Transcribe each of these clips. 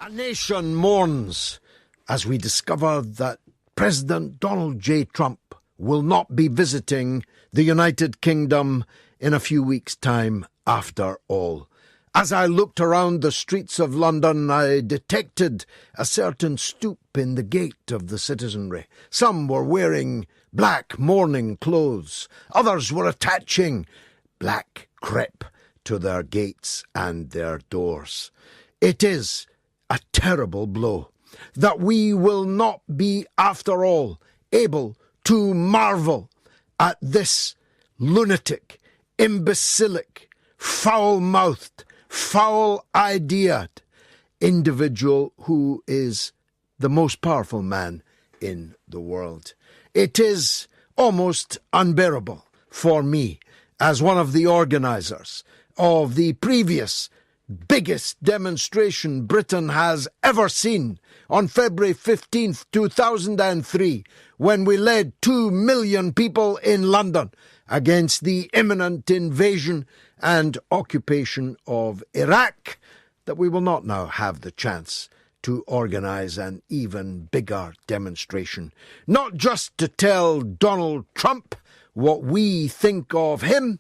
A nation mourns as we discover that President Donald J. Trump will not be visiting the United Kingdom in a few weeks' time after all. As I looked around the streets of London, I detected a certain stoop in the gait of the citizenry. Some were wearing black mourning clothes. Others were attaching black crepe to their gates and their doors. It is a terrible blow that we will not be, after all, able to marvel at this lunatic, imbecilic, foul-mouthed, foul-ideaed individual who is the most powerful man in the world. It is almost unbearable for me, as one of the organisers of the previous biggest demonstration Britain has ever seen on February 15th, 2003, when we led 2 million people in London against the imminent invasion and occupation of Iraq, that we will not now have the chance to organise an even bigger demonstration. Not just to tell Donald Trump what we think of him,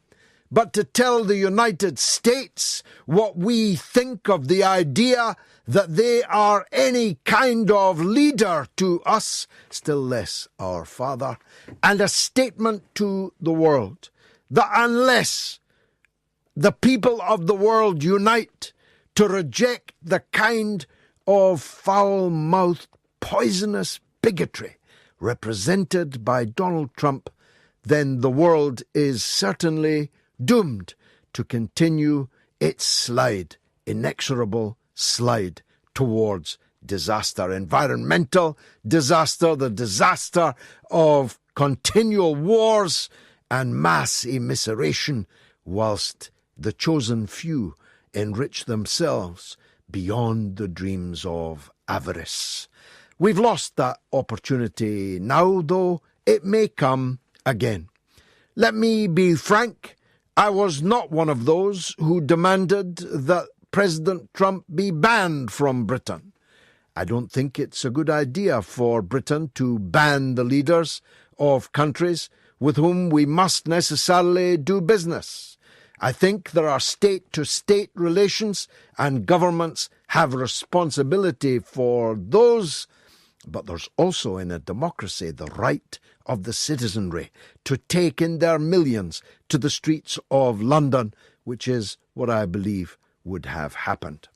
but to tell the United States what we think of the idea that they are any kind of leader to us, still less our father, and a statement to the world that unless the people of the world unite to reject the kind of foul-mouthed, poisonous bigotry represented by Donald Trump, then the world is certainly doomed to continue its slide, inexorable slide towards disaster, environmental disaster, the disaster of continual wars and mass immiseration, whilst the chosen few enrich themselves beyond the dreams of avarice. We've lost that opportunity now, though it may come again. Let me be frank. I was not one of those who demanded that President Trump be banned from Britain. I don't think it's a good idea for Britain to ban the leaders of countries with whom we must necessarily do business. I think there are state-to-state relations and governments have responsibility for those, but there's also in a democracy the right of the citizenry to take in their millions to the streets of London, which is what I believe would have happened.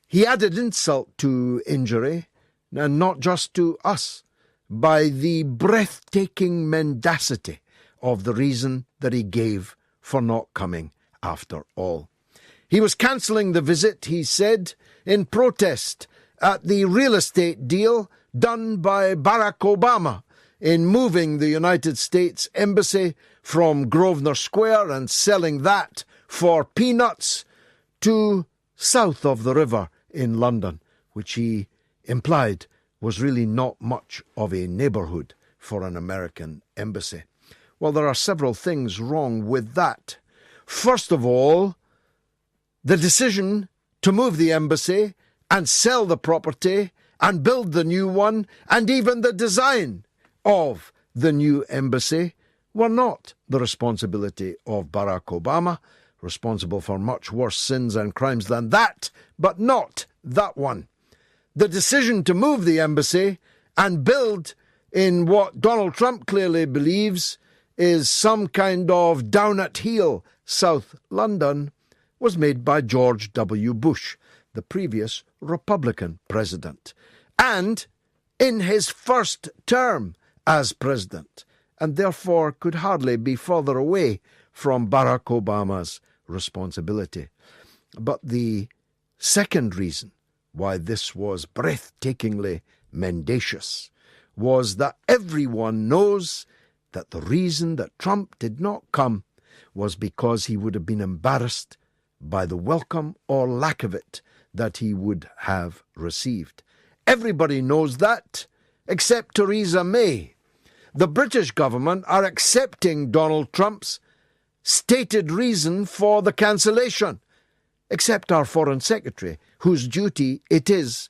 He added insult to injury, and not just to us, by the breathtaking mendacity of the reason that he gave for not coming after all. He was cancelling the visit, he said, in protest at the real estate deal done by Barack Obama in moving the United States Embassy from Grosvenor Square and selling that for peanuts to south of the river in London, which he implied was really not much of a neighbourhood for an American embassy. Well, there are several things wrong with that. First of all, the decision to move the embassy and sell the property and build the new one, and even the design of the new embassy, were not the responsibility of Barack Obama, responsible for much worse sins and crimes than that, but not that one. The decision to move the embassy and build in what Donald Trump clearly believes is some kind of down-at-heel South London was made by George W. Bush, the previous Republican president, and in his first term as president, and therefore could hardly be further away from Barack Obama's responsibility. But the second reason why this was breathtakingly mendacious was that everyone knows that the reason that Trump did not come was because he would have been embarrassed by the welcome or lack of it that he would have received. Everybody knows that, except Theresa May. The British government are accepting Donald Trump's stated reason for the cancellation, except our Foreign Secretary, whose duty it is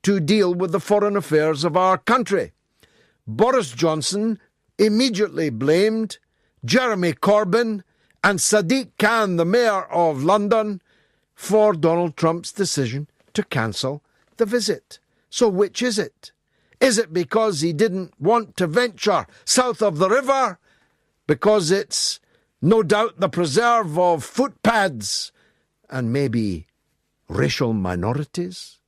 to deal with the foreign affairs of our country. Boris Johnson immediately blamed Jeremy Corbyn and Sadiq Khan, the Mayor of London, for Donald Trump's decision to cancel the visit. So which is it? Is it because he didn't want to venture south of the river? Because it's no doubt the preserve of footpads and maybe racial minorities?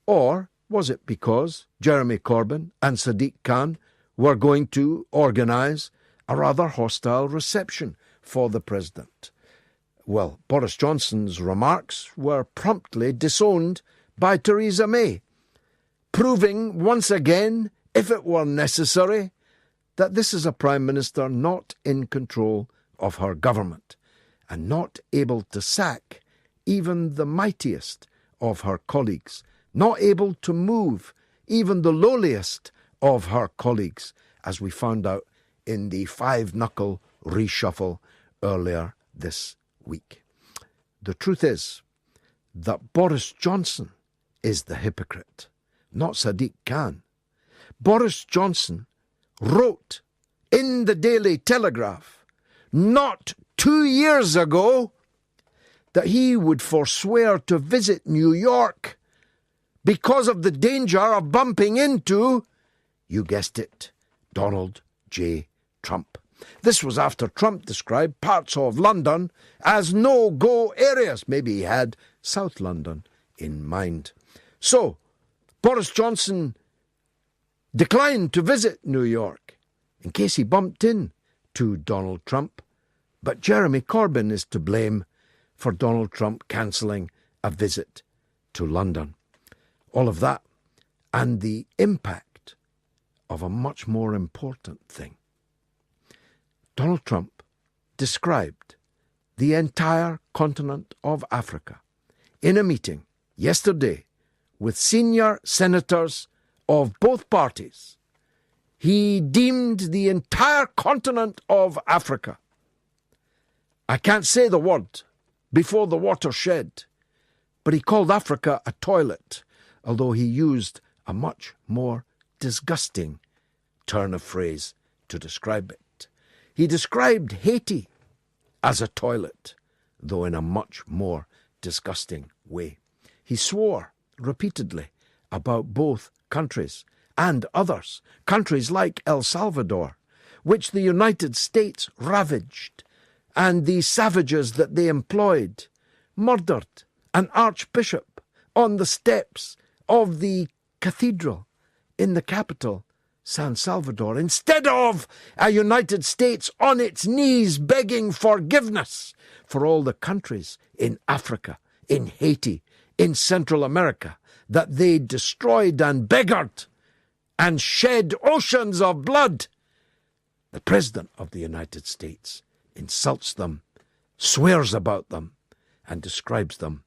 Or was it because Jeremy Corbyn and Sadiq Khan were going to organise a rather hostile reception for the president? Well, Boris Johnson's remarks were promptly disowned by Theresa May, proving once again, if it were necessary, that this is a Prime Minister not in control of her government and not able to sack even the mightiest of her colleagues, not able to move even the lowliest of her colleagues, as we found out in the five-knuckle reshuffle earlier this week. The truth is that Boris Johnson is the hypocrite, not Sadiq Khan. Boris Johnson wrote in the Daily Telegraph not 2 years ago that he would forswear to visit New York because of the danger of bumping into, you guessed it, Donald J. Trump. This was after Trump described parts of London as no-go areas. Maybe he had South London in mind. So, Boris Johnson declined to visit New York in case he bumped into Donald Trump. But Jeremy Corbyn is to blame for Donald Trump cancelling a visit to London. All of that and the impact of a much more important thing. Donald Trump described the entire continent of Africa in a meeting yesterday with senior senators of both parties. He deemed the entire continent of Africa, I can't say the word before the watershed, but he called Africa a toilet, although he used a much more disgusting turn of phrase to describe it. He described Haiti as a toilet, though in a much more disgusting way. He swore repeatedly about both countries and others, countries like El Salvador, which the United States ravaged, and the savages that they employed murdered an archbishop on the steps of the cathedral in the capital, San Salvador, instead of a United States on its knees begging forgiveness for all the countries in Africa, in Haiti, in Central America, that they destroyed and beggared and shed oceans of blood. The President of the United States insults them, swears about them, and describes them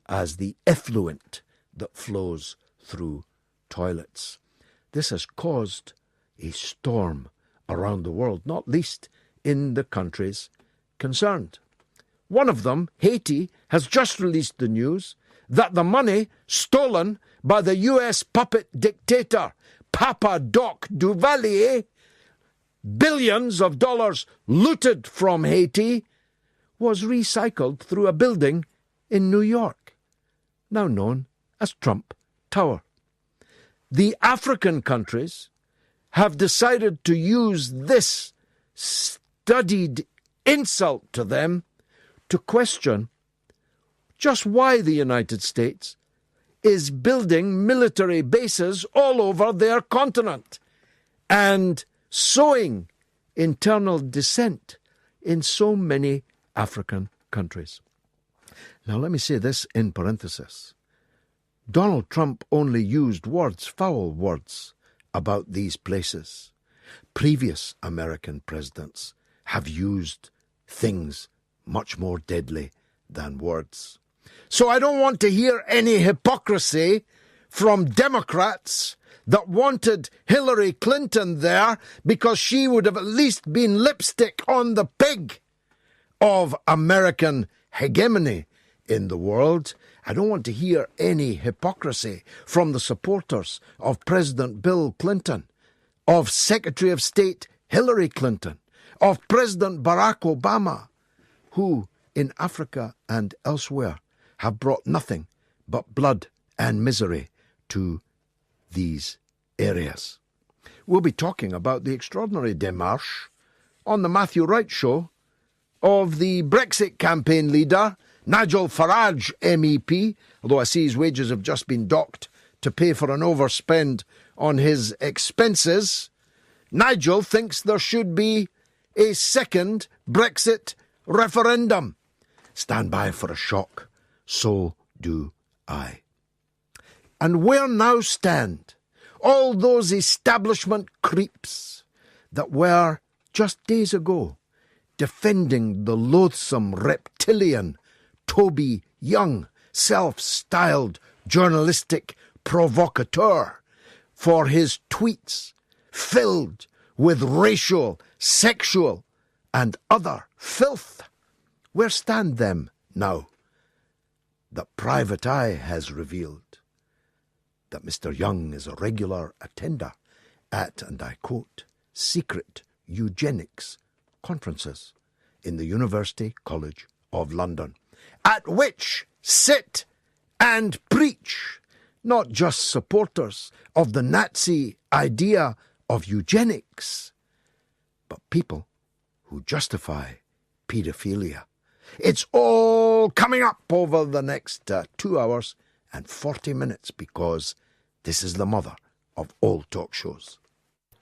as the effluent that flows through toilets. This has caused a storm around the world, not least in the countries concerned. One of them, Haiti, has just released the news that the money stolen by the US puppet dictator Papa Doc Duvalier, billions of dollars looted from Haiti, was recycled through a building in New York, now known as Trump Tower. The African countries have decided to use this studied insult to them to question just why the United States is building military bases all over their continent and sowing internal dissent in so many African countries. Now let me say this in parenthesis. Donald Trump only used words, foul words, about these places. Previous American presidents have used things much more deadly than words. So I don't want to hear any hypocrisy from Democrats that wanted Hillary Clinton there because she would have at least been lipstick on the pig of American hegemony in the world. I don't want to hear any hypocrisy from the supporters of President Bill Clinton, of Secretary of State Hillary Clinton, of President Barack Obama, who in Africa and elsewhere have brought nothing but blood and misery to these areas. We'll be talking about the extraordinary démarche on the Matthew Wright Show of the Brexit campaign leader, Nigel Farage MEP, although I see his wages have just been docked to pay for an overspend on his expenses. Nigel thinks there should be a second Brexit referendum. Stand by for a shock. So do I. And where now stand all those establishment creeps that were, just days ago, defending the loathsome reptilian Toby Young, self-styled journalistic provocateur, for his tweets filled with racial, sexual and other filth? Where stand them now? The Private Eye has revealed that Mr. Young is a regular attender at, and I quote, secret eugenics conferences in the University College of London, at which sit and preach not just supporters of the Nazi idea of eugenics, but people who justify paedophilia. It's all coming up over the next 2 hours and 40 minutes, because this is the mother of all talk shows.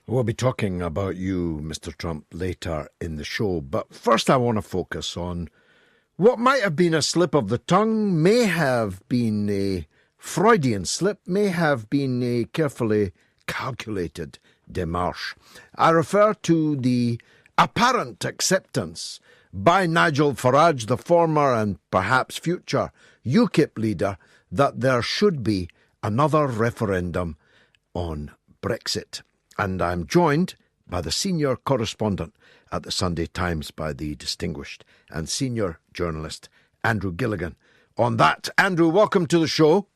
We'll be talking about you, Mr. Trump, later in the show, but first I want to focus on what might have been a slip of the tongue, may have been a Freudian slip, may have been a carefully calculated démarche. I refer to the apparent acceptance by Nigel Farage, the former and perhaps future UKIP leader, that there should be another referendum on Brexit. And I'm joined by the senior correspondent at the Sunday Times, by the distinguished and senior journalist Andrew Gilligan. On that, Andrew, welcome to the show.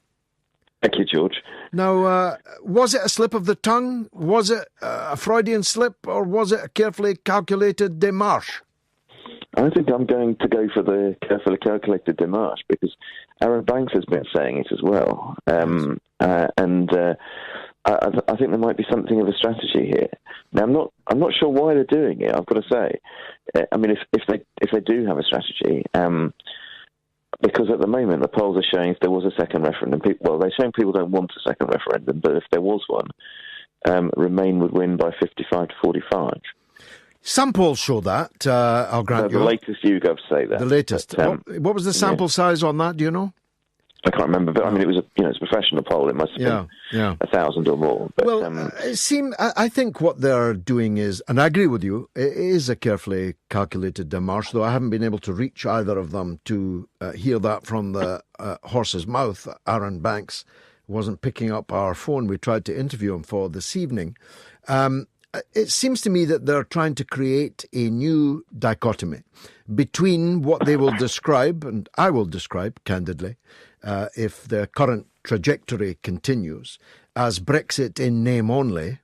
Thank you, George. Now, was it a slip of the tongue? Was it a Freudian slip, or was it a carefully calculated démarche? I think I'm going to go for the carefully calculated démarche, because Aaron Banks has been saying it as well. I think there might be something of a strategy here. Now, I'm not sure why they're doing it, I've got to say. I mean, if they do have a strategy, because at the moment the polls are showing if there was a second referendum, they're showing people don't want a second referendum, but if there was one, Remain would win by 55 to 45. Some polls show that, I'll grant you. The latest YouGov say that. The latest. But, what was the sample size on that, do you know? I can't remember, but I mean, it was it's a professional poll. It must have been 1,000 or more. But, I think what they're doing is, and I agree with you, it is a carefully calculated démarche, though I haven't been able to reach either of them to hear that from the horse's mouth. Aaron Banks wasn't picking up our phone. We tried to interview him for this evening. It seems to me that they're trying to create a new dichotomy between what they will describe, and I will describe candidly, if the current trajectory continues, as Brexit in name only,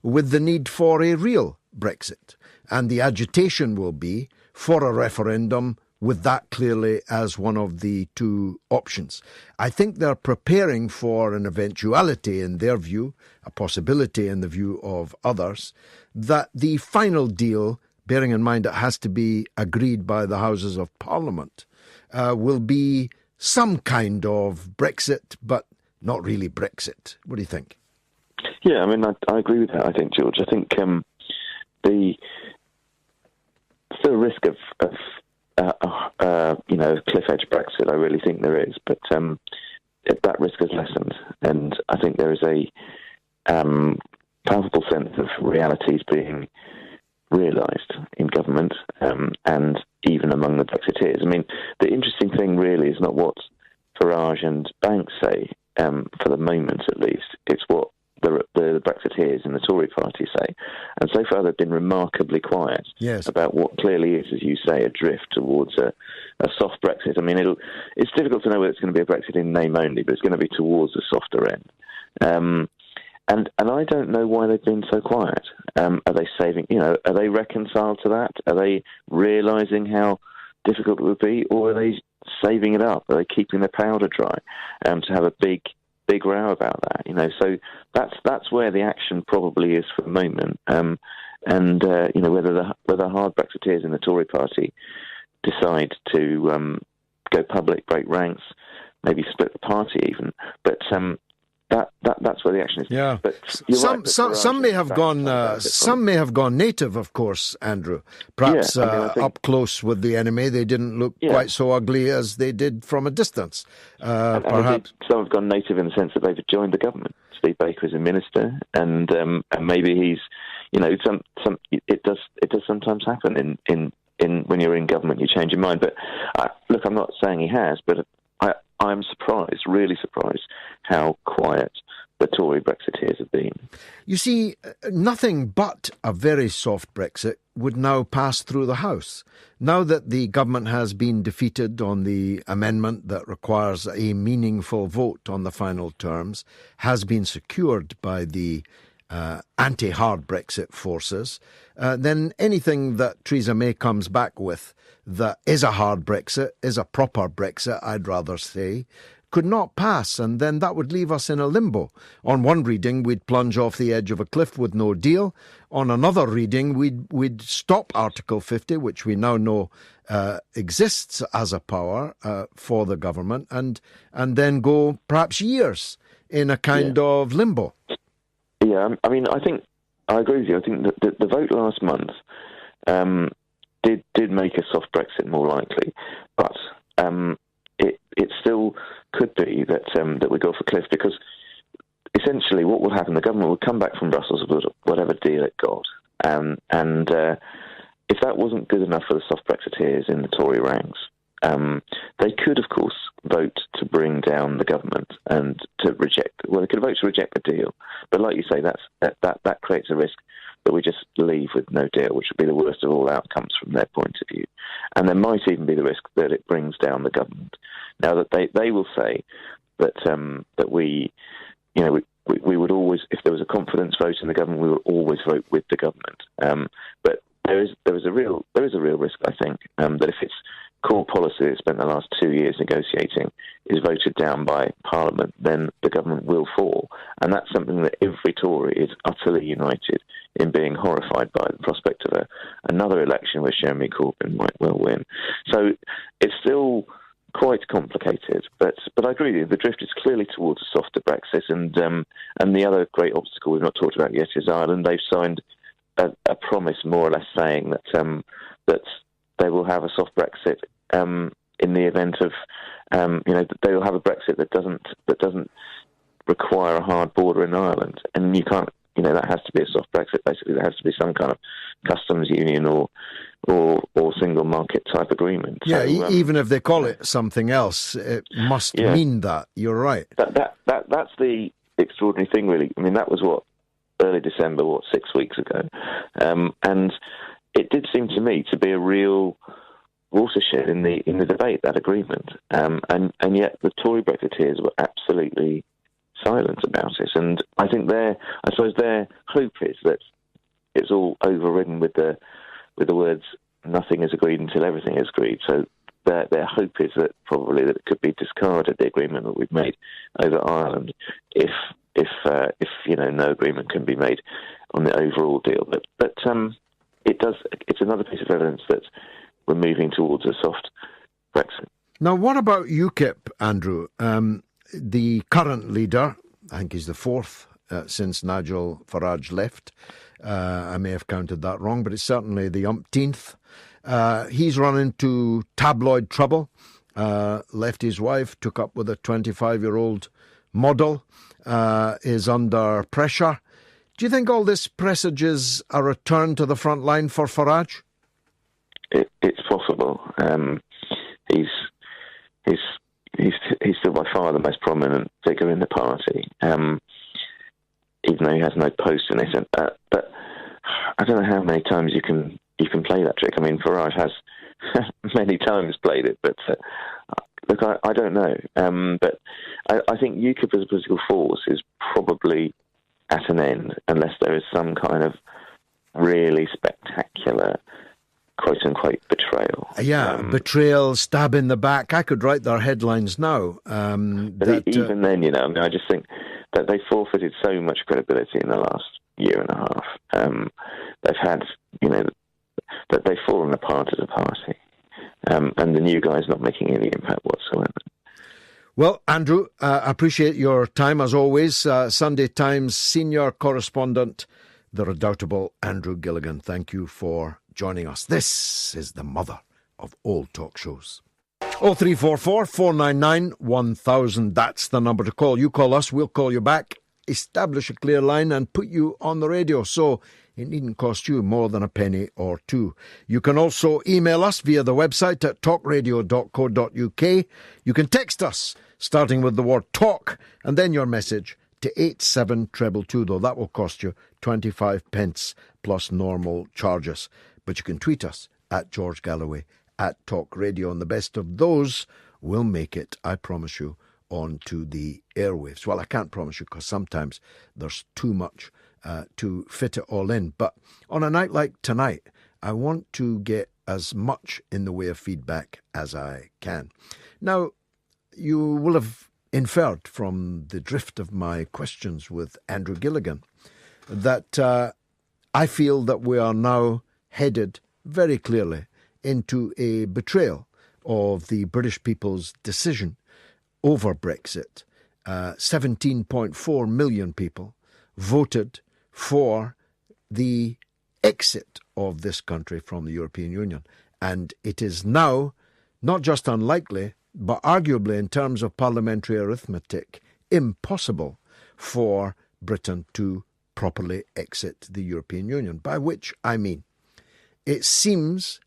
with the need for a real Brexit. And the agitation will be for a referendum, with that clearly as one of the two options. I think they're preparing for an eventuality in their view, a possibility in the view of others, that the final deal, bearing in mind it has to be agreed by the Houses of Parliament, will be some kind of Brexit, but not really Brexit. What do you think? Yeah, I mean, I agree with that, I think, George. I think the risk of cliff edge Brexit, I really think there is, but that risk has lessened, and I think there is a palpable sense of realities being realised in government and even among the Brexiteers. I mean, the interesting thing really is not what Farage and Banks say, for the moment at least. It's what the Brexiteers in the Tory party say. And so far they've been remarkably quiet about what clearly is, as you say, a drift towards a soft Brexit. I mean, it's difficult to know whether it's going to be a Brexit in name only, but it's going to be towards the softer end. And I don't know why they've been so quiet. Are they saving? Are they reconciled to that? Are they realising how difficult it would be, or are they saving it up? Are they keeping their powder dry to have a big row about that? So that's where the action probably is for the moment. Whether hard Brexiteers in the Tory party decide to go public, break ranks, maybe split the party even, but that's where the action is. Yeah, but some may have gone native, of course, Andrew. Perhaps I think, up close with the enemy, they didn't look quite so ugly as they did from a distance. Perhaps some have gone native in the sense that they've joined the government. Steve Baker is a minister, and maybe he's, it does sometimes happen in when you're in government, you change your mind. But look, I'm not saying he has, but I'm surprised, really surprised, how quiet the Tory Brexiteers have been. You see, nothing but a very soft Brexit would now pass through the House. Now that the government has been defeated on the amendment that requires a meaningful vote on the final terms, has been secured by the anti-hard Brexit forces, then anything that Theresa May comes back with that is a hard Brexit, is a proper Brexit, I'd rather say, could not pass, and then that would leave us in a limbo. On one reading, we'd plunge off the edge of a cliff with no deal. On another reading, we'd stop Article 50, which we now know exists as a power for the government, and then go perhaps years in a kind of limbo. Yeah, I mean, I think I agree with you. I think that the vote last month did make a soft Brexit more likely, but it still could be that we go off a cliff, because essentially what will happen, the government will come back from Brussels with whatever deal it got, and if that wasn't good enough for the soft Brexiteers in the Tory ranks, they could, of course, vote to bring down the government and to reject. Well, they could vote to reject the deal, but like you say, that creates a risk that we just leave with no deal, which would be the worst of all outcomes from their point of view. And there might even be the risk that it brings down the government. Now that they will say that we would always, if there was a confidence vote in the government, we would always vote with the government. But there is a real risk, I think, that if its core policy it spent the last 2 years negotiating is voted down by Parliament, then the government will fall. And that's something that every Tory is utterly united in being horrified by, the prospect of another election where Jeremy Corbyn might well win. So it's still quite complicated, but I agree with you, the drift is clearly towards a softer Brexit, and the other great obstacle we've not talked about yet is Ireland. They've signed a promise, more or less, saying that they will have a soft Brexit in the event of they will have a Brexit that doesn't require a hard border in Ireland, and you can't. That has to be a soft Brexit. Basically, there has to be some kind of customs union or single market type agreement. Yeah, so, even if they call it something else, it must mean that. You're right. That's the extraordinary thing, really. I mean, that was early December, 6 weeks ago, and it did seem to me to be a real watershed in the debate, that agreement, and yet the Tory Brexiteers were absolutely silent about it. And I think I suppose their hope is that it's all overridden with the words "nothing is agreed until everything is agreed." So their hope is that probably that it could be discarded, the agreement that we've made over Ireland, if no agreement can be made on the overall deal. But it's another piece of evidence that we're moving towards a soft Brexit. Now, what about UKIP, Andrew? The current leader, I think he's the fourth since Nigel Farage left. I may have counted that wrong, but it's certainly the umpteenth. He's run into tabloid trouble, left his wife, took up with a 25-year-old model, is under pressure. Do you think all this presages a return to the front line for Farage? It's possible. He's still by far the most prominent figure in the party, even though he has no post in it. But I don't know how many times you can play that trick. I mean, Farage has many times played it, but look, I don't know. But I think UKIP as a political force is probably at an end unless there is some kind of really spectacular, quote-unquote, betrayal. Betrayal, stab in the back. I could write their headlines now. But even then, I just think that they forfeited so much credibility in the last year and a half. They've had, that they've fallen apart as a party. And the new guy's not making any impact whatsoever. Well, Andrew, I appreciate your time as always. Sunday Times senior correspondent, the redoubtable Andrew Gilligan. Thank you for joining us. This is the mother of all talk shows. 0344 499 1000. That's the number to call. You call us, we'll call you back, establish a clear line and put you on the radio. So it needn't cost you more than a penny or two. You can also email us via the website at talkradio.co.uk. You can text us, starting with the word talk, and then your message to 87222, though that will cost you 25 pence plus normal charges. But you can tweet us at George Galloway, at Talk Radio, and the best of those will make it, I promise you, onto the airwaves. Well, I can't promise you because sometimes there's too much to fit it all in. But on a night like tonight, I want to get as much in the way of feedback as I can. Now, you will have inferred from the drift of my questions with Andrew Gilligan that I feel that we are now headed very clearly into a betrayal of the British people's decision over Brexit. 17.4 million people voted for the exit of this country from the European Union. And it is now not just unlikely, but arguably in terms of parliamentary arithmetic, impossible for Britain to properly exit the European Union, by which I mean it seems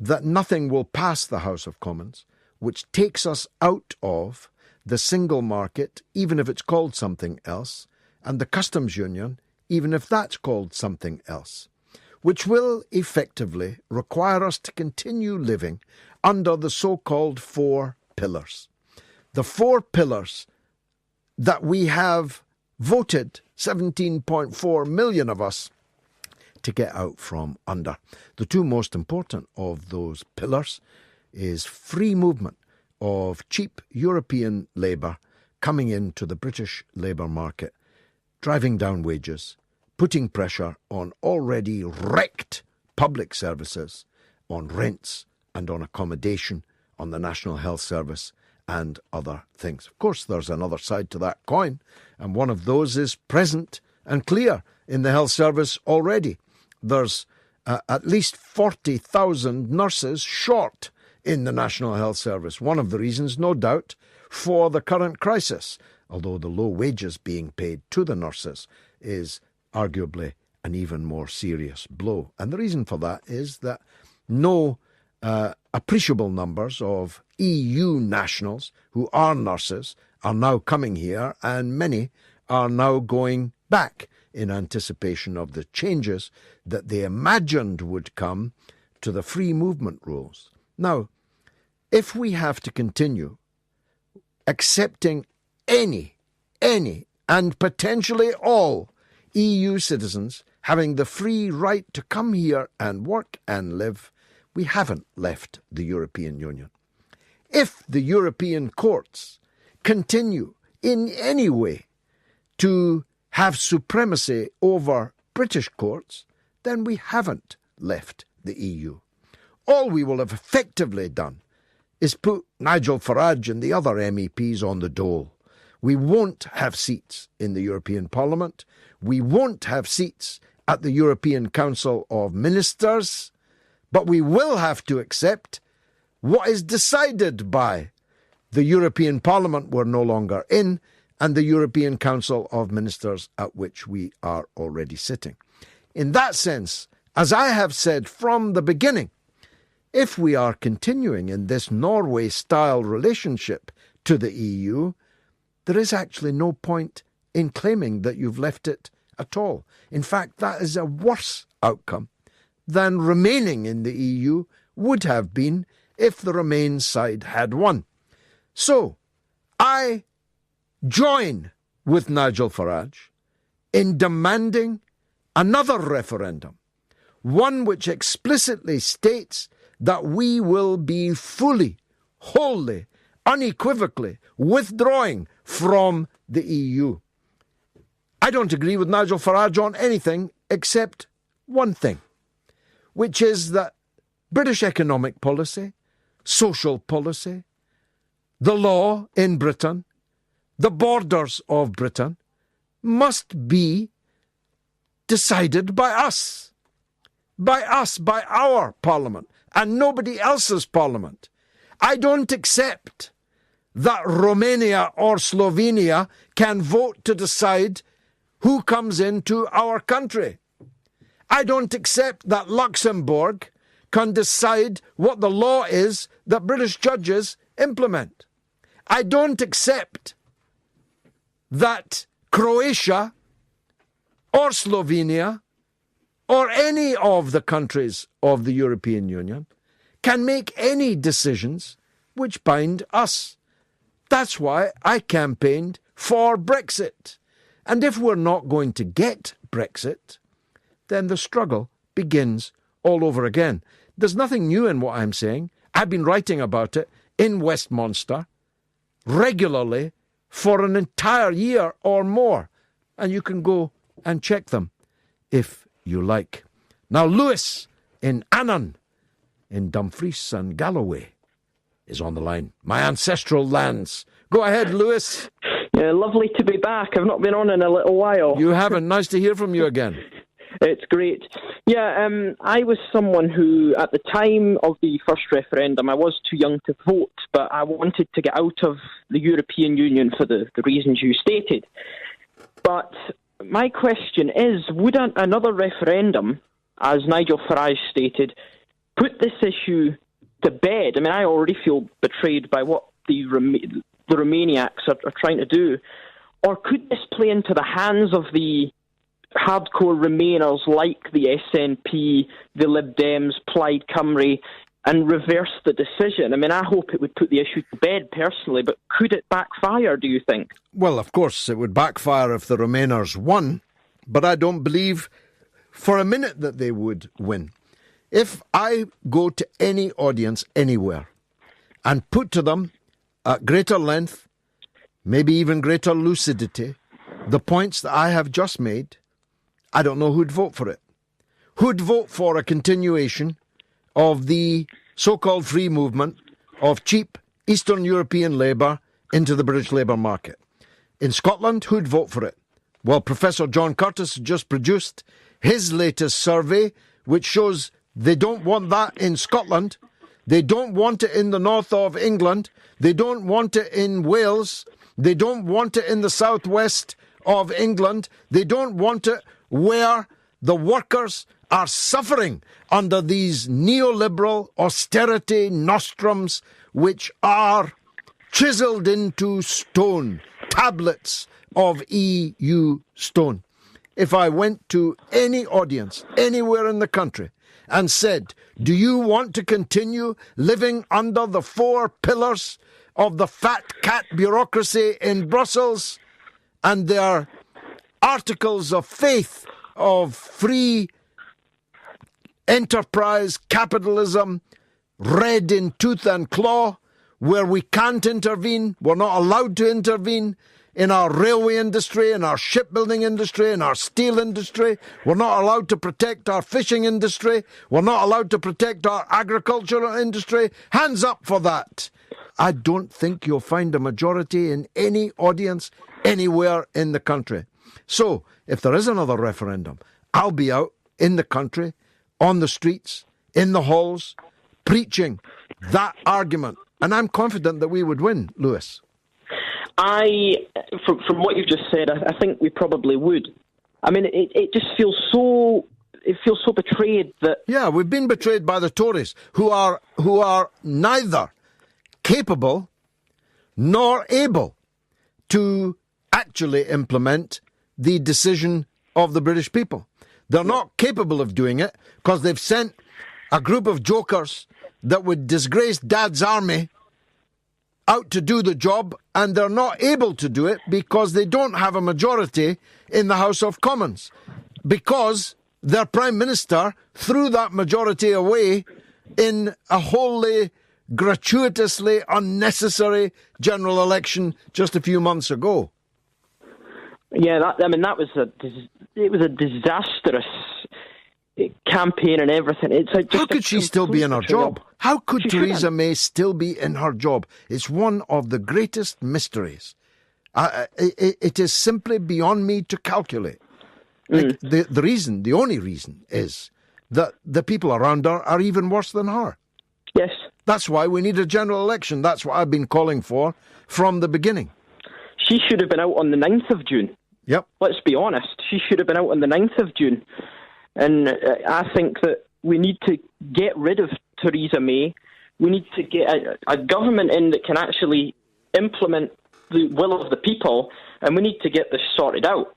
that nothing will pass the House of Commons which takes us out of the single market, even if it's called something else, and the customs union, even if that's called something else, which will effectively require us to continue living under the so-called four pillars. The four pillars that we have voted, 17.4 million of us, to get out from under. The two most important of those pillars is free movement of cheap European labour coming into the British labour market, driving down wages, putting pressure on already wrecked public services, on rents and on accommodation, on the National Health Service and other things. Of course, there's another side to that coin, and one of those is present and clear in the health service already. There's at least 40,000 nurses short in the National Health Service. One of the reasons, no doubt, for the current crisis, although the low wages being paid to the nurses is arguably an even more serious blow. And the reason for that is that no appreciable numbers of EU nationals who are nurses are now coming here, and many are now going back in anticipation of the changes that they imagined would come to the free movement rules. Now, if we have to continue accepting any, and potentially all EU citizens having the free right to come here and work and live, we haven't left the European Union. If the European courts continue in any way to have supremacy over British courts, then we haven't left the EU. All we will have effectively done is put Nigel Farage and the other MEPs on the dole. We won't have seats in the European Parliament. We won't have seats at the European Council of Ministers, but we will have to accept what is decided by the European Parliament we're no longer in and the European Council of Ministers at which we are already sitting. In that sense, as I have said from the beginning, if we are continuing in this Norway-style relationship to the EU, there is actually no point in claiming that you've left it at all. In fact, that is a worse outcome than remaining in the EU would have been if the Remain side had won. So, I join with Nigel Farage in demanding another referendum, one which explicitly states that we will be fully, wholly, unequivocally withdrawing from the EU. I don't agree with Nigel Farage on anything except one thing, which is that British economic policy, social policy, the law in Britain, the borders of Britain, must be decided by us, by our Parliament, and nobody else's Parliament. I don't accept that Romania or Slovenia can vote to decide who comes into our country. I don't accept that Luxembourg can decide what the law is that British judges implement. I don't accept that Croatia or Slovenia or any of the countries of the European Union can make any decisions which bind us. That's why I campaigned for Brexit. And if we're not going to get Brexit, then the struggle begins all over again. There's nothing new in what I'm saying. I've been writing about it in Westminster regularly for an entire year or more. And you can go and check them if you like. Now, Lewis in Annan, in Dumfries and Galloway, is on the line. My ancestral lands. Go ahead, Lewis. Yeah, lovely to be back. I've not been on in a little while. You haven't. Nice to hear from you again. It's great. Yeah, I was someone who, at the time of the first referendum, I was too young to vote, but I wanted to get out of the European Union for the reasons you stated. But my question is, would another referendum, as Nigel Farage stated, put this issue to bed? I mean, I already feel betrayed by what the Romaniacs are trying to do. Or could this play into the hands of the hardcore Remainers like the SNP, the Lib Dems, Plaid Cymru, and reverse the decision? I mean, I hope it would put the issue to bed personally, but could it backfire, do you think? Well, of course, it would backfire if the Remainers won, but I don't believe for a minute that they would win. If I go to any audience anywhere and put to them at greater length, maybe even greater lucidity, the points that I have just made, I don't know who'd vote for it. Who'd vote for a continuation of the so-called free movement of cheap Eastern European labour into the British labour market? In Scotland, who'd vote for it? Well, Professor John Curtis just produced his latest survey, which shows they don't want that in Scotland. They don't want it in the north of England. They don't want it in Wales. They don't want it in the southwest of England. They don't want it where the workers are suffering under these neoliberal austerity nostrums which are chiselled into stone, tablets of EU stone. If I went to any audience anywhere in the country and said, do you want to continue living under the four pillars of the fat cat bureaucracy in Brussels and their articles of faith of free enterprise capitalism read in tooth and claw, where we can't intervene, we're not allowed to intervene in our railway industry, in our shipbuilding industry, in our steel industry. We're not allowed to protect our fishing industry. We're not allowed to protect our agricultural industry. Hands up for that. I don't think you'll find a majority in any audience anywhere in the country. So, if there is another referendum, I'll be out in the country, on the streets, in the halls, preaching that argument. And I'm confident that we would win, Lewis. From what you've just said, I think we probably would. I mean, it just feels so. It feels so betrayed that. Yeah, we've been betrayed by the Tories, who are neither capable nor able to actually implement the decision of the British people. They're not capable of doing it because they've sent a group of jokers that would disgrace Dad's army out to do the job, and they're not able to do it because they don't have a majority in the House of Commons, because their Prime Minister threw that majority away in a wholly, gratuitously unnecessary general election just a few months ago. Yeah, that was a disastrous campaign and everything. How could she still be in her job? How could Theresa May still be in her job? It's one of the greatest mysteries. It is simply beyond me to calculate. Like, the only reason is that the people around her are even worse than her. Yes. That's why we need a general election. That's what I've been calling for from the beginning. She should have been out on the 9th of June. Yep. Let's be honest. She should have been out on the 9th of June. And I think that we need to get rid of Theresa May. We need to get a government in that can actually implement the will of the people, and we need to get this sorted out.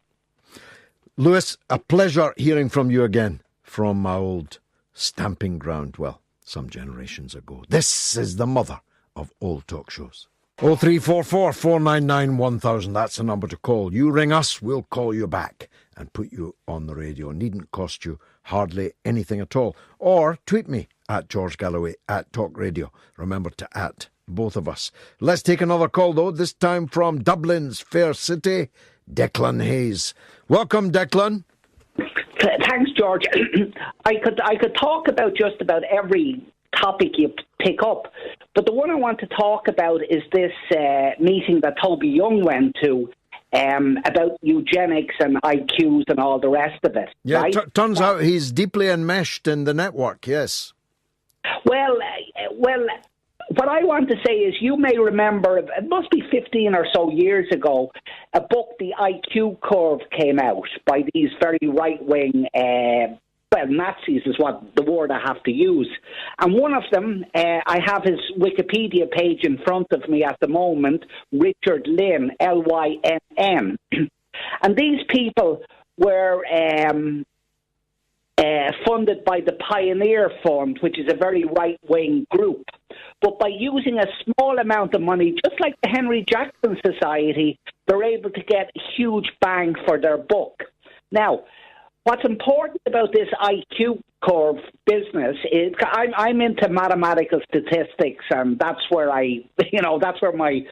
Lewis, a pleasure hearing from you again from my old stamping ground, well, some generations ago. This is the mother of all talk shows. 0344 499 1000, that's the number to call. You ring us, we'll call you back and put you on the radio. Needn't cost you hardly anything at all. Or tweet me at George Galloway at Talk Radio. Remember to at both of us. Let's take another call, though, this time from Dublin's fair city, Declan Hayes. Welcome, Declan. Thanks, George. I could talk about just about every topic you pick up, but the one I want to talk about is this meeting that Toby Young went to about eugenics and IQs and all the rest of it. Yeah, right? Turns out he's deeply enmeshed in the network, yes. Well, what I want to say is you may remember, it must be 15 or so years ago, a book, The IQ Curve, came out by these very right-wing, Nazis is what the word I have to use. And one of them, I have his Wikipedia page in front of me at the moment, Richard Lynn, Lynn. And these people were funded by the Pioneer Fund, which is a very right-wing group. But by using a small amount of money, just like the Henry Jackson Society, they're able to get a huge bang for their buck. Now, what's important about this IQ curve business is I'm into mathematical statistics, and that's where that's where my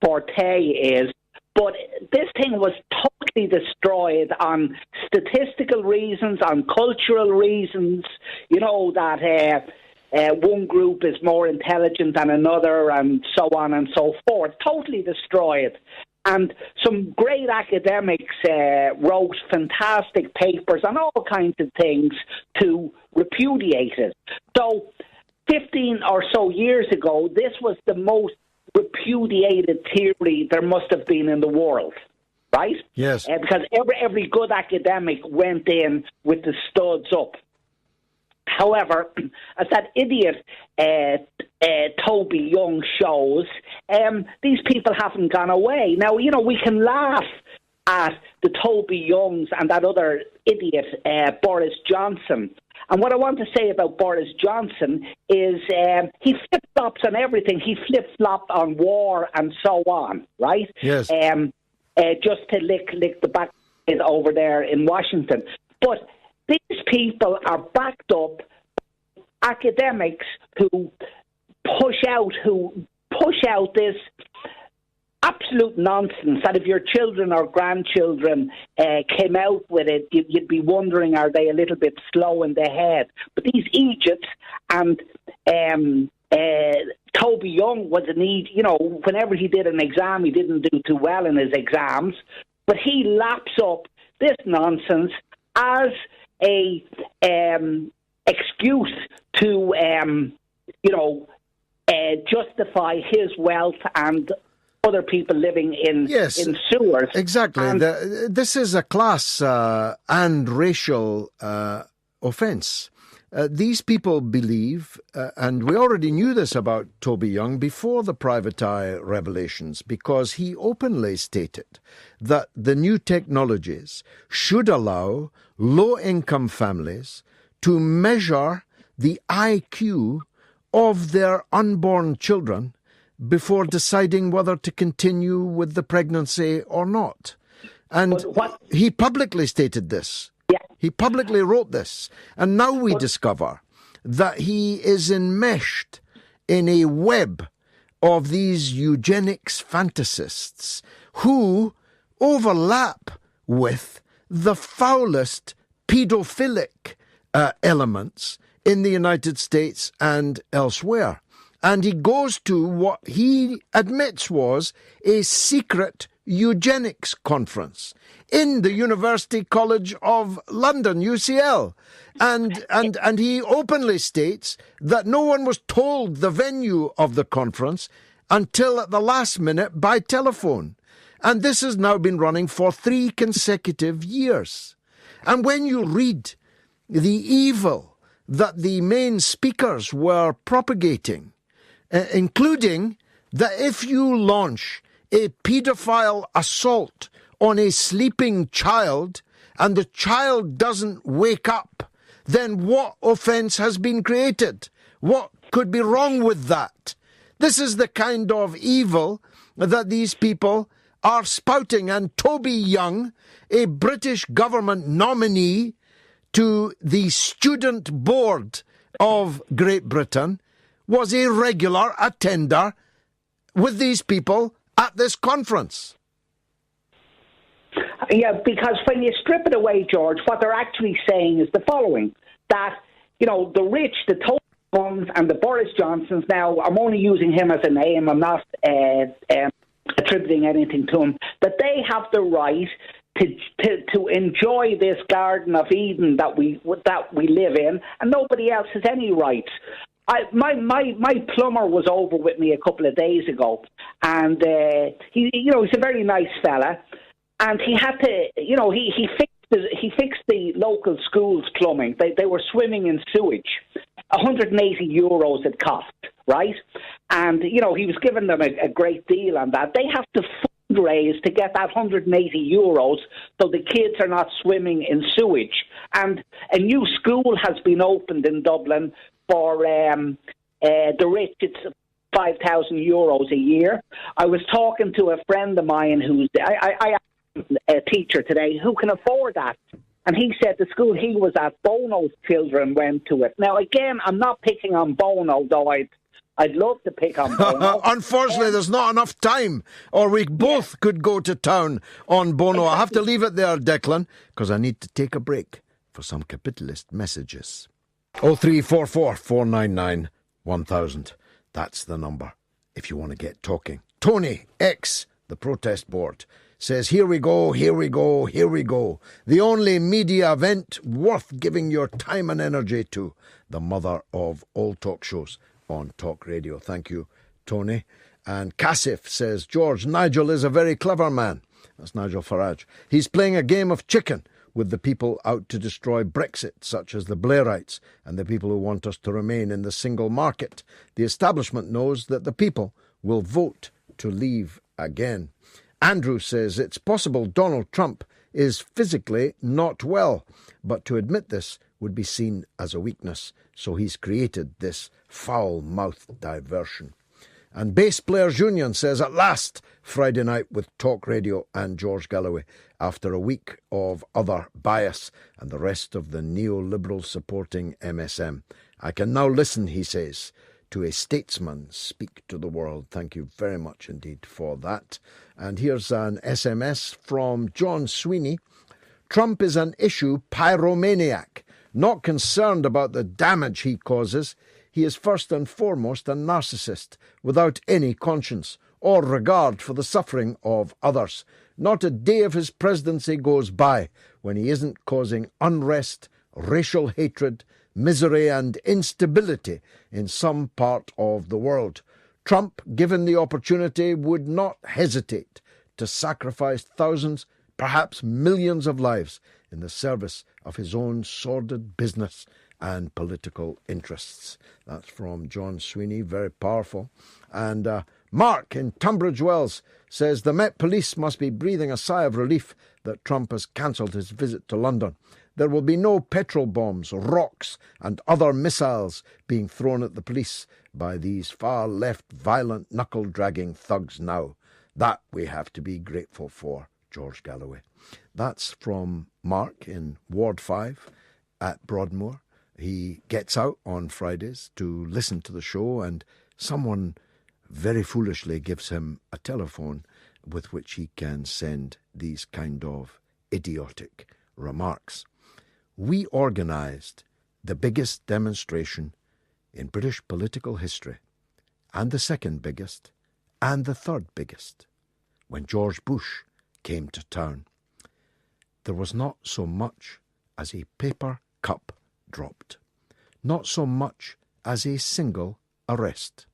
forte is. But this thing was totally destroyed on statistical reasons, on cultural reasons, that one group is more intelligent than another, and so on and so forth. Totally destroyed. And some great academics wrote fantastic papers on all kinds of things to repudiate it. So 15 or so years ago, this was the most repudiated theory there must have been in the world, right? Yes. Because every good academic went in with the studs up. However, as that idiot Toby Young shows, these people haven't gone away. Now, we can laugh at the Toby Youngs and that other idiot, Boris Johnson. And what I want to say about Boris Johnson is he flip-flops on everything. He flip-flopped on war and so on, right? Yes. Just to lick the back over there in Washington. But these people are backed up by academics who push out this absolute nonsense that if your children or grandchildren came out with it, you'd be wondering, are they a little bit slow in the head? But these Egypts and Toby Young was whenever he did an exam, he didn't do too well in his exams, but he laps up this nonsense as a excuse to justify his wealth and other people living in sewers. Exactly. This is a class and racial offence. These people believe, and we already knew this about Toby Young before the Private Eye revelations, because he openly stated that the new technologies should allow low-income families to measure the IQ of their unborn children before deciding whether to continue with the pregnancy or not. And he publicly stated this. Yeah. He publicly wrote this. And now we discover that he is enmeshed in a web of these eugenics fantasists who overlap with the foulest paedophilic elements in the United States and elsewhere. And he goes to what he admits was a secret eugenics conference in the University College of London, UCL. And he openly states that no one was told the venue of the conference until at the last minute by telephone. And this has now been running for 3 consecutive years. And when you read the evil that the main speakers were propagating, including that if you launch a paedophile assault on a sleeping child and the child doesn't wake up, then what offence has been created? What could be wrong with that? This is the kind of evil that these people are spouting. And Toby Young, a British government nominee to the student board of Great Britain, was a regular attender with these people at this conference. Yeah, because when you strip it away, George, what they're actually saying is the following, that, the rich, the Tony Bunns and the Boris Johnsons, now I'm only using him as a name, I'm not attributing anything to him, that they have the right to enjoy this Garden of Eden that we live in, and nobody else has any rights. My plumber was over with me a couple of days ago, and he's a very nice fella, and he had to, he fixed the local school's plumbing. They were swimming in sewage. 180 euros it cost, right? And he was giving them a great deal on that. They have to fundraise to get that 180 euros so the kids are not swimming in sewage. And a new school has been opened in Dublin for the rich. It's 5,000 euros a year. I was talking to a friend of mine who's I a teacher today who can afford that. And he said the school he was at, Bono's children went to it. Now, again, I'm not picking on Bono, though I'd love to pick on Bono. Unfortunately, there's not enough time, or we both could go to town on Bono. Exactly. I have to leave it there, Declan, because I need to take a break for some capitalist messages. 0344 499 1000. That's the number if you want to get talking. Tony X, the protest board, says, here we go, here we go, here we go. The only media event worth giving your time and energy to. The mother of all talk shows on talk radio. Thank you, Tony. And Cassif says, George, Nigel is a very clever man. That's Nigel Farage. He's playing a game of chicken with the people out to destroy Brexit, such as the Blairites and the people who want us to remain in the single market. The establishment knows that the people will vote to leave again. Andrew says it's possible Donald Trump is physically not well, but to admit this would be seen as a weakness, so he's created this foul-mouthed diversion. And Bass Players Union says, at last, Friday night with Talk Radio and George Galloway, after a week of other bias and the rest of the neoliberal supporting MSM. I can now listen, he says, to a statesman speak to the world. Thank you very much indeed for that. And here's an SMS from John Sweeney. Trump is an issue pyromaniac, not concerned about the damage he causes. He is first and foremost a narcissist, without any conscience or regard for the suffering of others. Not a day of his presidency goes by when he isn't causing unrest, racial hatred, misery and instability in some part of the world. Trump, given the opportunity, would not hesitate to sacrifice thousands, perhaps millions of lives in the service of his own sordid business and political interests. That's from John Sweeney, very powerful. And Mark in Tunbridge Wells says the Met Police must be breathing a sigh of relief that Trump has cancelled his visit to London. There will be no petrol bombs, rocks, and other missiles being thrown at the police by these far-left, violent, knuckle-dragging thugs now. That we have to be grateful for, George Galloway. That's from Mark in Ward 5 at Broadmoor. He gets out on Fridays to listen to the show, and someone very foolishly gives him a telephone with which he can send these kind of idiotic remarks. We organised the biggest demonstration in British political history, and the second biggest, and the third biggest, when George Bush came to town. There was not so much as a paper cup dropped, not so much as a single arrest.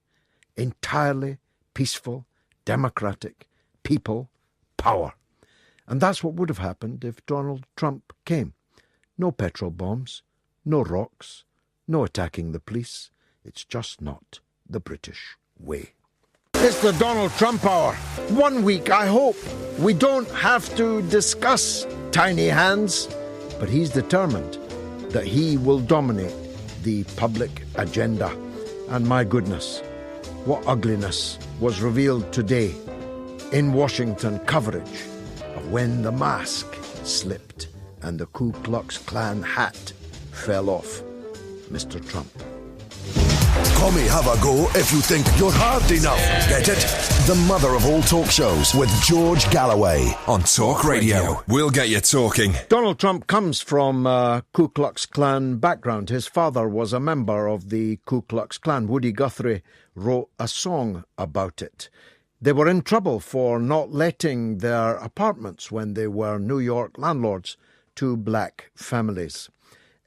Entirely peaceful, democratic, people, power. And that's what would have happened if Donald Trump came. No petrol bombs, no rocks, no attacking the police. It's just not the British way. It's the Donald Trump hour. 1 week, I hope, we don't have to discuss tiny hands, but he's determined that he will dominate the public agenda. And my goodness, what ugliness was revealed today in Washington coverage of when the mask slipped and the Ku Klux Klan hat fell off Mr. Trump. Come have a go if you think you're hard enough. Get it? The mother of all talk shows with George Galloway on Talk Radio. We'll get you talking. Donald Trump comes from a Ku Klux Klan background. His father was a member of the Ku Klux Klan. Woody Guthrie wrote a song about it. They were in trouble for not letting their apartments when they were New York landlords to black families.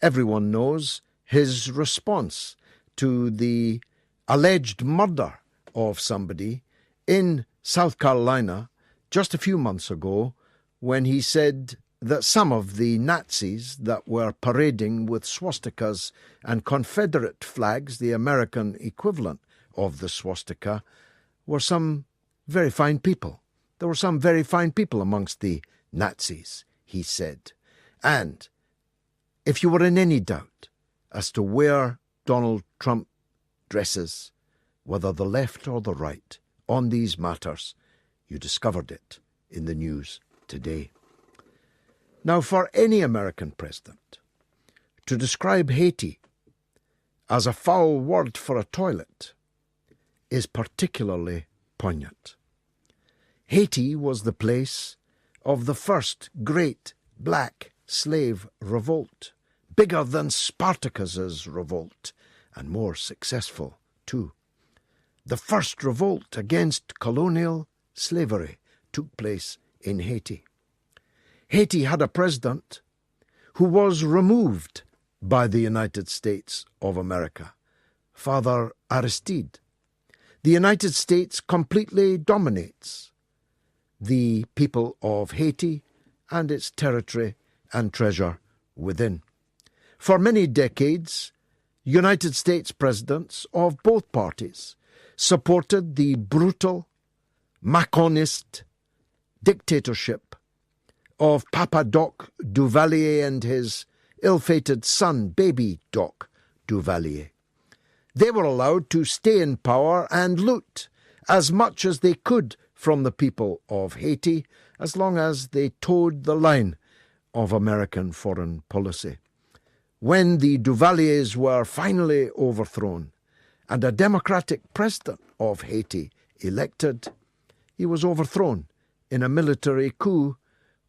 Everyone knows his response to the alleged murder of somebody in South Carolina just a few months ago, when he said that some of the Nazis that were parading with swastikas and Confederate flags, the American equivalent of the swastika, were some very fine people. There were some very fine people amongst the Nazis, he said. And if you were in any doubt as to where Donald Trump dresses, whether the left or the right, on these matters, you discovered it in the news today. Now, for any American president to describe Haiti as a foul word for a toilet is particularly poignant. Haiti was the place of the first great black slave revolt, bigger than Spartacus's revolt, and more successful too. The first revolt against colonial slavery took place in Haiti. Haiti had a president who was removed by the United States of America, Father Aristide. The United States completely dominates the people of Haiti and its territory and treasure within. For many decades, United States presidents of both parties supported the brutal, Maconist dictatorship of Papa Doc Duvalier and his ill-fated son, Baby Doc Duvalier. They were allowed to stay in power and loot as much as they could from the people of Haiti, as long as they toed the line of American foreign policy. When the Duvaliers were finally overthrown and a democratic president of Haiti elected, he was overthrown in a military coup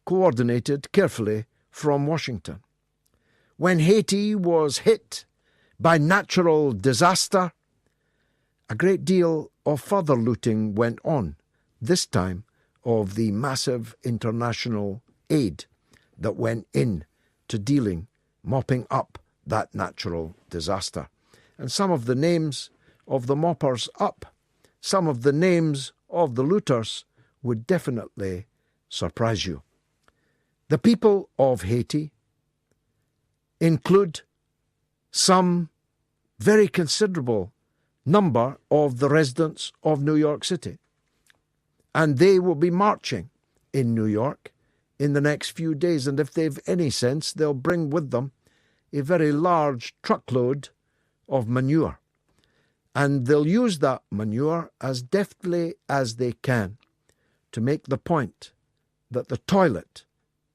coordinated carefully from Washington. When Haiti was hit by natural disaster, a great deal of further looting went on, this time of the massive international aid that went in to mopping up that natural disaster. And some of the names of the moppers up, some of the names of the looters would definitely surprise you. The people of Haiti include some very considerable number of the residents of New York City. And they will be marching in New York in the next few days, and if they've any sense, they'll bring with them a very large truckload of manure. And they'll use that manure as deftly as they can to make the point that the toilet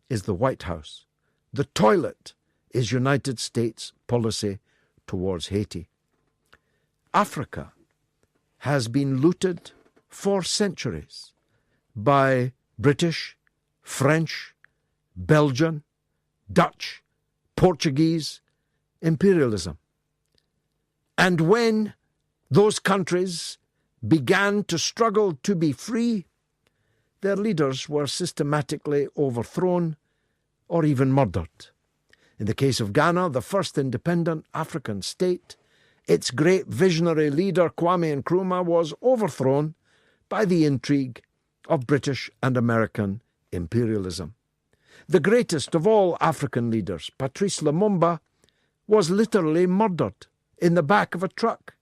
is the White House. The toilet is United States policy towards Haiti. Africa has been looted for centuries by British, French, Belgian, Dutch, Portuguese imperialism. And when those countries began to struggle to be free, their leaders were systematically overthrown or even murdered. In the case of Ghana, the first independent African state, its great visionary leader Kwame Nkrumah was overthrown by the intrigue of British and American imperialism. The greatest of all African leaders, Patrice Lumumba, was literally murdered in the back of a truck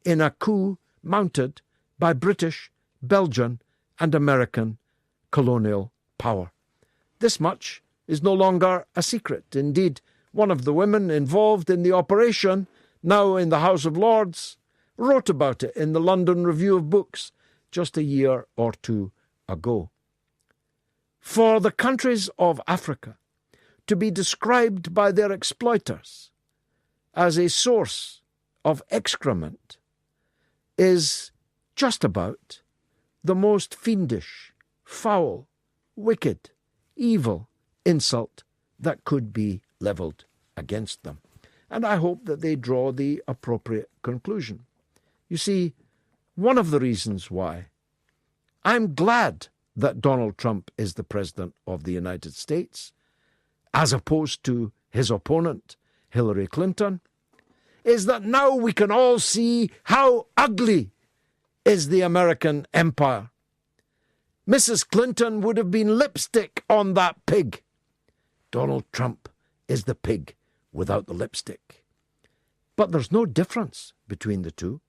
in a coup mounted by British, Belgian, and American colonial power. This much is no longer a secret. Indeed, one of the women involved in the operation, now in the House of Lords, wrote about it in the London Review of Books just a year or two ago. For the countries of Africa to be described by their exploiters as a source of excrement is just about the most fiendish, foul, wicked, evil insult that could be levelled against them. And I hope that they draw the appropriate conclusion. You see, one of the reasons why I'm glad that Donald Trump is the President of the United States, as opposed to his opponent, Hillary Clinton, is that now we can all see how ugly is the American empire. Mrs. Clinton would have been lipstick on that pig. Donald Trump is the pig without the lipstick. But there's no difference between the two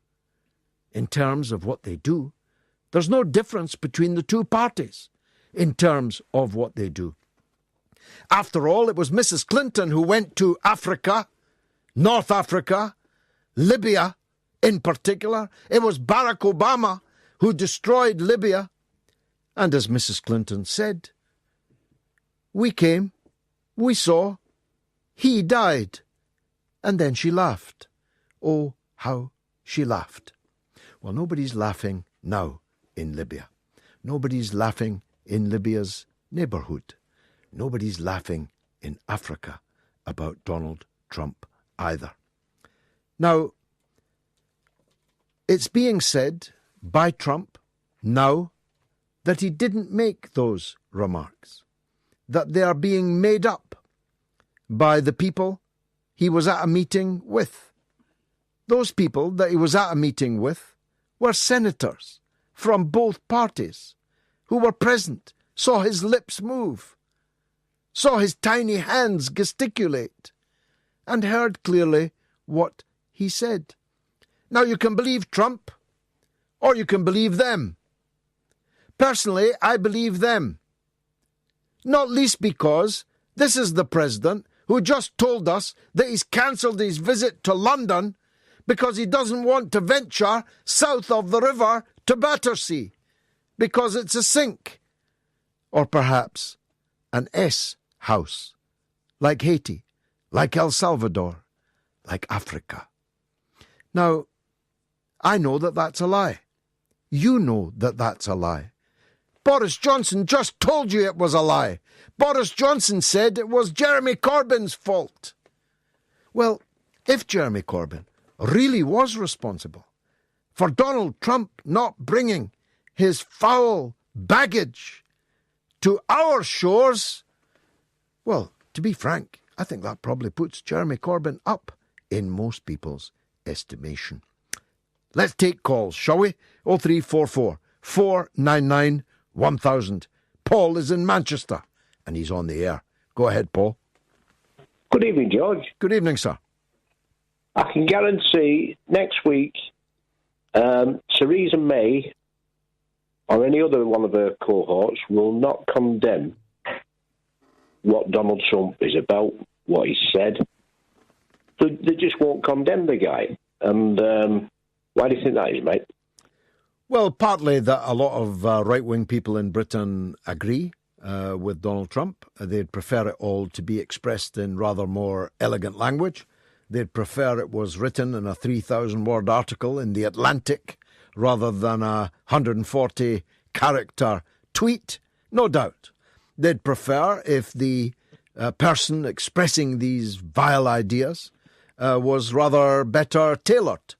in terms of what they do. There's no difference between the two parties in terms of what they do. After all, it was Mrs. Clinton who went to Africa, North Africa, Libya in particular. It was Barack Obama who destroyed Libya. And as Mrs. Clinton said, we came, we saw, he died. And then she laughed. Oh, how she laughed. Well, nobody's laughing now in Libya. Nobody's laughing in Libya's neighbourhood. Nobody's laughing in Africa about Donald Trump either. Now, it's being said by Trump now that he didn't make those remarks, that they are being made up by the people he was at a meeting with. Those people that he was at a meeting with were senators from both parties who were present, saw his lips move, saw his tiny hands gesticulate, and heard clearly what he said. Now, you can believe Trump, or you can believe them. Personally, I believe them. Not least because this is the president who just told us that he's cancelled his visit to London because he doesn't want to venture south of the river to Battersea, because it's a sink, or perhaps an S house, like Haiti, like El Salvador, like Africa. Now, I know that that's a lie. You know that that's a lie. Boris Johnson just told you it was a lie. Boris Johnson said it was Jeremy Corbyn's fault. Well, if Jeremy Corbyn really was responsible for Donald Trump not bringing his foul baggage to our shores, well, to be frank, I think that probably puts Jeremy Corbyn up in most people's estimation. Let's take calls, shall we? 0344 499 1000. Paul is in Manchester, and he's on the air. Go ahead, Paul. Good evening, George. Good evening, sir. I can guarantee next week Theresa May or any other one of her cohorts will not condemn what Donald Trump is about, what he said, they just won't condemn the guy. And why do you think that is, mate? Well, partly that a lot of right-wing people in Britain agree with Donald Trump. They'd prefer it all to be expressed in rather more elegant language. They'd prefer it was written in a 3,000-word article in The Atlantic rather than a 140-character tweet, no doubt. They'd prefer if the person expressing these vile ideas was rather better tailored,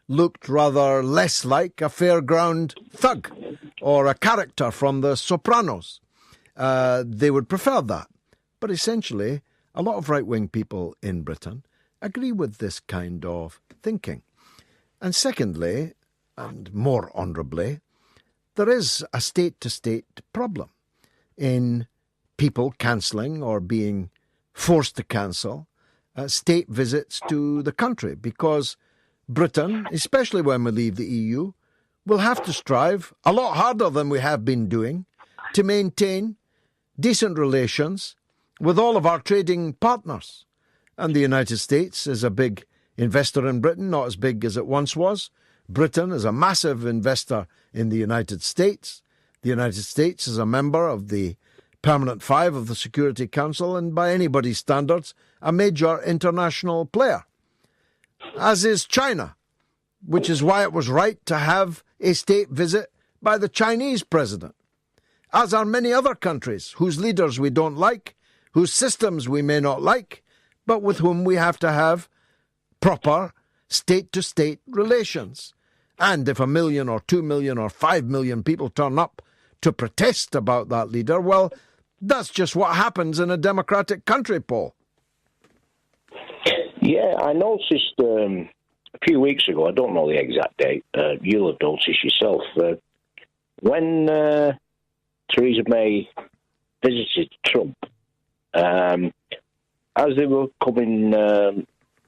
looked rather less like a fairground thug or a character from The Sopranos. They would prefer that. But essentially, a lot of right-wing people in Britain agree with this kind of thinking. And secondly, and more honourably, there is a state-to-state problem in people cancelling or being forced to cancel state visits to the country, because Britain, especially when we leave the EU, will have to strive a lot harder than we have been doing to maintain decent relations with all of our trading partners. And the United States is a big investor in Britain, not as big as it once was. Britain is a massive investor in the United States. The United States is a member of the Permanent Five of the Security Council and, by anybody's standards, a major international player. As is China, which is why it was right to have a state visit by the Chinese president. As are many other countries whose leaders we don't like, whose systems we may not like, but with whom we have to have proper state-to-state relations. And if 1 million or 2 million or 5 million people turn up to protest about that leader, well, that's just what happens in a democratic country, Paul. Yeah, I noticed a few weeks ago, I don't know the exact date, you'll have noticed yourself, when Theresa May visited Trump, as they were coming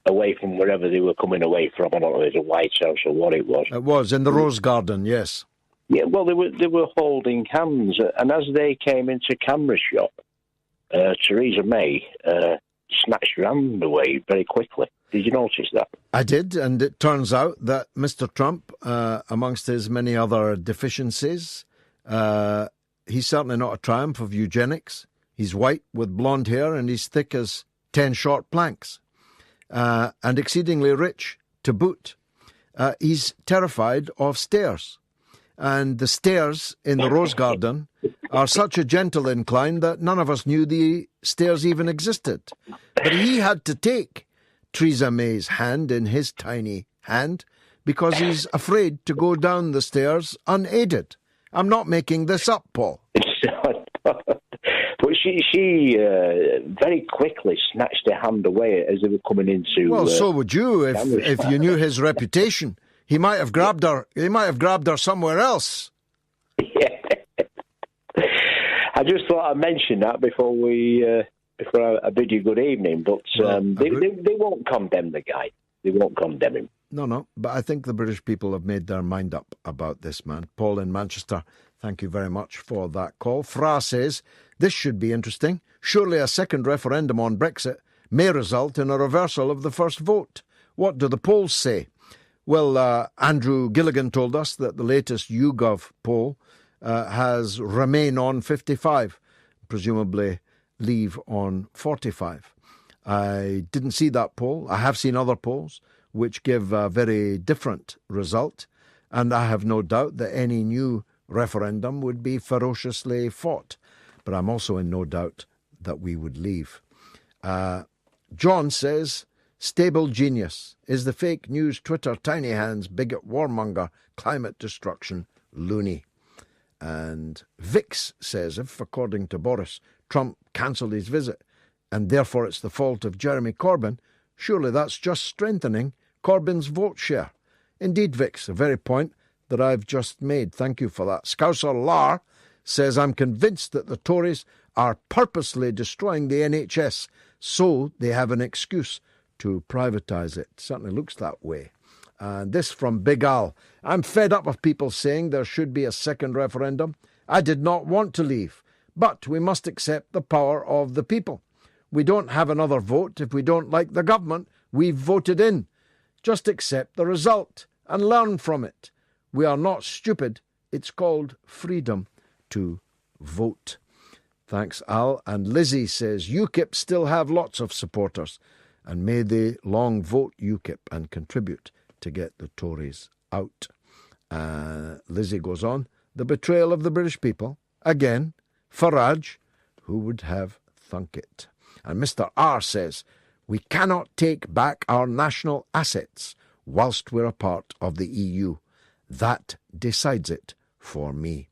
away from wherever they were coming away from, I don't know if it was the White House or what it was. It was, in the Rose Garden, yes. Yeah, well, they were holding hands, and as they came into camera shot, Theresa May snatched her hand away very quickly. Did you notice that? I did, and it turns out that Mr. Trump, amongst his many other deficiencies, he's certainly not a triumph of eugenics. He's white with blonde hair, and he's thick as 10 short planks, and exceedingly rich to boot. He's terrified of stairs. And the stairs in the Rose Garden are such a gentle incline that none of us knew the stairs even existed. But he had to take Theresa May's hand in his tiny hand because he's afraid to go down the stairs unaided. I'm not making this up, Paul. But she very quickly snatched her hand away as they were coming into... Well, so would you if you knew his reputation. He might have grabbed her. He might have grabbed her somewhere else. Yeah. I just thought I'd mention that before I bid you good evening. But they won't condemn the guy. They won't condemn him. No. But I think the British people have made their mind up about this man. Paul in Manchester, thank you very much for that call. Fra says, this should be interesting. Surely a second referendum on Brexit may result in a reversal of the first vote. What do the polls say? Well, Andrew Gilligan told us that the latest YouGov poll has Remain on 55, presumably Leave on 45. I didn't see that poll. I have seen other polls which give a very different result, and I have no doubt that any new referendum would be ferociously fought. But I'm also in no doubt that we would leave. John says... Stable genius is the fake news Twitter tiny hands bigot warmonger climate destruction loony. And Vix says if, according to Boris, Trump cancelled his visit and therefore it's the fault of Jeremy Corbyn, surely that's just strengthening Corbyn's vote share. Indeed, Vix, a very point that I've just made. Thank you for that. Scouser Lar says I'm convinced that the Tories are purposely destroying the NHS so they have an excuse to privatise it. Certainly looks that way. And this from Big Al. I'm fed up of people saying there should be a second referendum. I did not want to leave, But we must accept the power of the people. We don't have another vote if we don't like the government we've voted in. Just accept the result and learn from it. We are not stupid. It's called freedom to vote. Thanks, Al. And Lizzie says, UKIP still have lots of supporters, and may they long vote UKIP and contribute to get the Tories out. Lizzie goes on, the betrayal of the British people. Again, Farage, who would have thunk it? And Mr. R says, we cannot take back our national assets whilst we're a part of the EU. That decides it for me.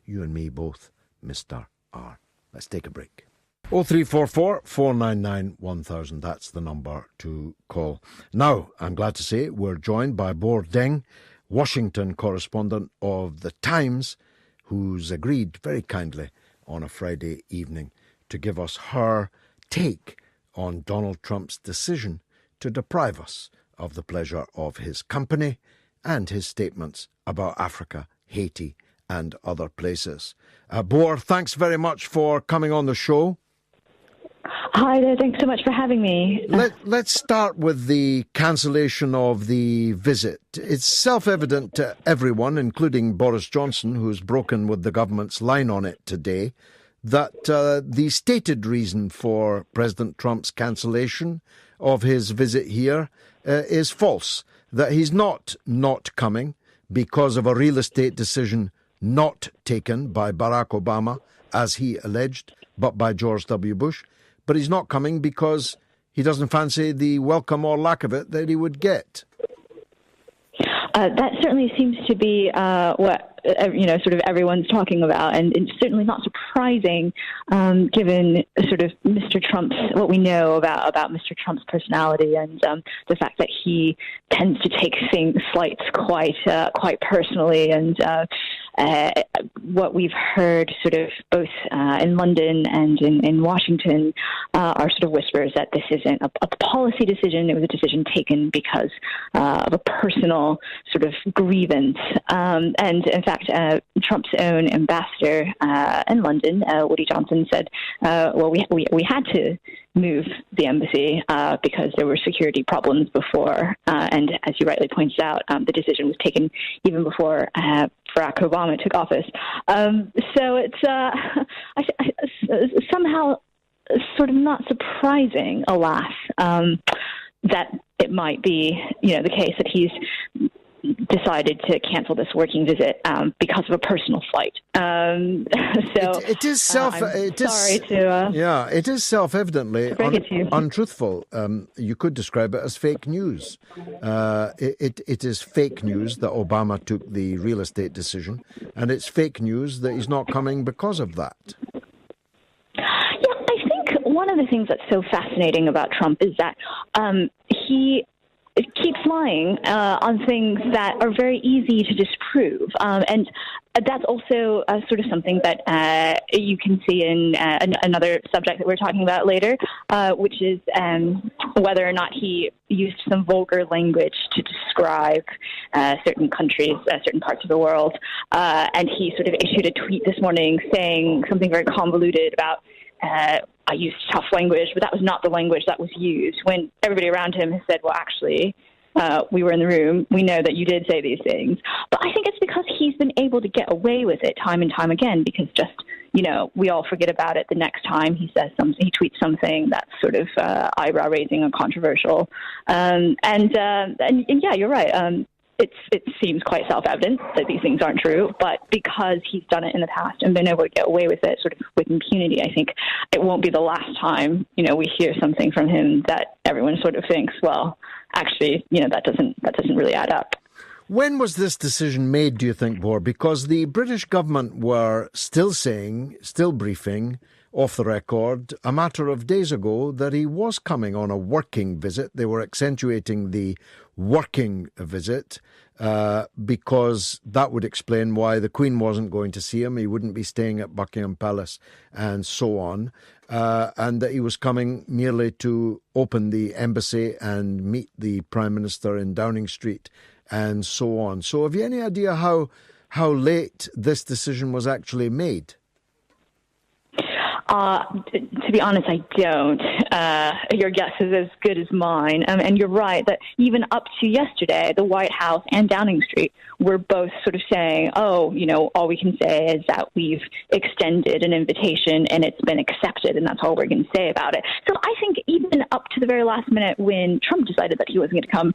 You and me both, Mr. R. Let's take a break. 0344 499 1000. That's the number to call. Now, I'm glad to say we're joined by Bor Deng, Washington correspondent of The Times, who's agreed very kindly on a Friday evening to give us her take on Donald Trump's decision to deprive us of the pleasure of his company and his statements about Africa, Haiti, and other places. Bor, thanks very much for coming on the show. Hi there, thanks so much for having me. Let's start with the cancellation of the visit. It's self-evident to everyone, including Boris Johnson, who's broken with the government's line on it today, that the stated reason for President Trump's cancellation of his visit here is false, that he's not coming because of a real estate decision not taken by Barack Obama, as he alleged, but by George W. Bush. But he's not coming because he doesn't fancy the welcome or lack of it that he would get. That certainly seems to be what sort of everyone's talking about, and it's certainly not surprising, given sort of Mr. Trump's, what we know about Mr. Trump's personality, and the fact that he tends to take slights quite personally, and what we've heard sort of both in London and in Washington are sort of whispers that this isn't a policy decision. It was a decision taken because of a personal sort of grievance. And in fact, Trump's own ambassador in London, Woody Johnson, said, well, we had to move the embassy because there were security problems before. And as you rightly pointed out, the decision was taken even before Barack Obama took office. So it's somehow sort of not surprising, alas, that it might be, the case that he's decided to cancel this working visit because of a personal flight. It is self-evidently untruthful. You could describe it as fake news. It is fake news that Obama took the real estate decision, and it's fake news that he's not coming because of that. Yeah, I think one of the things that's so fascinating about Trump is that he keeps lying on things that are very easy to disprove. And that's also sort of something that you can see in another subject that we're talking about later, which is whether or not he used some vulgar language to describe certain countries, certain parts of the world. And he sort of issued a tweet this morning saying something very convoluted about I used tough language, but that was not the language that was used, when everybody around him has said, well, actually, we were in the room. We know that you did say these things. But I think it's because he's been able to get away with it time and time again, because just, we all forget about it the next time he says something, he tweets something that's sort of eyebrow-raising or controversial. And yeah, you're right. It seems quite self-evident that these things aren't true, but because he's done it in the past and been able to get away with it sort of with impunity, I think it won't be the last time, we hear something from him that everyone sort of thinks, well, actually, that doesn't really add up. When was this decision made, do you think, Bor? Because the British government were still briefing off the record a matter of days ago that he was coming on a working visit. They were accentuating the working visit because that would explain why the Queen wasn't going to see him. He wouldn't be staying at Buckingham Palace and so on. And that he was coming merely to open the embassy and meet the Prime Minister in Downing Street and so on. So have you any idea how late this decision was actually made? To be honest, I don't. Your guess is as good as mine. And you're right that even up to yesterday, the White House and Downing Street were both sort of saying, oh, all we can say is that we've extended an invitation and it's been accepted, and that's all we're going to say about it. So I think even up to the very last minute when Trump decided that he wasn't going to come,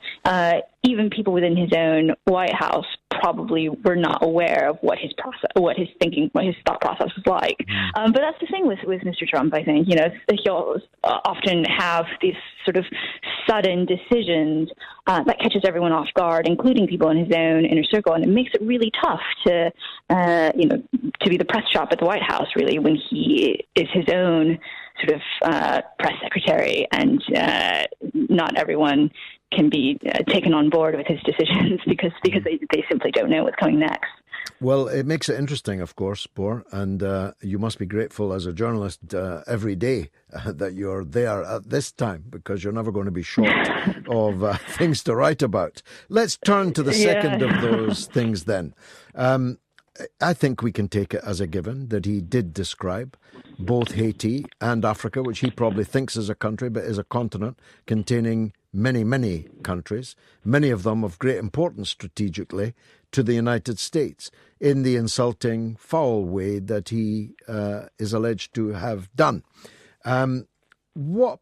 even people within his own White House probably were not aware of what his thought process was like. But that's the thing with Mr. Trump, I think. He'll often have these sort of sudden decisions that catches everyone off guard, including people in his own inner circle, and it makes it really tough to be the press shop at the White House, really, when he is his own sort of press secretary, and not everyone can be taken on board with his decisions because they simply don't know what's coming next. Well, it makes it interesting, of course, Bor, and you must be grateful as a journalist every day that you're there at this time, because you're never going to be short of things to write about. Let's turn to the second of those things then. I think we can take it as a given that he did describe both Haiti and Africa, which he probably thinks is a country, but is a continent containing many, many countries, many of them of great importance strategically to the United States, in the insulting, foul way that he is alleged to have done. What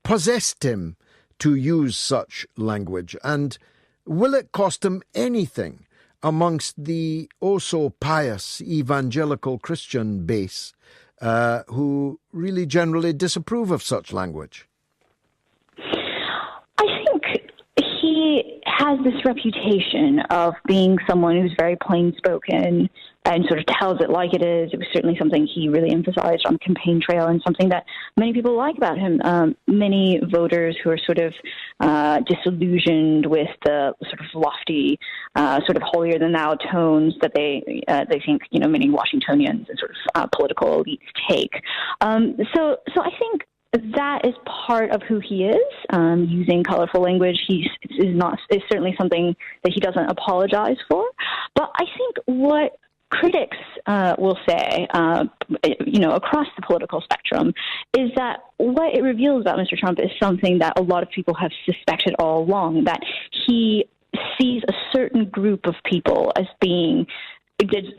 possessed him to use such language, and will it cost him anything amongst the oh-so-pious evangelical Christian base who really generally disapprove of such language? I think he has this reputation of being someone who's very plain-spoken and sort of tells it like it is. It was certainly something he really emphasized on the campaign trail, and something that many people like about him. Many voters who are sort of disillusioned with the sort of lofty, sort of holier-than-thou tones that they think, many Washingtonians and sort of political elites take. So I think that is part of who he is. Using colorful language, is certainly something that he doesn't apologize for. But I think what critics will say, across the political spectrum, is that what it reveals about Mr. Trump is something that a lot of people have suspected all along, that he sees a certain group of people as being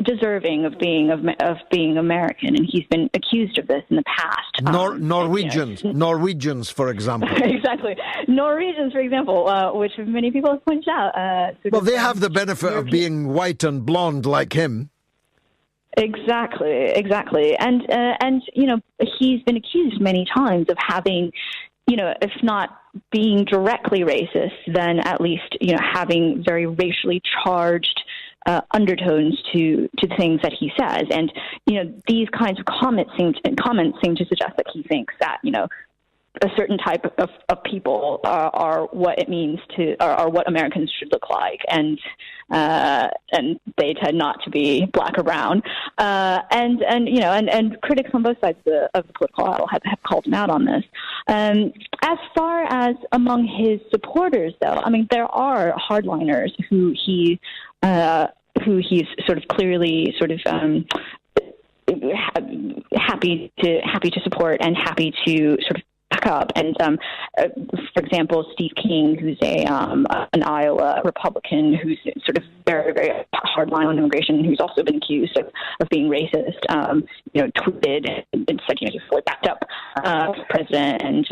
deserving of being American, and he's been accused of this in the past. Norwegians, for example. Exactly, Norwegians, for example, which many people have pointed out. They have the benefit of being white and blonde like him. Exactly, and he's been accused many times of having, if not being directly racist, then at least having very racially charged undertones to things that he says, and these kinds of comments seem to suggest that he thinks that a certain type of people are what it means to are what Americans should look like, and they tend not to be black or brown, and critics on both sides of the political aisle have called him out on this. As far as among his supporters, though, there are hardliners who he's sort of clearly sort of happy to support and happy to sort of back up. And for example, Steve King, who's an Iowa Republican, who's sort of very, very hardline on immigration, who's also been accused of being racist, tweeted and said, he's fully backed up the president, and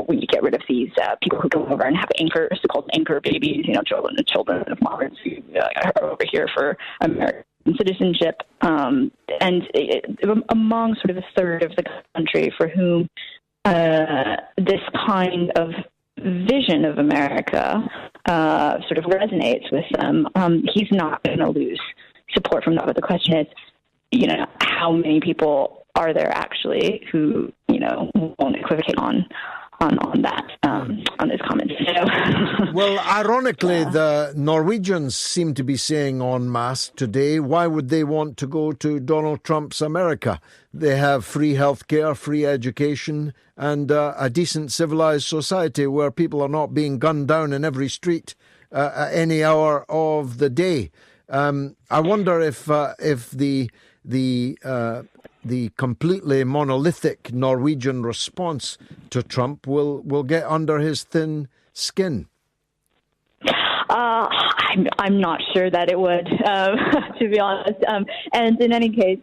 we need to get rid of these people who come over and have anchors, so-called anchor babies, children of migrants who are over here for American citizenship, and among sort of a third of the country for whom this kind of vision of America sort of resonates with them, he's not going to lose support from that. But the question is, how many people are there actually who, won't equivocate on that, on those comments. Well, ironically, the Norwegians seem to be saying en masse today, why would they want to go to Donald Trump's America? They have free healthcare, free education, and a decent civilized society where people are not being gunned down in every street at any hour of the day. I wonder if the the completely monolithic Norwegian response to Trump will get under his thin skin? I'm not sure that it would, to be honest. And in any case,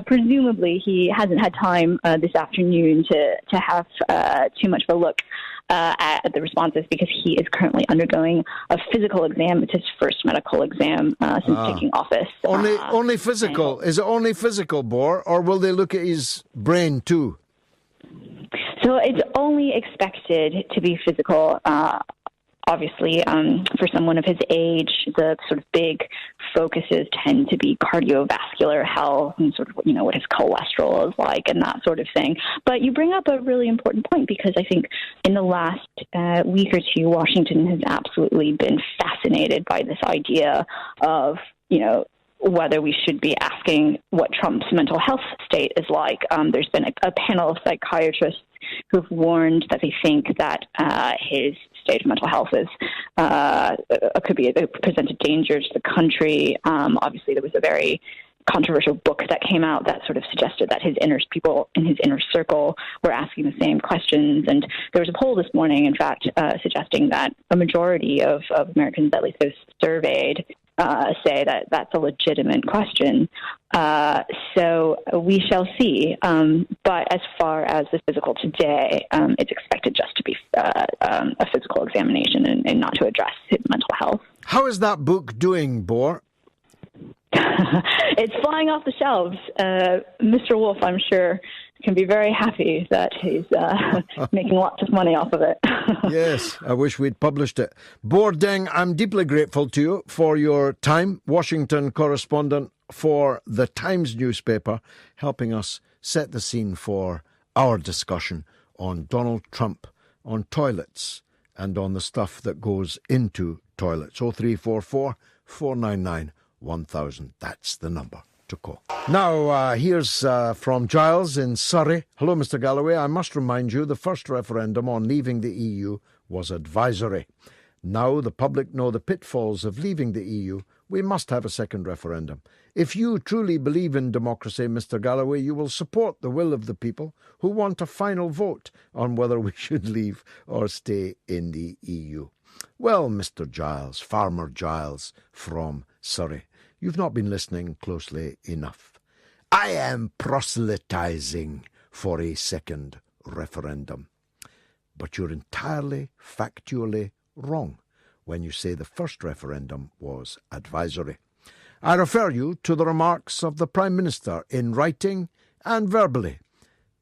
presumably he hasn't had time this afternoon to have too much of a look at the responses, because he is currently undergoing a physical exam. It's his first medical exam since taking office. Only physical? Is it only physical, Bor, or will they look at his brain too? So it's only expected to be physical. Obviously, for someone of his age, the sort of big focuses tend to be cardiovascular health and sort of, what his cholesterol is like and that sort of thing. But you bring up a really important point, because I think in the last week or two, Washington has absolutely been fascinated by this idea of, whether we should be asking what Trump's mental health state is like. There's been a panel of psychiatrists who've warned that they think that his state of mental health is could present a danger to the country. Obviously, there was a very controversial book that came out that sort of suggested that people in his inner circle were asking the same questions. And there was a poll this morning, in fact, suggesting that a majority of Americans, at least those surveyed, say that that's a legitimate question. So we shall see. But as far as the physical today, it's expected just to be a physical examination and not to address his mental health. How is that book doing, Bor? It's flying off the shelves. Mr. Wolf, I'm sure, can be very happy that he's making lots of money off of it. Yes, I wish we'd published it. Bor Deng, I'm deeply grateful to you for your time, Washington correspondent for the Times newspaper, helping us set the scene for our discussion on Donald Trump, on toilets, and on the stuff that goes into toilets. 0344 499 1000. That's the number to call. Now, here's from Giles in Surrey. Hello, Mr. Galloway. I must remind you the first referendum on leaving the EU was advisory. Now the public know the pitfalls of leaving the EU. We must have a second referendum. If you truly believe in democracy, Mr. Galloway, you will support the will of the people who want a final vote on whether we should leave or stay in the EU. Well, Mr. Giles, Farmer Giles from Surrey, you've not been listening closely enough. I am proselytizing for a second referendum. But you're entirely factually wrong when you say the first referendum was advisory. I refer you to the remarks of the Prime Minister in writing and verbally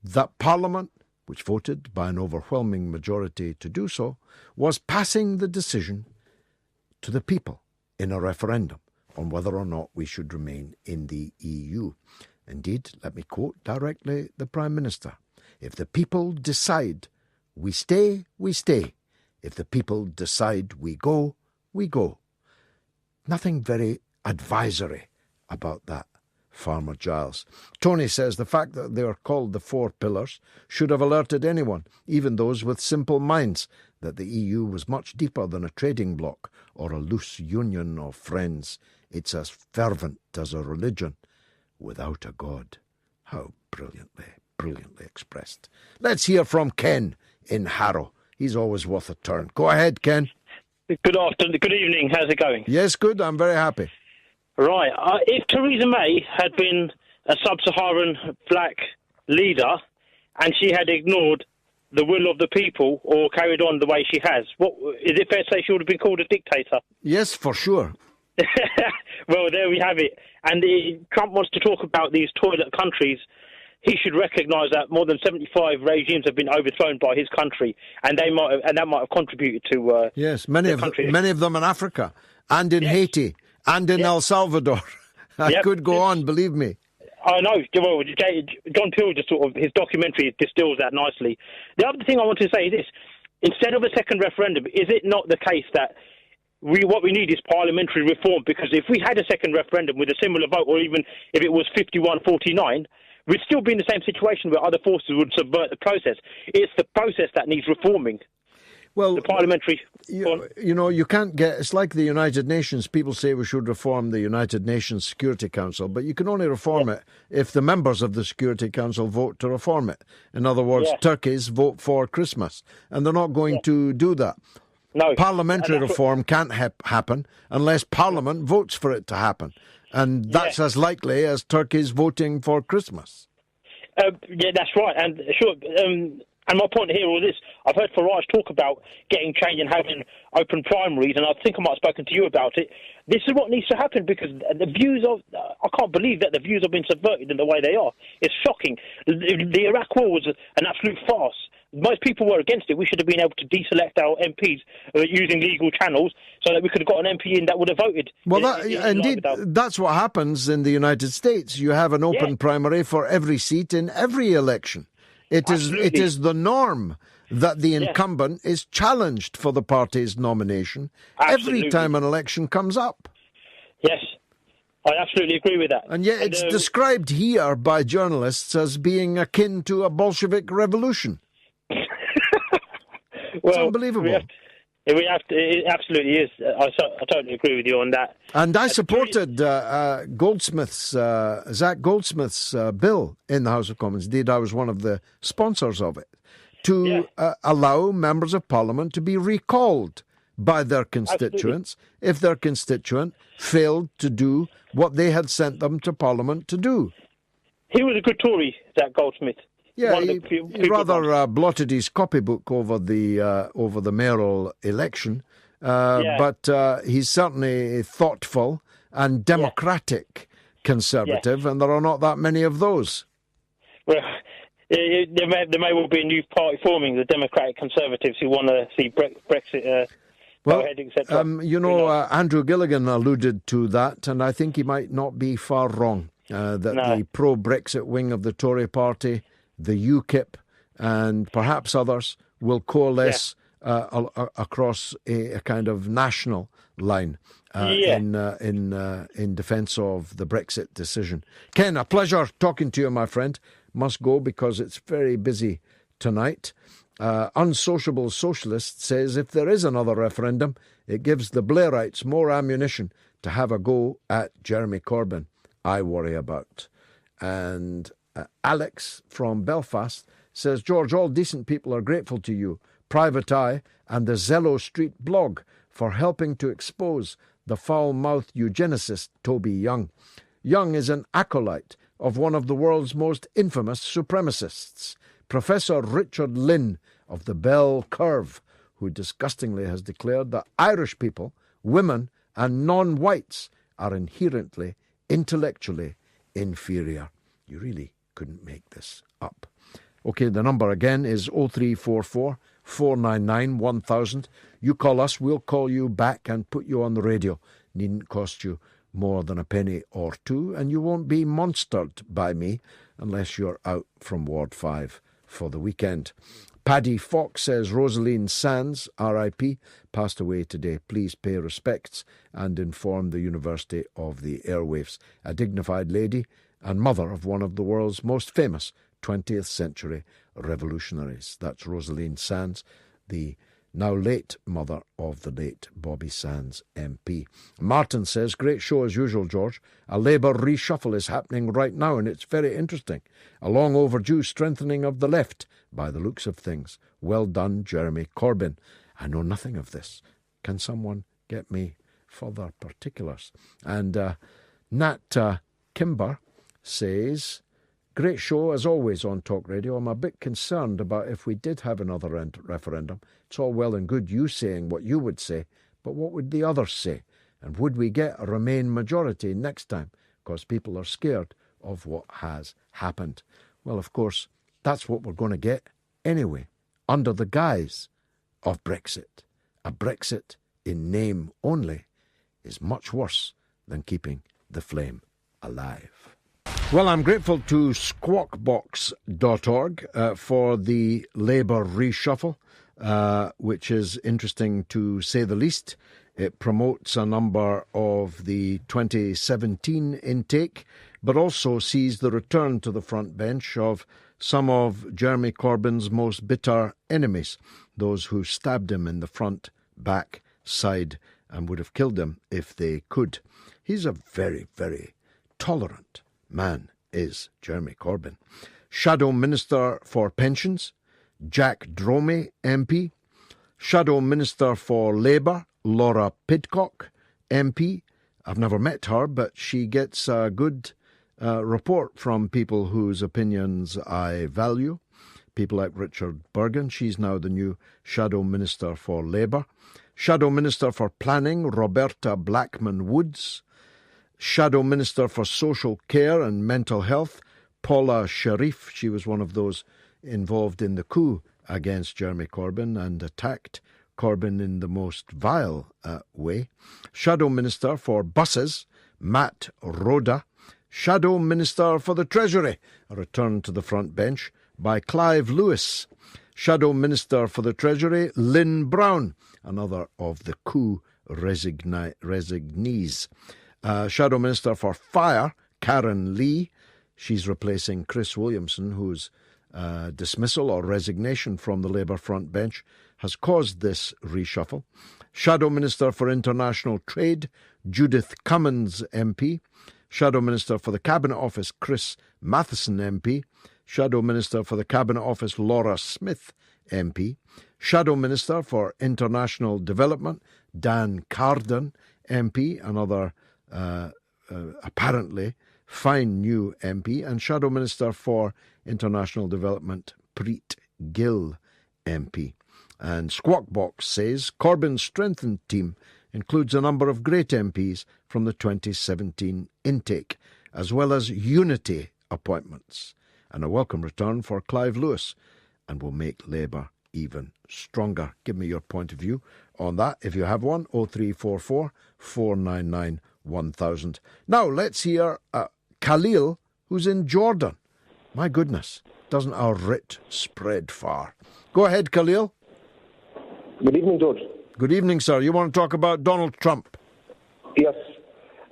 that Parliament, which voted by an overwhelming majority to do so, was passing the decision to the people in a referendum on whether or not we should remain in the EU. Indeed, let me quote directly the Prime Minister. If the people decide we stay, we stay. If the people decide we go, we go. Nothing very advisory about that, Farmer Giles. Tony says the fact that they are called the Four Pillars should have alerted anyone, even those with simple minds, that the EU was much deeper than a trading bloc or a loose union of friends. It's as fervent as a religion without a God. How brilliantly expressed. Let's hear from Ken in Harrow. He's always worth a turn. Go ahead, Ken. Good afternoon. Good evening. How's it going? Yes, good. I'm very happy. Right. If Theresa May had been a sub-Saharan black leader and she had ignored the will of the people or carried on the way she has, is it fair to say she would have been called a dictator? Yes, for sure. Well, there we have it. And Trump wants to talk about these toilet countries. He should recognise that more than 75 regimes have been overthrown by his country, and that might have contributed to yes, many of them in Africa, and in Haiti, and in El Salvador. I could go on, believe me. I know. Well, John Peel just sort of, his documentary distills that nicely. The other thing I want to say is this: instead of a second referendum, is it not the case that what we need is parliamentary reform? Because if we had a second referendum with a similar vote, or even if it was 51-49. We'd still be in the same situation where other forces would subvert the process. It's the process that needs reforming. Well, the parliamentary... you know, you can't get... It's like the United Nations. People say we should reform the United Nations Security Council, but you can only reform it if the members of the Security Council vote to reform it. In other words, turkeys vote for Christmas, and they're not going to do that. No. Parliamentary reform can't happen unless Parliament votes for it to happen, and that's as likely as turkeys voting for Christmas. Yeah, that's right, and sure... And my point here, all this, I've heard Farage talk about getting change and having open primaries, and I think I might have spoken to you about it. This is what needs to happen, because the views of... I can't believe that the views have been subverted in the way they are. It's shocking. The Iraq war was an absolute farce. Most people were against it. We should have been able to deselect our MPs using legal channels so that we could have got an MP in that would have voted. Well, indeed, that's what happens in the United States. You have an open primary for every seat in every election. It is the norm that the incumbent is challenged for the party's nomination every time an election comes up. Yes, I absolutely agree with that. And yet it's described here by journalists as being akin to a Bolshevik revolution. It's unbelievable. It absolutely is. I totally agree with you on that. And I supported Zach Goldsmith's bill in the House of Commons. Indeed, I was one of the sponsors of it, to allow members of Parliament to be recalled by their constituents if their constituent failed to do what they had sent them to Parliament to do. He was a good Tory, Zach Goldsmith. Yeah, he rather blotted his copybook over the mayoral election, but he's certainly thoughtful and democratic Conservative, and there are not that many of those. Well, there may well be a new party forming, the Democratic Conservatives, who want to see Brexit go ahead, etc. Andrew Gilligan alluded to that, and I think he might not be far wrong, that the pro-Brexit wing of the Tory party, the UKIP, and perhaps others will coalesce across a kind of national line in defence of the Brexit decision. Ken, a pleasure talking to you, my friend. Must go because it's very busy tonight. Unsociable Socialist says if there is another referendum, it gives the Blairites more ammunition to have a go at Jeremy Corbyn. I worry about. And Alex from Belfast says, George, all decent people are grateful to you, Private Eye and the Zello Street blog for helping to expose the foul-mouthed eugenicist Toby Young. Young is an acolyte of one of the world's most infamous supremacists, Professor Richard Lynn of the Bell Curve, who disgustingly has declared that Irish people, women and non-whites are inherently intellectually inferior. You really couldn't make this up. OK, the number again is 0344 499 1000. You call us, we'll call you back and put you on the radio. Needn't cost you more than a penny or two, and you won't be monstered by me unless you're out from Ward 5 for the weekend. Paddy Fox says Rosaline Sands, R.I.P., passed away today. Please pay respects and inform the University of the Airwaves. A dignified lady and mother of one of the world's most famous 20th century revolutionaries. That's Rosaline Sands, the now late mother of the late Bobby Sands MP. Martin says, great show as usual, George. A Labour reshuffle is happening right now and it's very interesting. A long overdue strengthening of the left by the looks of things. Well done, Jeremy Corbyn. I know nothing of this. Can someone get me further particulars? And Nat Kimber says, great show as always on Talk Radio. I'm a bit concerned about if we did have another referendum. It's all well and good you saying what you would say, but what would the others say? And would we get a Remain majority next time? Because people are scared of what has happened. Well, of course, that's what we're going to get anyway, under the guise of Brexit. A Brexit in name only is much worse than keeping the flame alive. Well, I'm grateful to squawkbox.org for the Labour reshuffle, which is interesting to say the least. It promotes a number of the 2017 intake, but also sees the return to the front bench of some of Jeremy Corbyn's most bitter enemies, those who stabbed him in the front, back, side, and would have killed him if they could. He's a very, very tolerant man, is Jeremy Corbyn. Shadow Minister for Pensions, Jack Dromey, MP. Shadow Minister for Labour, Laura Pidcock, MP. I've never met her, but she gets a good report from people whose opinions I value. People like Richard Bergen. She's now the new Shadow Minister for Labour. Shadow Minister for Planning, Roberta Blackman-Woods. Shadow Minister for Social Care and Mental Health, Paula Sharif. She was one of those involved in the coup against Jeremy Corbyn and attacked Corbyn in the most vile way. Shadow Minister for Buses, Matt Rhoda. Shadow Minister for the Treasury, a return to the front bench by Clive Lewis. Shadow Minister for the Treasury, Lynn Brown, another of the coup resignees. Shadow Minister for Fire, Karen Lee. She's replacing Chris Williamson, whose dismissal or resignation from the Labour front bench has caused this reshuffle. Shadow Minister for International Trade, Judith Cummins, MP. Shadow Minister for the Cabinet Office, Chris Matheson, MP. Shadow Minister for the Cabinet Office, Laura Smith, MP. Shadow Minister for International Development, Dan Carden, MP, another apparently fine new MP. And Shadow Minister for International Development, Preet Gill, MP. And Squawk Box says Corbyn's strengthened team includes a number of great MPs from the 2017 intake, as well as unity appointments, and a welcome return for Clive Lewis, and will make Labour even stronger. Give me your point of view on that, if you have one. 0344 499 1000. Now let's hear Khalil, who's in Jordan. My goodness, doesn't our writ spread far? Go ahead, Khalil. Good evening, George. Good evening, sir. You want to talk about Donald Trump? Yes.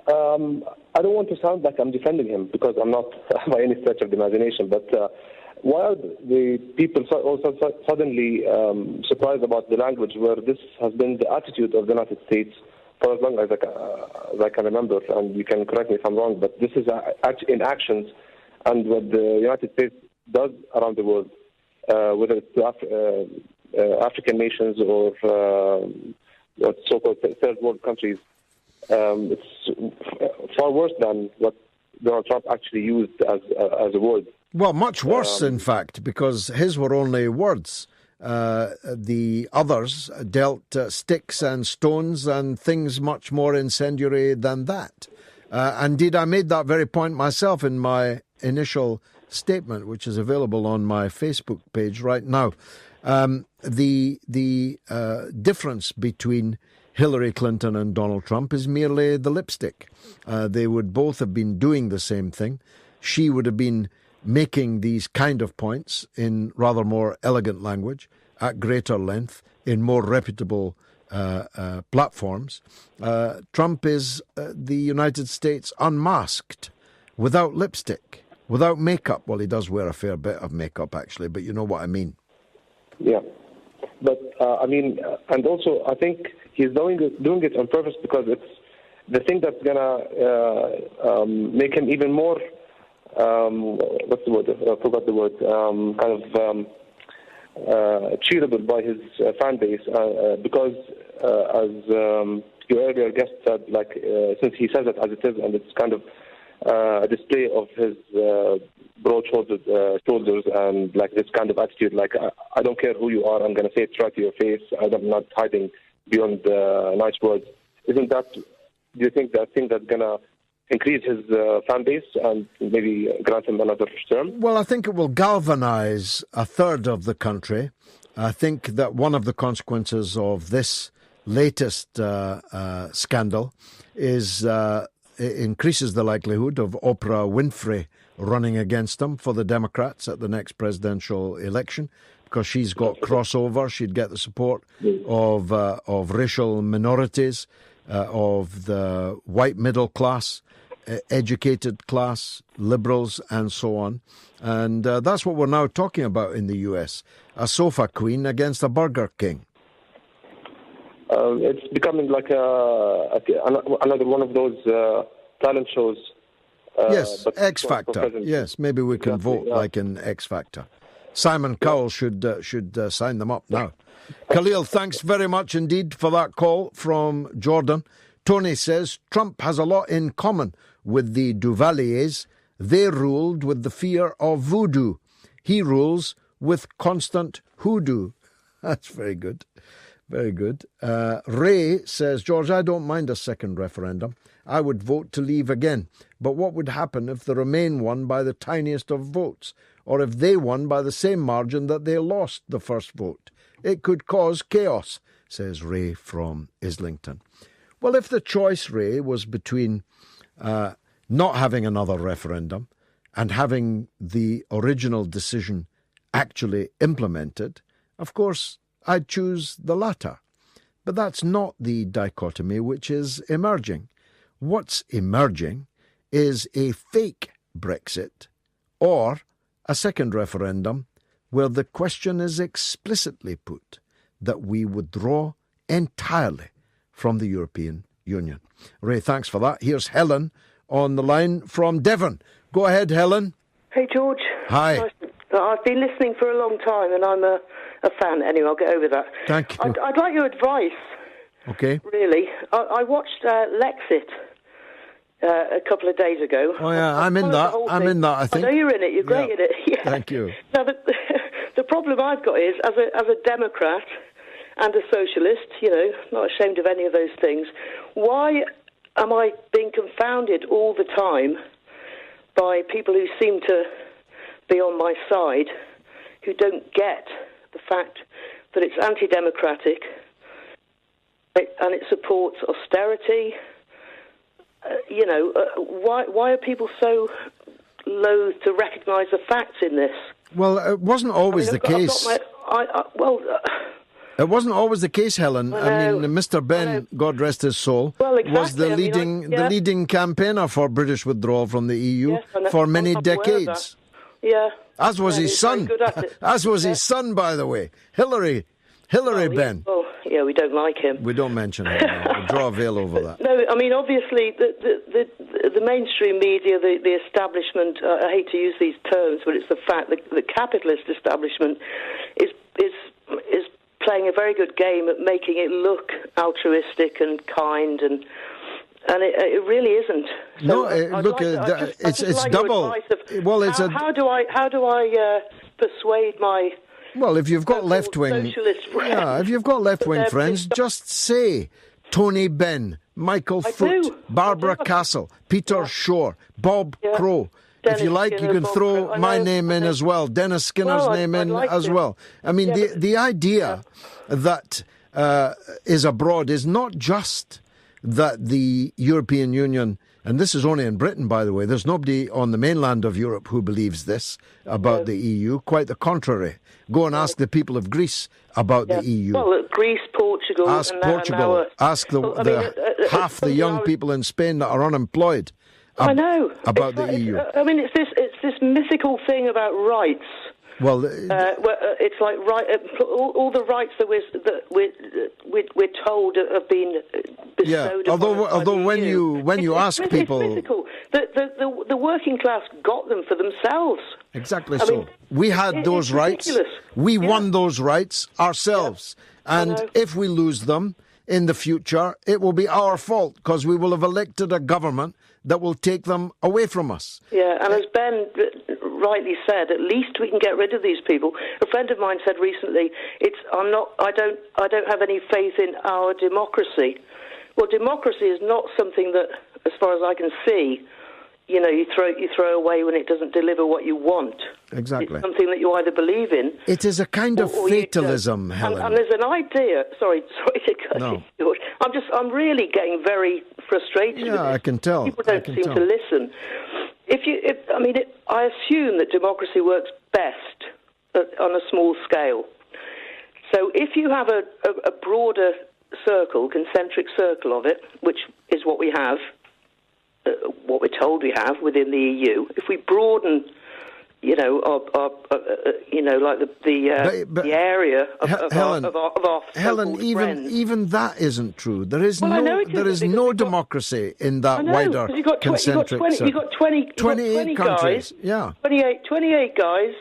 I don't want to sound like I'm defending him, because I'm not by any stretch of the imagination, but why are the people also suddenly surprised about the language where this has been the attitude of the United States for as long as I can remember, and you can correct me if I'm wrong, but this is in actions and what the United States does around the world, whether it's to African nations or so-called third world countries. It's far worse than what Donald Trump actually used as a word. Well, much worse, in fact, because his were only words. The others dealt sticks and stones and things much more incendiary than that. Indeed, I made that very point myself in my initial statement, which is available on my Facebook page right now. The difference between Hillary Clinton and Donald Trump is merely the lipstick. They would both have been doing the same thing. She would have been making these kind of points in rather more elegant language, at greater length, in more reputable platforms. Trump is the United States unmasked, without lipstick, without makeup. Well, he does wear a fair bit of makeup, actually, but you know what I mean. Yeah. But, and also I think he's doing it on purpose, because it's the thing that's going to make him even more, what's the word? I forgot the word. Cheerable by his fan base, because as your earlier guest said, since he says it as it is, and it's kind of a display of his broad-shouldered shoulders and this kind of attitude, I don't care who you are, I'm going to say it right to your face, I'm not hiding beyond nice words. Isn't that, do you think, that thing that's going to increase his fan base and maybe grant him another term? Well, I think it will galvanise a third of the country. I think that one of the consequences of this latest scandal is it increases the likelihood of Oprah Winfrey running against them for the Democrats at the next presidential election, because she's got crossover. She'd get the support of racial minorities, of the white middle class, educated class, liberals and so on. And that's what we're now talking about in the US, a sofa queen against a Burger King. It's becoming like another one of those talent shows. Yes, X Factor. Yes, maybe we can vote like in X Factor. Simon Cowell should sign them up now. Khalil, thanks very much indeed for that call from Jordan. Tony says, Trump has a lot in common with the Duvaliers. They ruled with the fear of voodoo. He rules with constant hoodoo. That's very good. Very good. Ray says, George, I don't mind a second referendum. I would vote to leave again. But what would happen if the Remain won by the tiniest of votes? Or if they won by the same margin that they lost the first vote? It could cause chaos, says Ray from Islington. Well, if the choice, Ray, was between not having another referendum and having the original decision actually implemented, of course, I'd choose the latter. But that's not the dichotomy which is emerging. What's emerging is a fake Brexit or a second referendum where the question is explicitly put that we withdraw entirely from the European Union. Ray, thanks for that. Here's Helen on the line from Devon. Go ahead, Helen. Hey, George. Hi. I've been listening for a long time, and I'm a fan. Anyway, I'll get over that. Thank you. I'd like your advice. Okay. Really. I watched Lexit a couple of days ago. Oh, yeah, I'm in that, I think. I know you're in it. You're great in it. Yeah. Thank you. Now, the problem I've got is, as a Democrat and a socialist, not ashamed of any of those things, why am I being confounded all the time by people who seem to be on my side, who don't get the fact that it's anti-democratic and it supports austerity? Why are people so loath to recognise the facts in this? Well, it wasn't always the case. It wasn't always the case, Helen. I mean, Mr. Benn, God rest his soul, was the leading campaigner for British withdrawal from the EU for many decades. Yeah. As was his son. As was his son, by the way. Hillary Benn. Yeah, we don't like him. We don't mention him. No. We draw a veil over that. No, I mean, obviously, the mainstream media, the establishment, I hate to use these terms, but it's the fact that the capitalist establishment is playing a very good game at making it look altruistic and kind, and it really isn't. So it's double. How do I persuade my... Well, if you've got left-wing... if you've got left-wing friends, just say Tony Benn, Michael Foot, Barbara Castle, Peter Shore, Bob Crow. If you like, you can throw my name in as well, Dennis Skinner's name in as well. I mean, the idea that is abroad is not just that the European Union, and this is only in Britain, by the way, there's nobody on the mainland of Europe who believes this about the EU. Quite the contrary. Go and ask the people of Greece about the EU. Well, Greece, Portugal... Ask Portugal. Ask half the young people in Spain that are unemployed. I know about the EU. It's this mythical thing about rights. Well, it's like all the rights that we're told have been bestowed. Yeah. Although when you ask people, it's mythical. The working class got them for themselves. Exactly. We had those rights. Ridiculous. We won those rights ourselves, and if we lose them in the future, it will be our fault because we will have elected a government that will take them away from us. Yeah, and as Ben rightly said, at least we can get rid of these people. A friend of mine said recently, I don't have any faith in our democracy. Well, democracy is not something that, as far as I can see, you throw away when it doesn't deliver what you want. Exactly. It's something that you either believe in. It is a kind of fatalism, Helen. And there's an idea. Sorry to cut you, George. I'm really getting very frustrated. Yeah, I can tell. People don't seem to listen. I assume that democracy works best on a small scale. So if you have a broader circle, concentric circle of it, which is what we have, what we're told we have within the EU, if we broaden, the area of our Helen, friends. even that isn't true. There is there is no democracy in that wider concentric circle. You've got 28 countries. Guys, yeah, 28 guys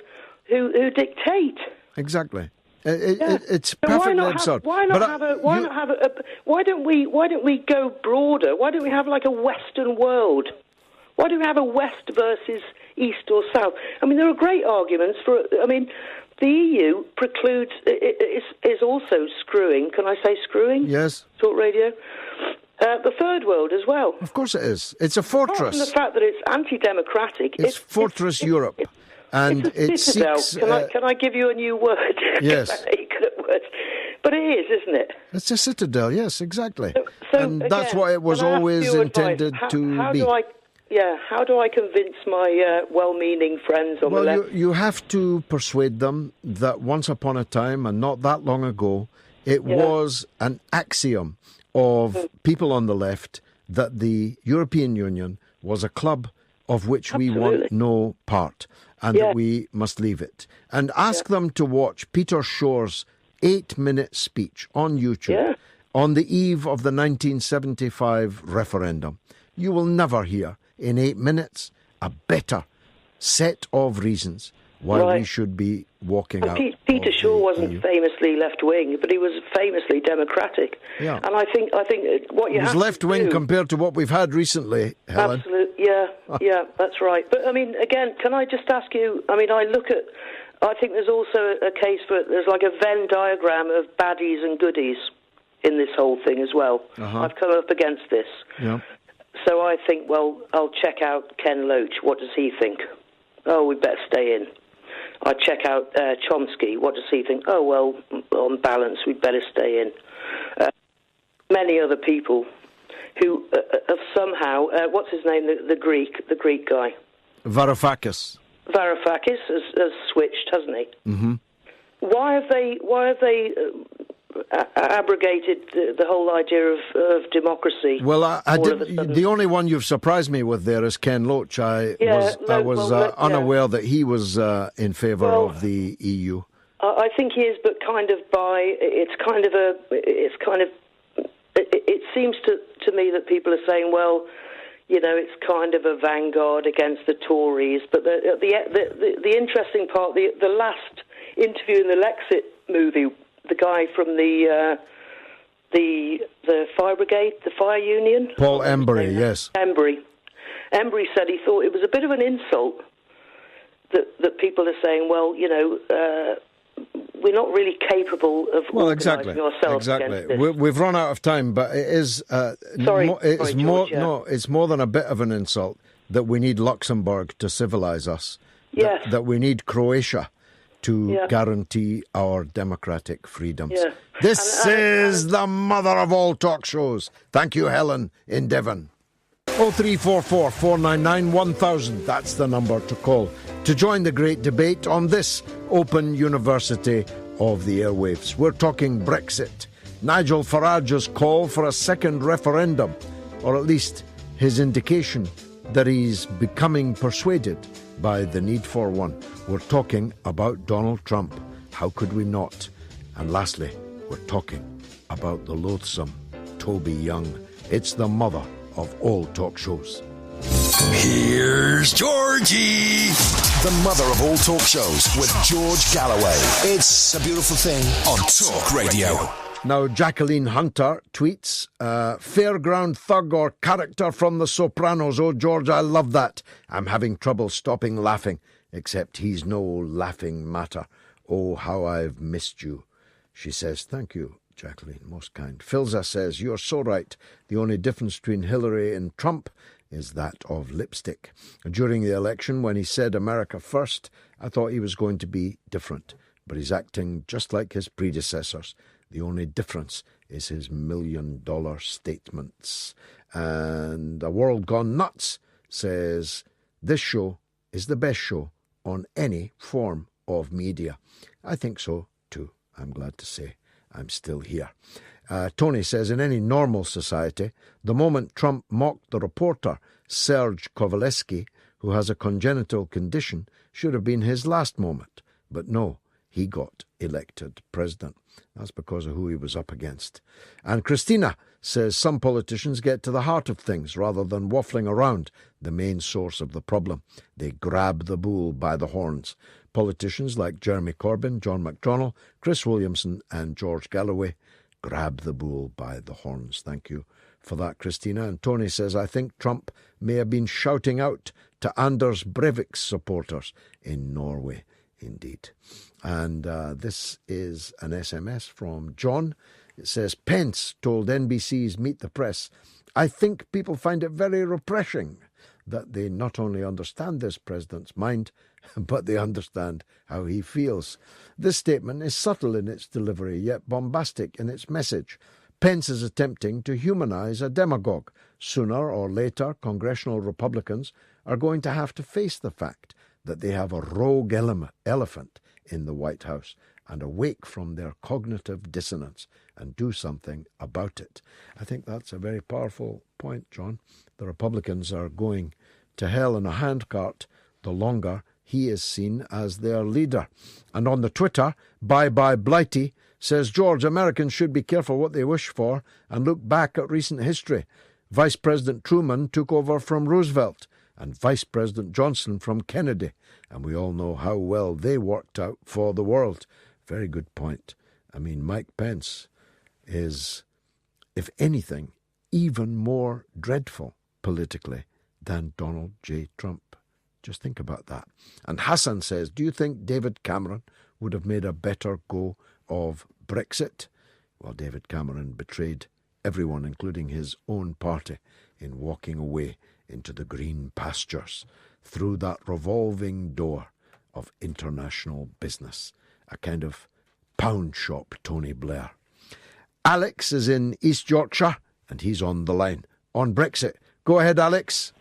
who dictate. Exactly. It's perfectly absurd. Why don't we go broader? Why don't we have like a Western world? Why do we have a West versus East or South? I mean, there are great arguments for. I mean, the EU precludes is also screwing. Can I say screwing? Yes. Talk radio. The third world as well. Of course it is. It's a fortress. Apart from the fact that it's anti-democratic. It's Fortress Europe. And it's a citadel. Can I give you a new word? Yes. I hate good at words. But it is, isn't it? It's a citadel, yes, exactly. And that's what it was always intended to be. How do I convince my well-meaning friends on the left? Well, you have to persuade them that once upon a time, and not that long ago, it was an axiom of people on the left that the European Union was a club of which we want no part, and that we must leave it. And ask them to watch Peter Shore's 8-minute speech on YouTube on the eve of the 1975 referendum. You will never hear in 8 minutes a better set of reasons why we should be walking out. Peter Shore wasn't famously left-wing, but he was famously democratic. Yeah. And I think what you have to do... He was left-wing compared to what we've had recently, Helen. Absolutely, yeah, that's right. But, I mean, again, can I just ask you... I mean, I think there's also a case for... There's like a Venn diagram of baddies and goodies in this whole thing as well. I've come up against this. Yeah. So I think, well, I'll check out Ken Loach. What does he think? Oh, we better stay in. I check out Chomsky. What does he think? Oh, well, on balance, we'd better stay in. Many other people who have somehow, what's his name? The Greek guy. Varoufakis. Varoufakis has switched, hasn't he? Mm-hmm. Why have they abrogated the whole idea of democracy? Well, the only one you've surprised me with there is Ken Loach. I was unaware that he was in favour of the EU. I think he is, but it seems to me that people are saying, well, it's kind of a vanguard against the Tories. But the interesting part, the last interview in the Lexit movie, the guy from the fire brigade, the fire union, Paul Embry, yes. Embry said he thought it was a bit of an insult that people are saying, well, we're not really capable of organising ourselves. Exactly. We've run out of time, but it is. It's more than a bit of an insult that we need Luxembourg to civilise us. Yes. That we need Croatia to guarantee our democratic freedoms. Yeah. This is the mother of all talk shows. Thank you, Helen, in Devon. 0344 499 1000. That's the number to call to join the great debate on this open university of the airwaves. We're talking Brexit. Nigel Farage's call for a second referendum, or at least his indication that he's becoming persuaded by the need for one. We're talking about Donald Trump. How could we not? And lastly, we're talking about the loathsome Toby Young. It's the mother of all talk shows. Here's Georgie, the mother of all talk shows with George Galloway. It's a beautiful thing on Talk Radio. Now, Jacqueline Hunter tweets, fairground thug or character from The Sopranos. Oh, George, I love that. I'm having trouble stopping laughing, except he's no laughing matter. Oh, how I've missed you. She says, thank you, Jacqueline, most kind. Filza says, you're so right. The only difference between Hillary and Trump is that of lipstick. During the election, when he said America first, I thought he was going to be different. But he's acting just like his predecessors. The only difference is his $1 million statements. And A World Gone Nuts says, this show is the best show on any form of media. I think so, too, I'm glad to say. I'm still here. Tony says, in any normal society, the moment Trump mocked the reporter, Serge Kovaleski, who has a congenital condition, should have been his last moment. But no, he got elected president. That's because of who he was up against. And Christina says some politicians get to the heart of things rather than waffling around the main source of the problem. They grab the bull by the horns. Politicians like Jeremy Corbyn, John McDonnell, Chris Williamson and George Galloway grab the bull by the horns. Thank you for that, Christina. And Tony says, I think Trump may have been shouting out to Anders Breivik's supporters in Norway. Indeed. And this is an SMS from John. It says, Pence told NBC's Meet the Press, I think people find it very refreshing that they not only understand this president's mind, but they understand how he feels. This statement is subtle in its delivery, yet bombastic in its message. Pence is attempting to humanize a demagogue. Sooner or later, congressional Republicans are going to have to face the fact that they have a rogue elephant in the White House and awake from their cognitive dissonance and do something about it. I think that's a very powerful point, John. The Republicans are going to hell in a handcart the longer he is seen as their leader. And on the Twitter, Bye Bye Blighty says, George, Americans should be careful what they wish for and look back at recent history. Vice President Truman took over from Roosevelt and Vice President Johnson from Kennedy, and we all know how well they worked out for the world. Very good point. I mean, Mike Pence is, if anything, even more dreadful politically than Donald J. Trump. Just think about that. And Hassan says, do you think David Cameron would have made a better go of Brexit? Well, David Cameron betrayed everyone, including his own party, in walking away into the green pastures through that revolving door of international business. A kind of pound shop Tony Blair. Alex is in East Yorkshire and he's on the line on Brexit. Go ahead, Alex.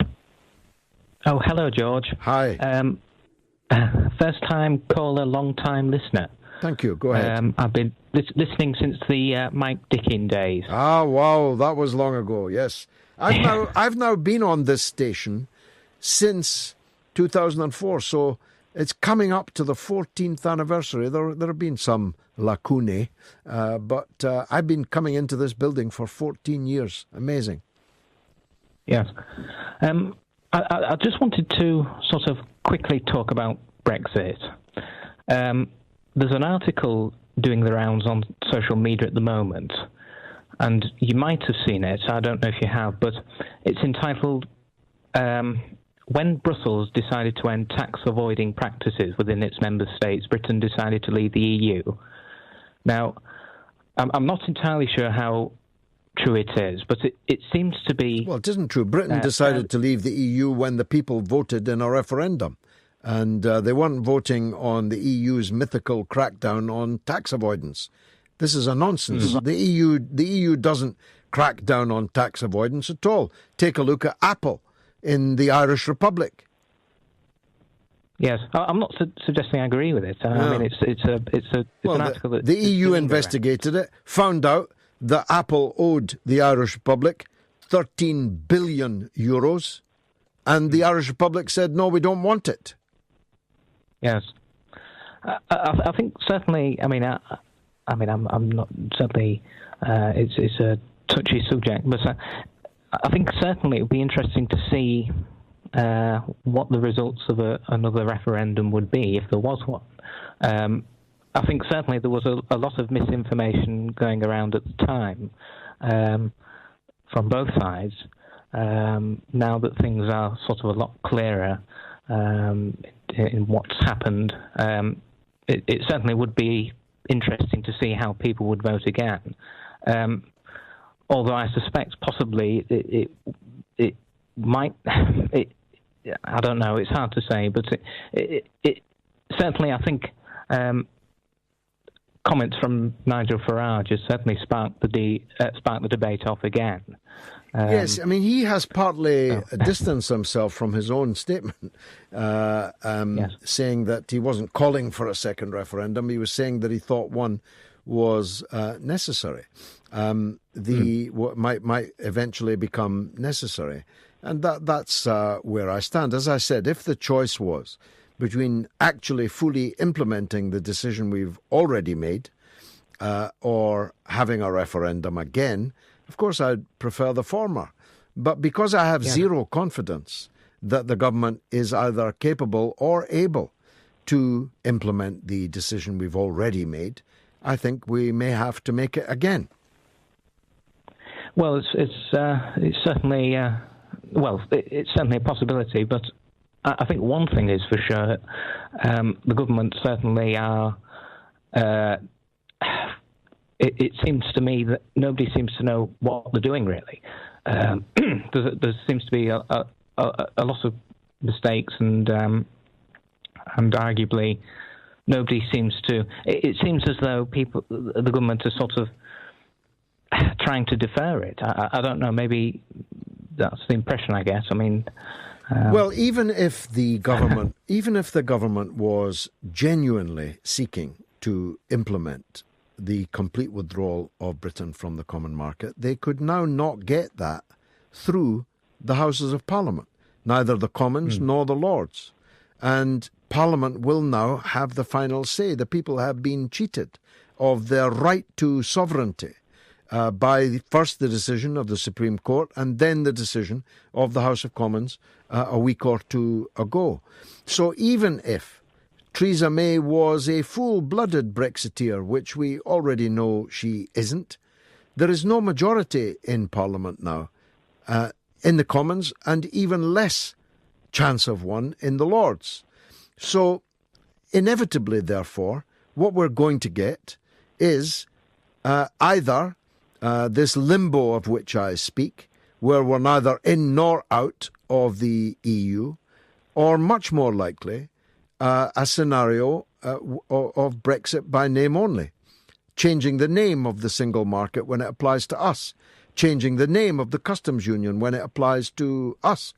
Oh, hello, George. Hi. First-time caller, long-time listener. Thank you. Go ahead. I've been listening since the Mike Dickin days. Ah, wow, that was long ago, yes. I've now been on this station since 2004, so it's coming up to the 14th anniversary. There have been some lacunae, but I've been coming into this building for 14 years. Amazing. Yes. I just wanted to sort of quickly talk about Brexit. There's an article doing the rounds on social media at the moment, and you might have seen it. I don't know if you have, but it's entitled When Brussels Decided to End Tax-Avoiding Practices Within Its Member States, Britain Decided to Leave the EU. Now, I'm not entirely sure how true it is, but it seems to be... Well, it isn't true. Britain decided to leave the EU when the people voted in a referendum, and they weren't voting on the EU's mythical crackdown on tax avoidance. This is a nonsense. The EU doesn't crack down on tax avoidance at all. Take a look at Apple in the Irish Republic. Yes, I'm not suggesting I agree with it. I mean, it's an article that... The EU investigated it, found out that Apple owed the Irish Republic 13 billion euros, and the Irish Republic said, no, we don't want it. Yes. I think certainly, I'm not certainly, it's a touchy subject, but I think certainly it would be interesting to see what the results of another referendum would be if there was one. I think certainly there was a lot of misinformation going around at the time from both sides. Now that things are sort of a lot clearer in what's happened, it certainly would be interesting to see how people would vote again. Although I suspect possibly it might... I don't know, it's hard to say, but it certainly, I think... comments from Nigel Farage has certainly sparked the debate off again. Yes, I mean, he has partly distanced himself from his own statement, saying that he wasn't calling for a second referendum. He was saying that he thought one was necessary. What might eventually become necessary. And that's where I stand. As I said, if the choice was between actually fully implementing the decision we've already made or having a referendum again, of course I'd prefer the former. But because I have zero confidence that the government is either capable or able to implement the decision we've already made, I think we may have to make it again. Well, it's certainly it's certainly a possibility, but I think one thing is for sure: the government certainly are. It seems to me that nobody seems to know what they're doing really. There seems to be a lot of mistakes, and arguably nobody seems to. It seems as though the government are sort of trying to defer it. I don't know. Maybe that's the impression I get. I mean, well, even if the government was genuinely seeking to implement the complete withdrawal of Britain from the common market, they could now not get that through the Houses of Parliament, neither the Commons nor the Lords. And Parliament will now have the final say. The people have been cheated of their right to sovereignty by first the decision of the Supreme Court and then the decision of the House of Commons a week or two ago. So even if Theresa May was a full-blooded Brexiteer, which we already know she isn't, there is no majority in Parliament now, in the Commons, and even less chance of one in the Lords. So inevitably, therefore, what we're going to get is either this limbo of which I speak, where we're neither in nor out of the EU, or much more likely, a scenario of Brexit by name only, changing the name of the single market when it applies to us, changing the name of the customs union when it applies to us,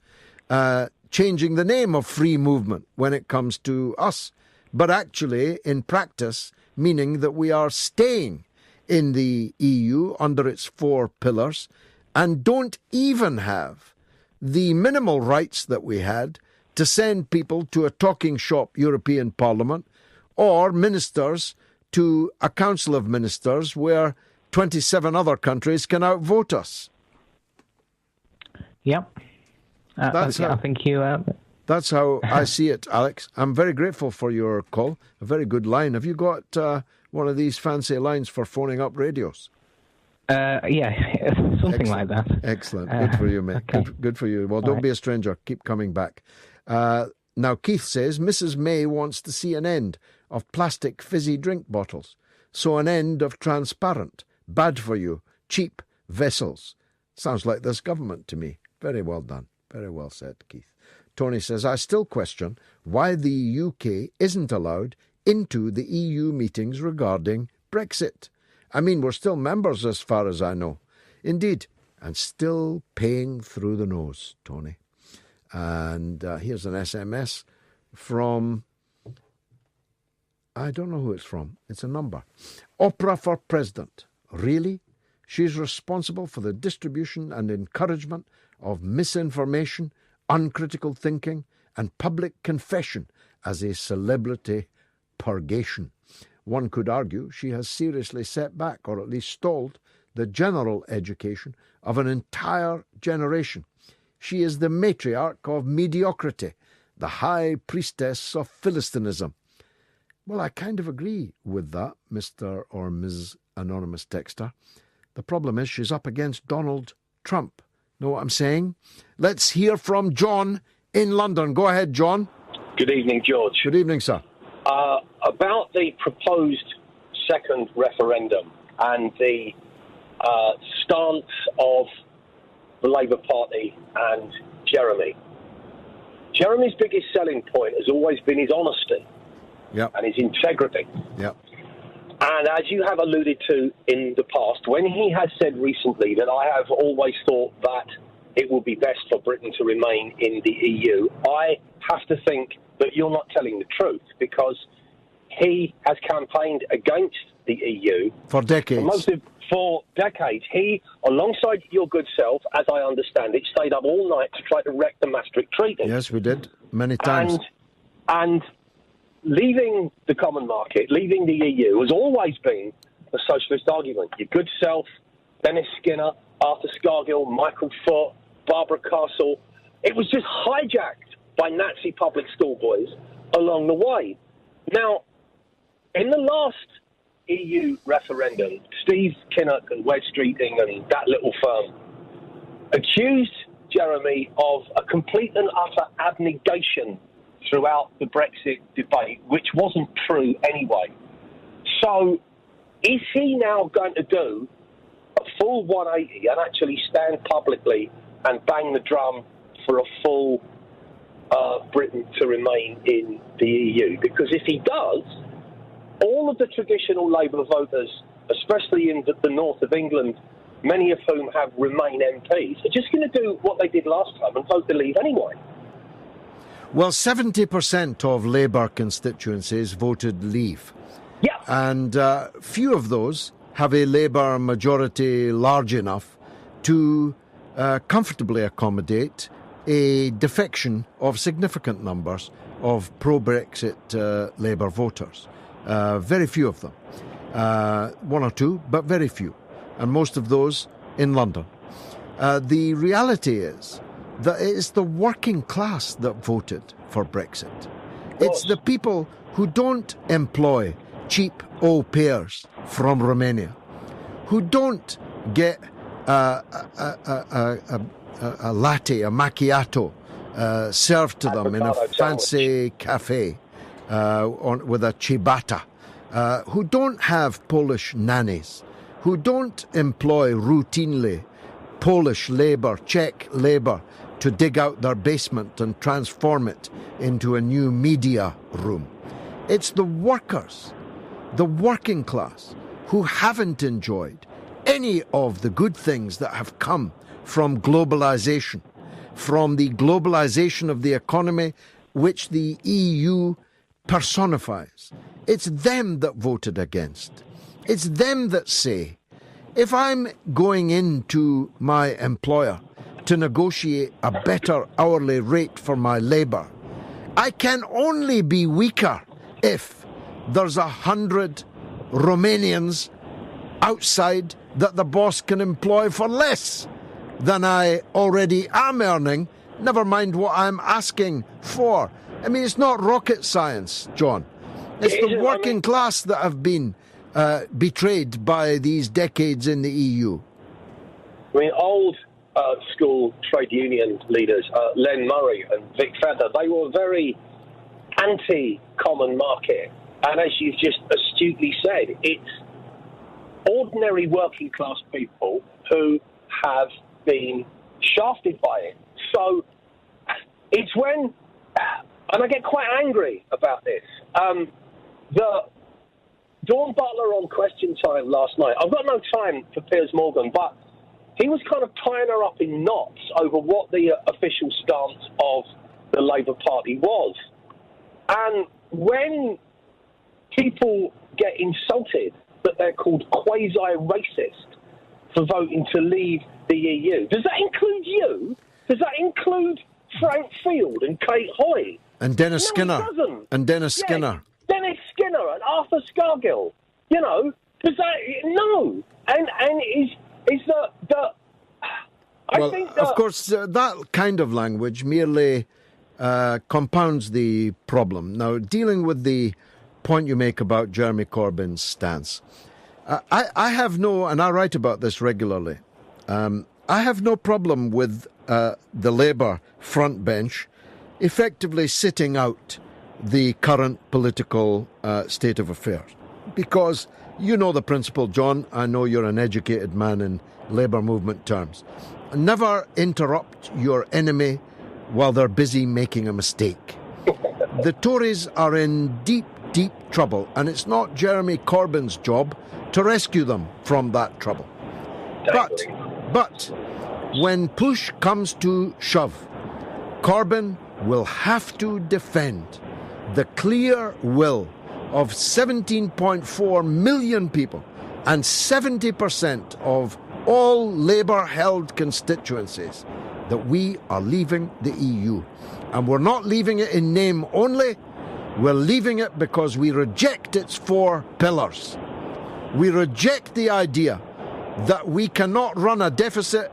changing the name of free movement when it comes to us, but actually, in practice, meaning that we are staying in the EU under its 4 pillars and don't even have the minimal rights that we had to send people to a talking shop European Parliament or ministers to a Council of Ministers where 27 other countries can outvote us. Yep. I think you... That's how I see it, Alex. I'm very grateful for your call. A very good line. Have you got one of these fancy lines for phoning up radios? Yeah, something like that. Excellent. Good for you, mate. Okay. Good for you. Well, don't be a stranger. Keep coming back. Now, Keith says, Mrs. May wants to see an end of plastic fizzy drink bottles. So an end of transparent, bad for you, cheap vessels. Sounds like this government to me. Very well done. Very well said, Keith. Tony says, I still question why the UK isn't allowed into the EU meetings regarding Brexit. I mean, we're still members as far as I know. Indeed, and still paying through the nose, Tony. And here's an SMS from, I don't know who it's from. It's a number. Opera for President. Really? She's responsible for the distribution and encouragement of misinformation, uncritical thinking, and public confession as a celebrity purgation. One could argue she has seriously set back, or at least stalled, the general education of an entire generation. She is the matriarch of mediocrity, the high priestess of Philistinism. Well, I kind of agree with that, Mr. or Ms. Anonymous Texter. The problem is she's up against Donald Trump. Know what I'm saying? Let's hear from John in London. Go ahead, John. Good evening, George. Good evening, sir. About the proposed second referendum and the stance of the Labour Party and Jeremy. Jeremy's biggest selling point has always been his honesty and his integrity. Yep. And as you have alluded to in the past, when he has said recently that I have always thought that it would be best for Britain to remain in the EU, I have to think that you're not telling the truth, because he has campaigned against the EU. For decades. For decades. He, alongside your good self, as I understand it, stayed up all night to try to wreck the Maastricht Treaty. Yes, we did. Many times. And leaving the common market, leaving the EU, has always been a socialist argument. Your good self, Dennis Skinner, Arthur Scargill, Michael Foot, Barbara Castle. It was just hijacked by Nazi public school boys along the way. Now, in the last EU referendum, Steve Kinnock and Wes Streeting and that little firm accused Jeremy of a complete and utter abnegation throughout the Brexit debate, which wasn't true anyway. So is he now going to do a full 180 and actually stand publicly and bang the drum for a full Britain to remain in the EU? Because if he does, all of the traditional Labour voters, especially in the north of England, many of whom have Remain MPs, are just going to do what they did last time and vote to leave anyway. Well, 70% of Labour constituencies voted leave. Yeah. And few of those have a Labour majority large enough to comfortably accommodate a defection of significant numbers of pro-Brexit Labour voters. Very few of them. One or two, but very few. And most of those in London. The reality is that it is the working class that voted for Brexit. It's the people who don't employ cheap au pairs from Romania, who don't get a latte, a macchiato served to them in a fancy cafe with a ciabatta, who don't have Polish nannies, who don't employ routinely Polish labour, Czech labour, to dig out their basement and transform it into a new media room. It's the workers, the working class, who haven't enjoyed any of the good things that have come from globalisation, from the globalisation of the economy which the EU personifies. It's them that voted against. It's them that say, if I'm going into my employer to negotiate a better hourly rate for my labour, I can only be weaker if there's 100 Romanians outside that the boss can employ for less than I already am earning, never mind what I'm asking for. I mean, it's not rocket science, John. It's the working class that have been betrayed by these decades in the EU. I mean, old school trade union leaders, Len Murray and Vic Feather, they were very anti-common market. And as you've just astutely said, it's ordinary working class people who have been shafted by it. So it's when, and I get quite angry about this, the Dawn Butler on Question Time last night, I've got no time for Piers Morgan, but he was kind of tying her up in knots over what the official stance of the Labour Party was. And when people get insulted that they're called quasi-racist for voting to leave the EU, does that include you? Does that include Frank Field and Kate Hoy? And Dennis Skinner. It doesn't. And Dennis Skinner. Dennis Skinner and Arthur Scargill. You know, does that... No. And is the I think that... Of course, that kind of language merely compounds the problem. Now, dealing with the point you make about Jeremy Corbyn's stance, I have no, and I write about this regularly, I have no problem with the Labour front bench effectively sitting out the current political state of affairs. Because you know the principle, John, I know you're an educated man in Labour movement terms. Never interrupt your enemy while they're busy making a mistake. The Tories are in deep, deep trouble, and it's not Jeremy Corbyn's job to rescue them from that trouble. But when push comes to shove, Corbyn will have to defend the clear will of 17.4 million people and 70% of all Labour-held constituencies that we are leaving the EU. And we're not leaving it in name only, we're leaving it because we reject its 4 pillars. We reject the idea that we cannot run a deficit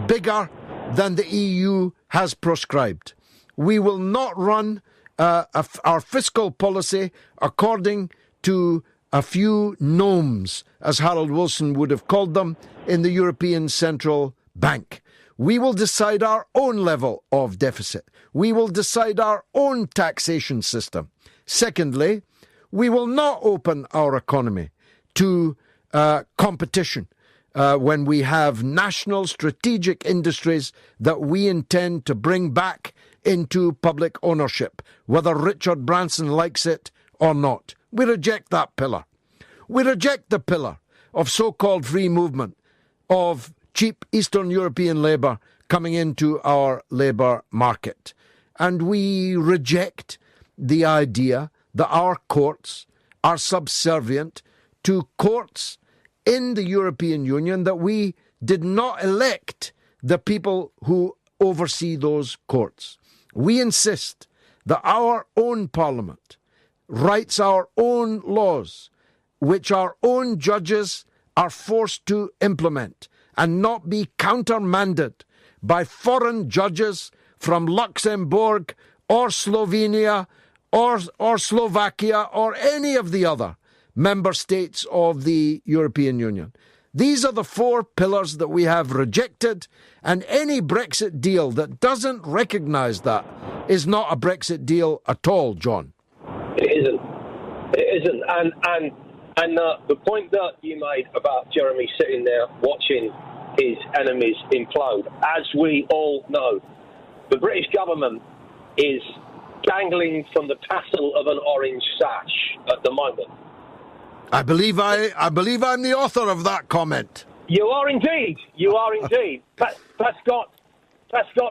bigger than the EU has prescribed. We will not run our fiscal policy according to a few gnomes, as Harold Wilson would have called them, in the European Central Bank. We will decide our own level of deficit. We will decide our own taxation system. Secondly, we will not open our economy to competition when we have national strategic industries that we intend to bring back into public ownership, whether Richard Branson likes it or not. We reject that pillar. We reject the pillar of so-called free movement, of cheap Eastern European labour coming into our labour market. And we reject the idea that our courts are subservient to courts in the European Union, that we did not elect the people who oversee those courts. We insist that our own parliament writes our own laws, which our own judges are forced to implement, and not be countermanded by foreign judges from Luxembourg or Slovenia or Slovakia or any of the other member states of the European Union. These are the 4 pillars that we have rejected, and any Brexit deal that doesn't recognise that is not a Brexit deal at all, John. It isn't. It isn't. And the point that you made about Jeremy sitting there watching his enemies implode, as we all know, the British government is dangling from the tassel of an orange sash at the moment. I believe I'm the author of that comment. You are indeed. You are indeed. That's got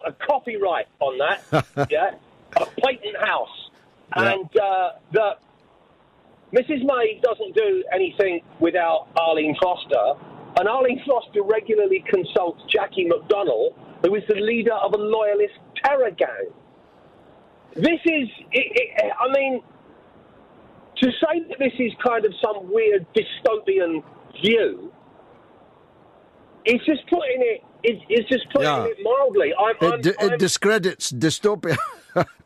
a copyright on that. Yeah, a patent house, yeah. And that Mrs. May doesn't do anything without Arlene Foster, and Arlene Foster regularly consults Jackie McDonnell, who is the leader of a loyalist terror gang. This is, I mean, to say that this is kind of some weird dystopian view, it's just putting it. It's just putting it mildly. It discredits dystopia.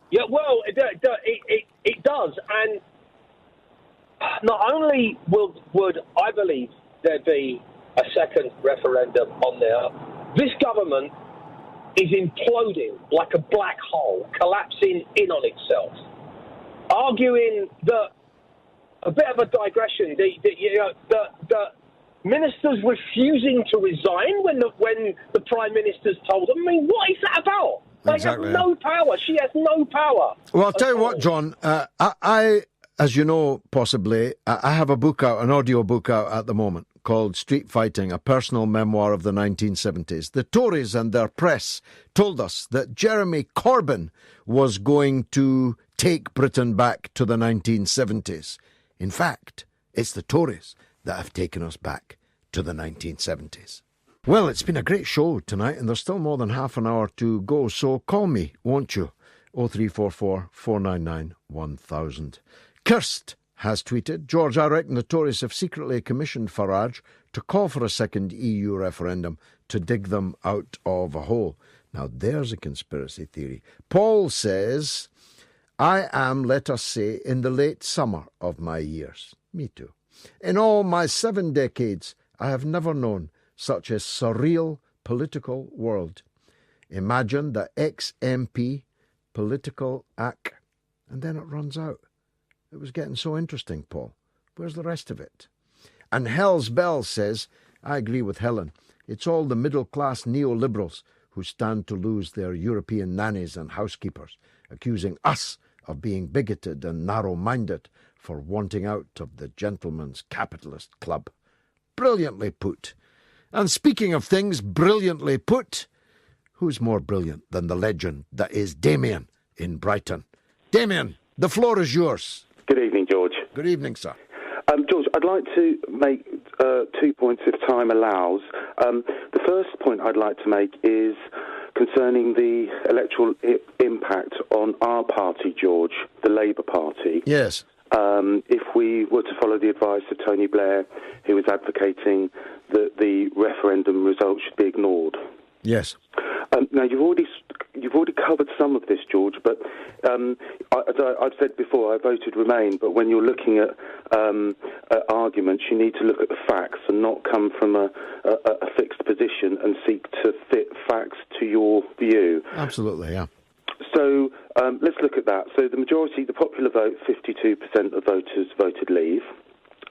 Yeah, well, it does, and not only would I believe there be a second referendum on there, this government is imploding like a black hole, collapsing in on itself, arguing that. A bit of a digression. The ministers refusing to resign when the Prime Minister's told them. I mean, what is that about? They have no power. She has no power. Well, I'll tell you what, John. I, as you know, possibly, I have a book out, an audio book out at the moment called Street Fighting, a personal memoir of the 1970s. The Tories and their press told us that Jeremy Corbyn was going to take Britain back to the 1970s. In fact, it's the Tories that have taken us back to the 1970s. Well, it's been a great show tonight, and there's still more than half an hour to go, so call me, won't you? 0344 499 1000. Kirst has tweeted, George, I reckon the Tories have secretly commissioned Farage to call for a second EU referendum to dig them out of a hole. Now, there's a conspiracy theory. Paul says, I am, let us say, in the late summer of my years. Me too. In all my 7 decades, I have never known such a surreal political world. Imagine the ex-MP political act, and then it runs out. It was getting so interesting, Paul. Where's the rest of it? And Hell's Bell says, I agree with Helen. It's all the middle-class neoliberals who stand to lose their European nannies and housekeepers, accusing us of being bigoted and narrow-minded for wanting out of the gentleman's capitalist club. Brilliantly put. And speaking of things brilliantly put, who's more brilliant than the legend that is Damien in Brighton? Damien, the floor is yours. Good evening, George. Good evening, sir. George, I'd like to make 2 points if time allows. The first point I'd like to make is concerning the electoral impact on our party, George, the Labour Party. Yes. If we were to follow the advice of Tony Blair, who was advocating that the referendum result should be ignored. Yes. Now, you've already covered some of this, George, but I've said before I voted Remain, but when you're looking at arguments, you need to look at the facts and not come from a fixed position and seek to fit facts to your view. Absolutely, yeah. So let's look at that. So the popular vote, 52% of voters voted Leave.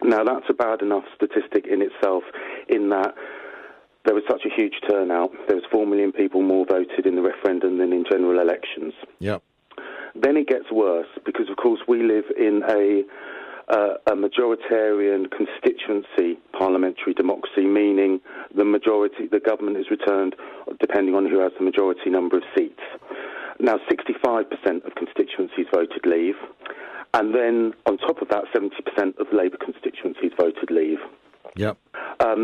Now, that's a bad enough statistic in itself in that there was such a huge turnout. There was 4 million people more voted in the referendum than in general elections. Yep. Then it gets worse because, of course, we live in a majoritarian constituency parliamentary democracy, meaning the government is returned depending on who has the majority number of seats. Now, 65% of constituencies voted Leave, and then on top of that, 70% of Labour constituencies voted Leave. Yep.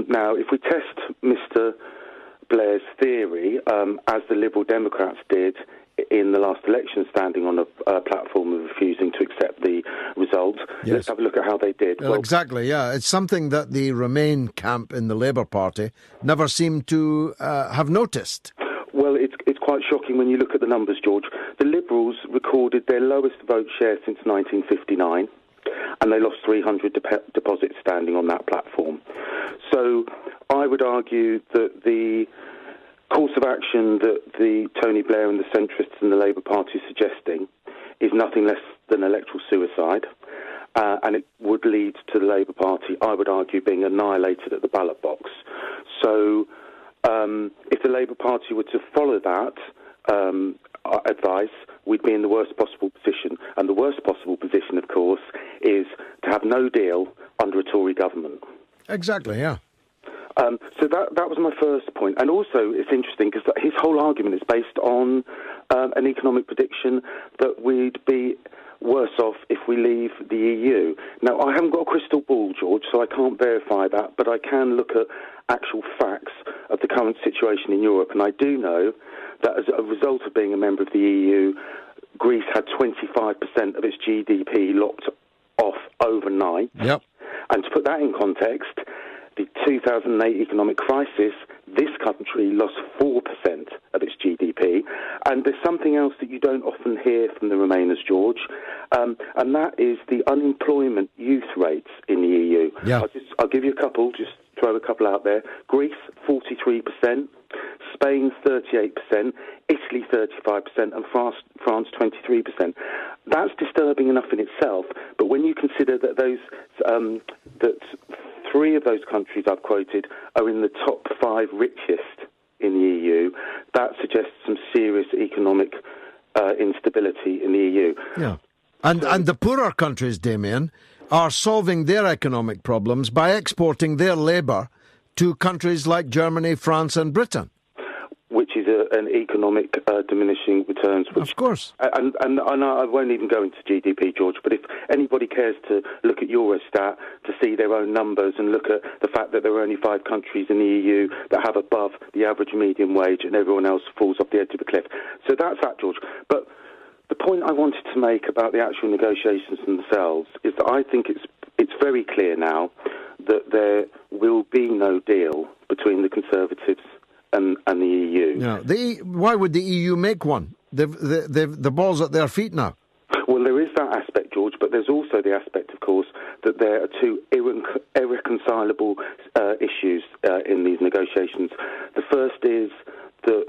Now, if we test Mr. Blair's theory, as the Liberal Democrats did in the last election, standing on a platform of refusing to accept the result, let's have a look at how they did. Well, exactly, yeah. It's something that the Remain camp in the Labour Party never seemed to have noticed. Well, it's quite shocking when you look at the numbers, George. The Liberals recorded their lowest vote share since 1959. And they lost 300 deposits standing on that platform. So I would argue that the course of action that the Tony Blair and the centrists and the Labour Party are suggesting is nothing less than electoral suicide. And it would lead to the Labour Party, I would argue, being annihilated at the ballot box. So if the Labour Party were to follow that advice, we'd be in the worst possible position. And the worst possible position, of course, is to have no deal under a Tory government. Exactly, yeah. So that was my first point. And also, it's interesting because his whole argument is based on an economic prediction that we'd be worse off if we leave the EU. Now, I haven't got a crystal ball, George, so I can't verify that, but I can look at actual facts of the current situation in Europe. And I do know that as a result of being a member of the EU, Greece had 25% of its GDP locked off overnight. Yep. And to put that in context, the 2008 economic crisis, this country lost 4% of its GDP. And there's something else that you don't often hear from the Remainers, George, and that is the unemployment youth rates in the EU. Yeah. I'll give you a couple, just throw a couple out there. Greece, 43%. Spain, 38%, Italy, 35%, and France, 23%. That's disturbing enough in itself, but when you consider that that 3 of those countries I've quoted are in the top 5 richest in the EU, that suggests some serious economic instability in the EU. Yeah, and the poorer countries, Damien, are solving their economic problems by exporting their labour to countries like Germany, France and Britain. Which is an economic diminishing returns. Which, of course. And I won't even go into GDP, George, but if anybody cares to look at Eurostat to see their own numbers and look at the fact that there are only 5 countries in the EU that have above the average median wage and everyone else falls off the edge of the cliff. So that's that, George. But the point I wanted to make about the actual negotiations themselves is that I think it's very clear now that there will be no deal between the Conservatives and the EU. Yeah. Why would the EU make one? The ball's at their feet now. Well, there is that aspect, George, but there's also the aspect, of course, that there are 2 irreconcilable issues in these negotiations. The first is that,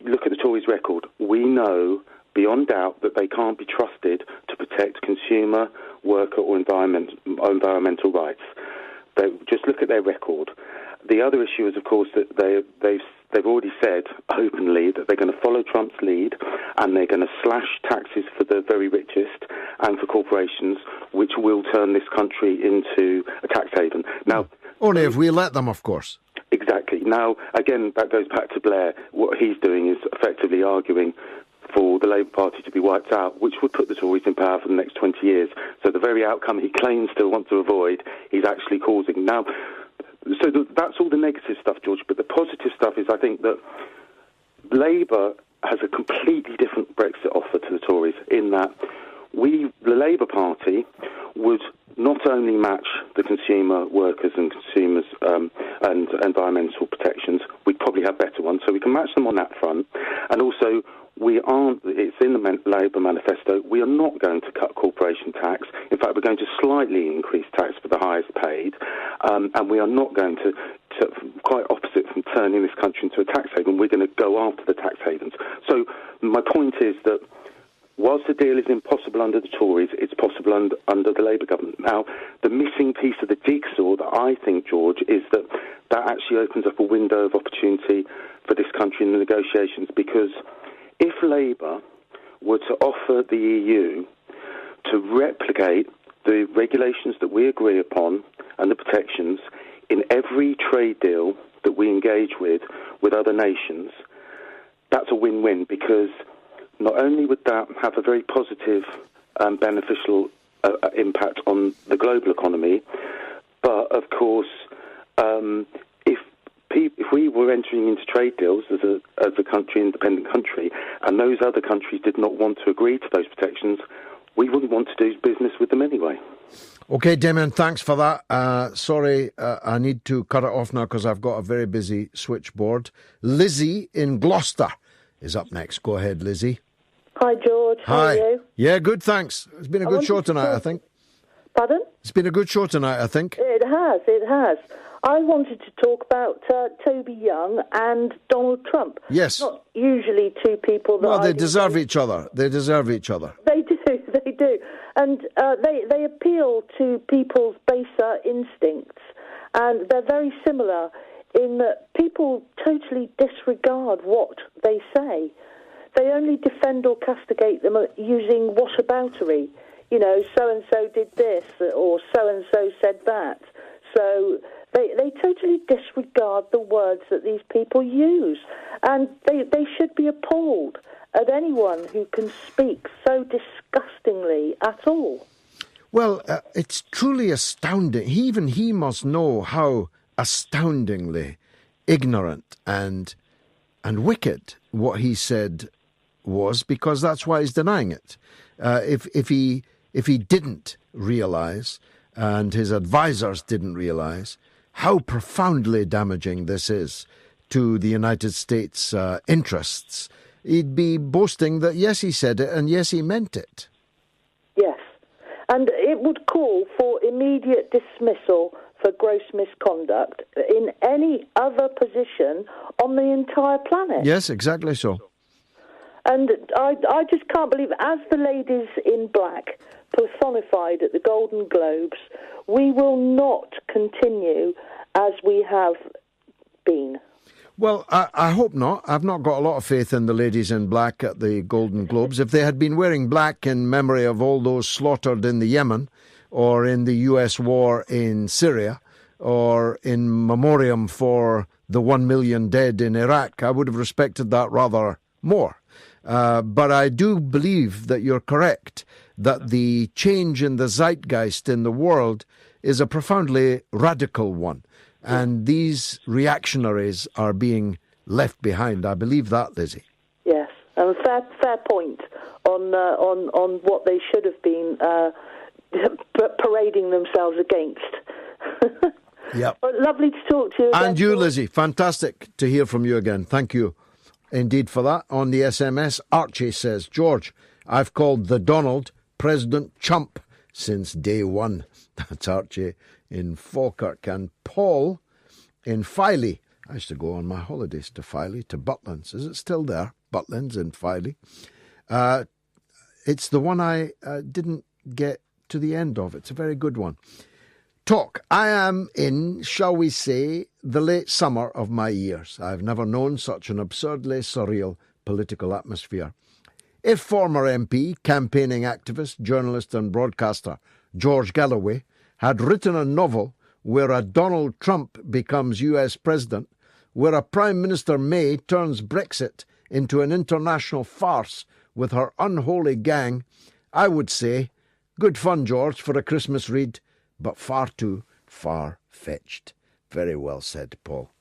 look at the Tories' record. We know beyond doubt that they can't be trusted to protect consumer, worker or environmental rights. Just look at their record. The other issue is, of course, that they've already said openly that they're going to follow Trump's lead and they're going to slash taxes for the very richest and for corporations, which will turn this country into a tax haven. Now, only if we let them, of course. Exactly. Now, again, that goes back to Blair. What he's doing is effectively arguing for the Labour Party to be wiped out, which would put the Tories in power for the next 20 years. So the very outcome he claims to want to avoid, he's actually causing. Now, that's all the negative stuff, George, but the positive stuff is I think that Labour has a completely different Brexit offer to the Tories in that the Labour Party, would not only match the consumer, workers and consumers and environmental protections, we'd probably have better ones, so we can match them on that front. And also, it's in the Labour manifesto, we are not going to cut corporation tax. In fact, we're going to slightly increase tax for the highest paid, and we are not going to, quite opposite from turning this country into a tax haven, we're going to go after the tax havens. So my point is that whilst the deal is impossible under the Tories, it's possible under the Labour government. Now, the missing piece of the jigsaw that I think, George, is that actually opens up a window of opportunity for this country in the negotiations, because if Labour were to offer the EU to replicate the regulations that we agree upon and the protections in every trade deal that we engage with other nations, that's a win-win, because not only would that have a very positive and beneficial impact on the global economy, but of course, if we were entering into trade deals as a country, independent country, and those other countries did not want to agree to those protections, we wouldn't want to do business with them anyway. OK, Damien, thanks for that. Sorry, I need to cut it off now because I've got a very busy switchboard. Lizzie in Gloucester is up next. Go ahead, Lizzie. Hi, George. How are you? Yeah, good, thanks. It's been a good show tonight, I think. Pardon? It's been a good show tonight, I think. It has. I wanted to talk about Toby Young and Donald Trump. Yes. Not usually two people that they deserve each other. They deserve each other. They do. And they appeal to people's baser instincts. And they're very similar in that people totally disregard what they say. They only defend or castigate them using whataboutery. You know, so-and-so did this, or so-and-so said that. So they totally disregard the words that these people use. And they should be appalled at anyone who can speak so disgustingly at all. Well, it's truly astounding. Even he must know how astoundingly ignorant and wicked what he said was, because that's why he's denying it. If he didn't realise, and his advisers didn't realise, how profoundly damaging this is to the United States' interests, he'd be boasting that, yes, he said it, and yes, he meant it. Yes. And it would call for immediate dismissal for gross misconduct in any other position on the entire planet. Yes, exactly so. And I just can't believe, as the ladies in black personified at the Golden Globes, we will not continue as we have been. Well, I hope not. I've not got a lot of faith in the ladies in black at the Golden Globes. If they had been wearing black in memory of all those slaughtered in the Yemen, or in the US war in Syria, or in memoriam for the 1 million dead in Iraq, I would have respected that rather more. But I do believe that you're correct, that the change in the zeitgeist in the world is a profoundly radical one. And these reactionaries are being left behind. I believe that, Lizzie. Yes, and fair point on what they should have been parading themselves against. Yep. Well, lovely to talk to you again. And you, Lizzie. Fantastic to hear from you again. Thank you indeed for that. On the SMS, Archie says, George, I've called the Donald President Chump since day one. That's Archie in Falkirk. And Paul in Filey. I used to go on my holidays to Filey, to Butlins. Is it still there? Butlins in Filey. It's the one I didn't get to the end of. It's a very good one. Talk. I am in, shall we say, the late summer of my years. I've never known such an absurdly surreal political atmosphere. If former MP, campaigning activist, journalist and broadcaster George Galloway had written a novel where a Donald Trump becomes US president, where a Prime Minister May turns Brexit into an international farce with her unholy gang, I would say, good fun, George, for a Christmas read, but far too far-fetched. Very well said, Paul.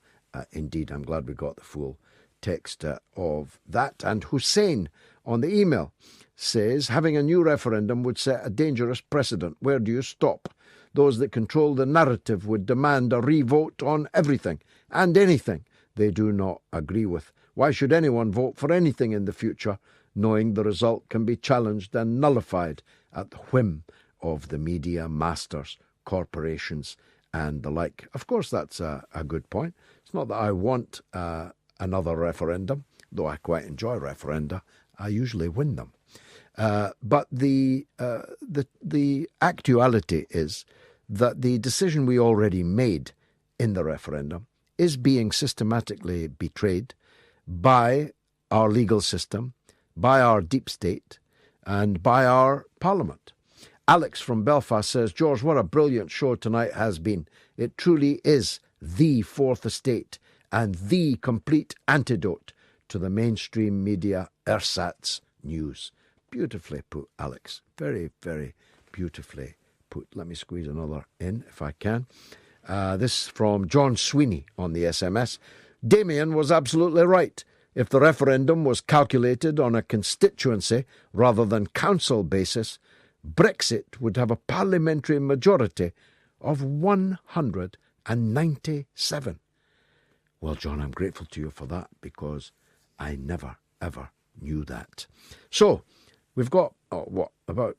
Indeed, I'm glad we got the full text of that. And Hussein on the email says, having a new referendum would set a dangerous precedent. Where do you stop? Those that control the narrative would demand a re-vote on everything and anything they do not agree with. Why should anyone vote for anything in the future, knowing the result can be challenged and nullified at the whim of the media masters, corporations, and the like? Of course, that's a good point. It's not that I want another referendum, though I quite enjoy referenda. I usually win them. But the actuality is that the decision we already made in the referendum is being systematically betrayed by our legal system, by our deep state, and by our parliament. Alex from Belfast says, George, what a brilliant show tonight has been. It truly is the fourth estate and the complete antidote to the mainstream media ersatz news. Beautifully put, Alex. Very, very beautifully put. Let me squeeze another in if I can. This from John Sweeney on the SMS. Damien was absolutely right. If the referendum was calculated on a constituency rather than council basis, Brexit would have a parliamentary majority of 197. Well, John, I'm grateful to you for that because I never, ever knew that. So, we've got, about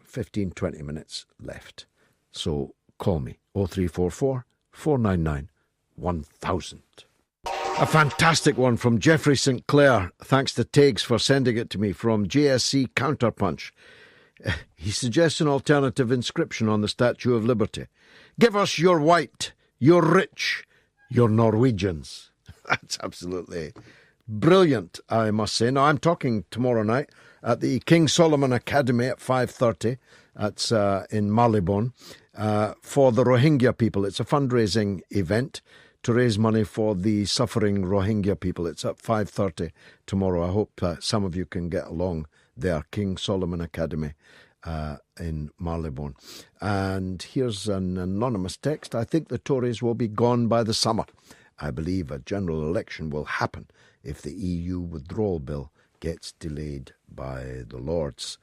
15, 20 minutes left. So, call me, 0344 499 1000. A fantastic one from Geoffrey St. Clair. Thanks to Tegs for sending it to me from JSC Counterpunch. He suggests an alternative inscription on the Statue of Liberty. Give us your white, your rich, your Norwegians. That's absolutely brilliant, I must say. Now, I'm talking tomorrow night at the King Solomon Academy at 5:30. That's in Marylebone for the Rohingya people. It's a fundraising event to raise money for the suffering Rohingya people. It's at 5:30 tomorrow. I hope some of you can get along there. King Solomon Academy in Marylebone. And here's an anonymous text. I think the Tories will be gone by the summer. I believe a general election will happen if the EU withdrawal bill gets delayed by the Lords.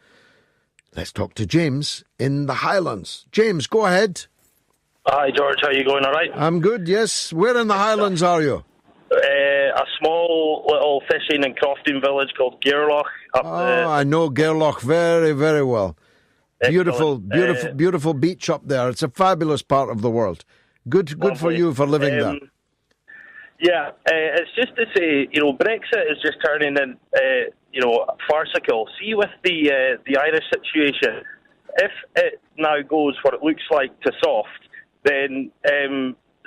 Let's talk to James in the Highlands. James, go ahead. Hi, George. How are you going? All right? I'm good, yes. Where in the Highlands are you? A small little fishing and crofting village called Gairloch. I know Gairloch very, very well. Beautiful, beautiful beach up there. It's a fabulous part of the world. Good for you for living there. Yeah, it's just to say, Brexit is just turning in, farcical. See, with the Irish situation, if it now goes what it looks like to soft, then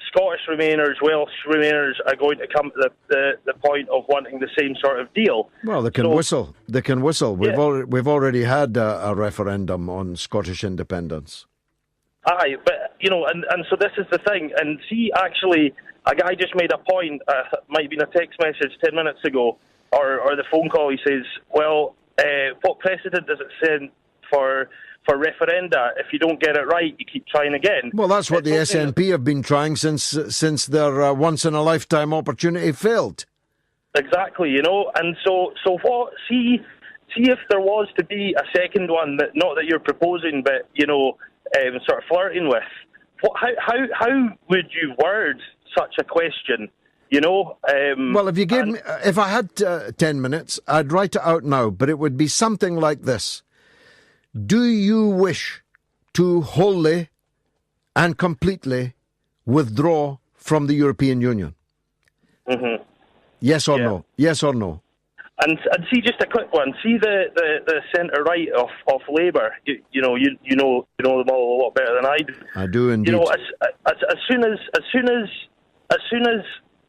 Scottish Remainers, Welsh Remainers are going to come to the point of wanting the same sort of deal. Well, they can whistle. They can whistle. We've already had a referendum on Scottish independence. Aye, but, and so this is the thing. And see, actually, a guy just made a point, might have been a text message 10 minutes ago, or the phone call. He says, well, what precedent does it set for referenda? If you don't get it right, you keep trying again. Well, that's what the SNP have been trying since their once-in-a-lifetime opportunity failed. Exactly, and so what? See if there was to be a second one, that not that you're proposing, but sort of flirting with. How would you word such a question? Well, if you gave me, if I had 10 minutes, I'd write it out now, but it would be something like this. Do you wish to wholly and completely withdraw from the European Union? Mm-hmm. Yes or no? Yes or no? And see, just a quick one. See the centre right of Labour. You know them all a lot better than I do. I do indeed. As soon as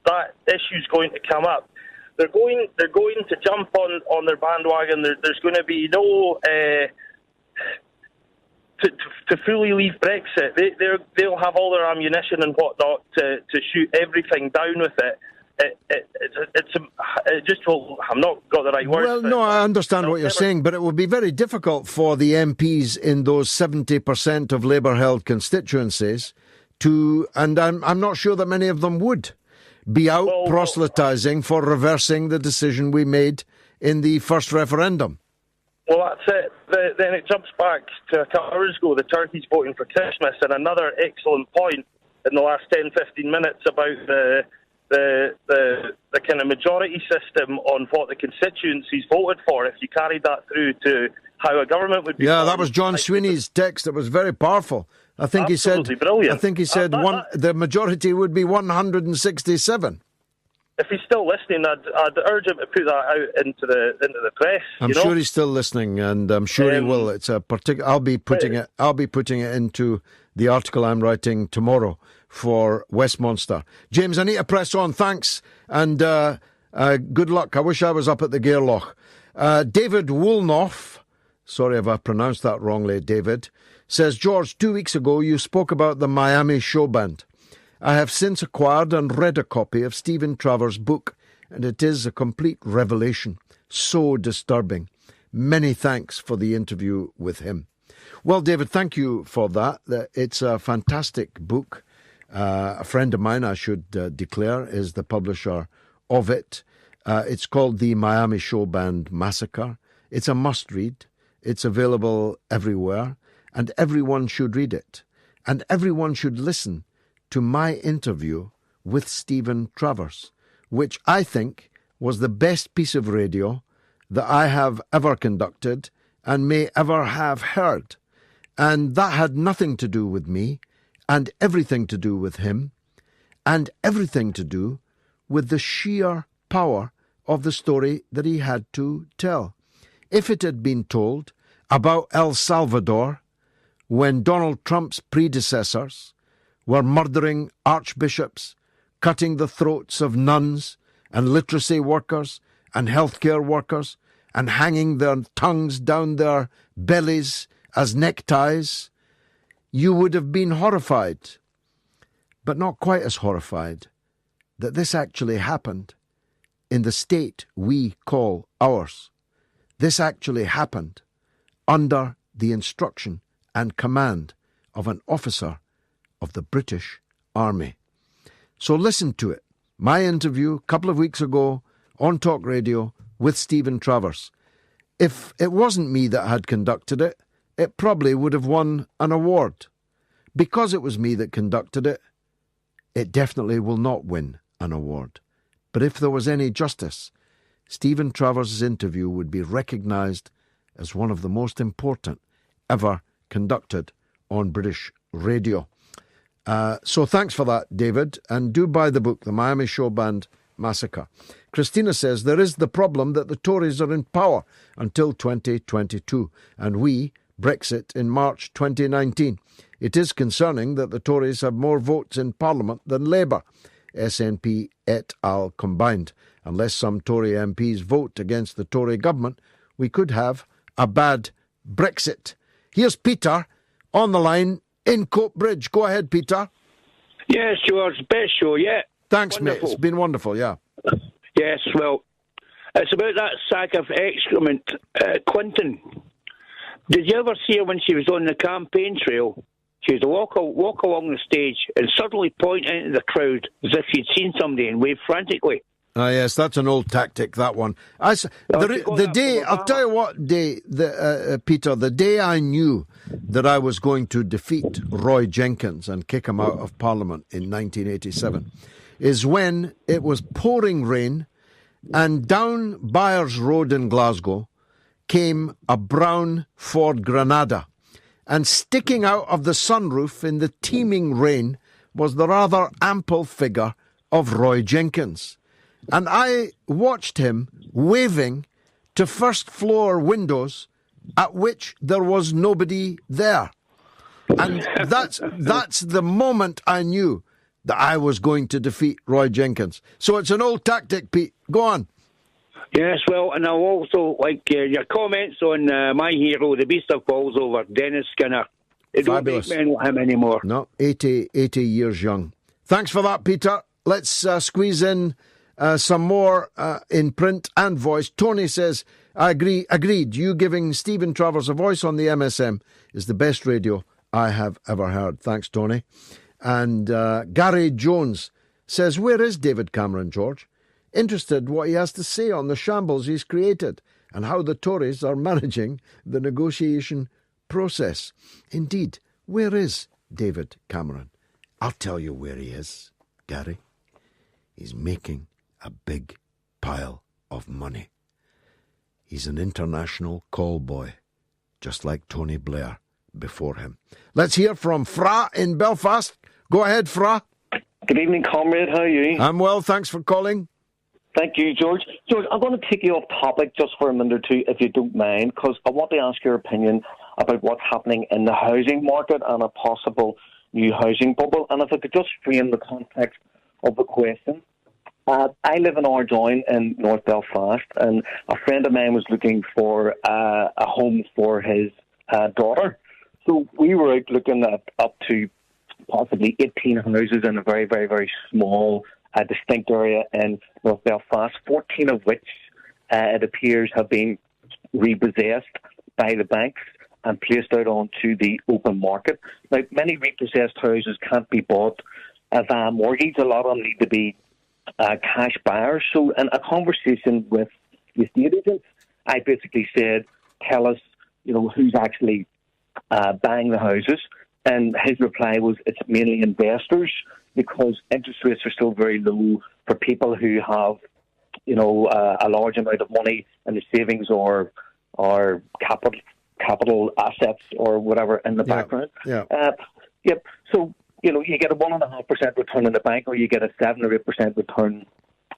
that issue's going to come up, they're going to jump on their bandwagon. There's going to be no to fully leave Brexit. They'll have all their ammunition and whatnot to shoot everything down with it. I'm not got the right words. Well, no, I understand what you're saying, but it would be very difficult for the MPs in those 70% of Labour-held constituencies to, and I'm not sure that many of them would, be out proselytising for reversing the decision we made in the first referendum. Well, that's it. Then it jumps back to a couple hours ago, the turkeys voting for Christmas, and another excellent point in the last 10, 15 minutes about the kind of majority system on what the constituencies voted for. If you carried that through to how a government would be... Yeah, that was John Sweeney's text. It was very powerful. I think Absolutely he said... brilliant. I think he said the majority would be 167. If he's still listening, I'd urge him to put that out into the press. I'm sure he's still listening, and I'm sure he will. It's a particular. I'll be putting it into the article I'm writing tomorrow for Westminster. James, I need to press on. Thanks, and good luck. I wish I was up at the Gairloch. David Woolnoff, sorry if I pronounced that wrongly, David, says, George, 2 weeks ago you spoke about the Miami show band. I have since acquired and read a copy of Stephen Travers' book, and it is a complete revelation. So disturbing. Many thanks for the interview with him. Well, David, thank you for that. It's a fantastic book. A friend of mine, I should declare, is the publisher of it. It's called The Miami Show Band Massacre. It's a must-read. It's available everywhere, and everyone should read it. And everyone should listen to my interview with Stephen Travers, which I think was the best piece of radio that I have ever conducted and may ever have heard. And that had nothing to do with me, and everything to do with him, and everything to do with the sheer power of the story that he had to tell. If it had been told about El Salvador, when Donald Trump's predecessors were murdering archbishops, cutting the throats of nuns and literacy workers and healthcare workers, and hanging their tongues down their bellies as neckties, you would have been horrified, but not quite as horrified, that this actually happened in the state we call ours. This actually happened under the instruction and command of an officer of the British Army. So listen to it. My interview a couple of weeks ago on Talk Radio with Stephen Travers. If it wasn't me that had conducted it, it probably would have won an award. Because it was me that conducted it, it definitely will not win an award. But if there was any justice, Stephen Travers' interview would be recognised as one of the most important ever conducted on British radio. So thanks for that, David, and do buy the book, The Miami Show Band Massacre. Christina says there is the problem that the Tories are in power until 2022, and we, Brexit, in March 2019. It is concerning that the Tories have more votes in Parliament than Labour, SNP et al. Combined. Unless some Tory MPs vote against the Tory government, we could have a bad Brexit. Here's Peter on the line in Coatbridge. Go ahead, Peter. Yes, George, best show yet. Thanks, wonderful. Mate. It's been wonderful, yeah. Yes, well, it's about that sack of excrement, Clinton. Did you ever see her when she was on the campaign trail? She would walk along the stage and suddenly point into the crowd as if she'd seen somebody and wave frantically. Ah, yes, that's an old tactic, that one. The day, I'll tell you what day, Peter, the day I knew that I was going to defeat Roy Jenkins and kick him out of Parliament in 1987 is when it was pouring rain and down Byres Road in Glasgow came a brown Ford Granada, and sticking out of the sunroof in the teeming rain was the rather ample figure of Roy Jenkins. And I watched him waving to first-floor windows at which there was nobody there. And that's the moment I knew that I was going to defeat Roy Jenkins. So it's an old tactic, Pete. Go on. Yes, well, and I'll also like your comments on my hero, the Beast of Bolsover, Dennis Skinner. They don't make men like him anymore. No, 80 years young. Thanks for that, Peter. Let's squeeze in Some more in print and voice. Tony says, I agree. Agreed. You giving Stephen Travers a voice on the MSM is the best radio I have ever heard. Thanks, Tony. And Gary Jones says, where is David Cameron, George? Interested what he has to say on the shambles he's created and how the Tories are managing the negotiation process. Indeed, where is David Cameron? I'll tell you where he is, Gary. He's making a big pile of money. He's an international call boy, just like Tony Blair before him. Let's hear from Fra in Belfast. Go ahead, Fra. Good evening, comrade. How are you? I'm well, thanks for calling. Thank you, George. George, I'm going to take you off topic just for a minute or two, if you don't mind, because I want to ask your opinion about what's happening in the housing market and a possible new housing bubble. And if I could just frame the context of the question. I live in Ardoyne in North Belfast, and a friend of mine was looking for a home for his daughter. So we were out looking at up to possibly 18 houses in a very, very, very small, distinct area in North Belfast, 14 of which it appears have been repossessed by the banks and placed out onto the open market. Now, many repossessed houses can't be bought via mortgage. A lot of them need to be cash buyers. So in a conversation with the estate agents, I basically said, tell us, who's actually buying the houses. And his reply was, it's mainly investors, because interest rates are still very low for people who have, a large amount of money in the savings or capital assets or whatever in the background. Yeah. Yep. So, you get a 1.5% return in the bank, or you get a 7 or 8% return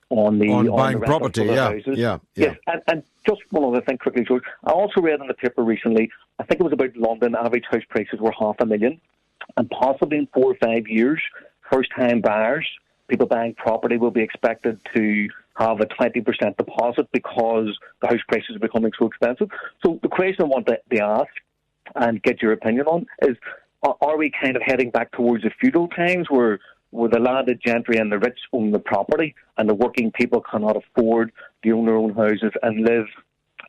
on buying the property. Yeah. Yes. And just one other thing quickly, George. I also read in the paper recently, I think it was about London, average house prices were $500,000, and possibly in 4 or 5 years, first-time buyers, people buying property, will be expected to have a 20% deposit because the house prices are becoming so expensive. So the question I want to ask and get your opinion on is, are we kind of heading back towards the feudal times where the landed gentry and the rich own the property and the working people cannot afford to own their own houses and live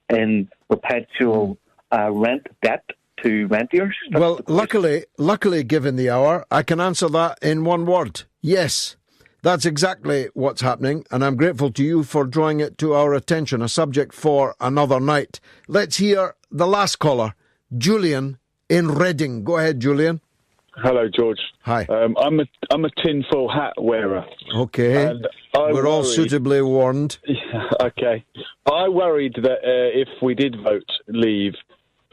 in perpetual rent debt to rentiers? Well, luckily, given the hour, I can answer that in one word. Yes, that's exactly what's happening, and I'm grateful to you for drawing it to our attention, a subject for another night. Let's hear the last caller, Julian in Reading. Go ahead, Julian. Hello, George. Hi. I'm a tinfoil hat wearer. Okay. And we're all suitably warned. Okay. I worried that if we did vote leave,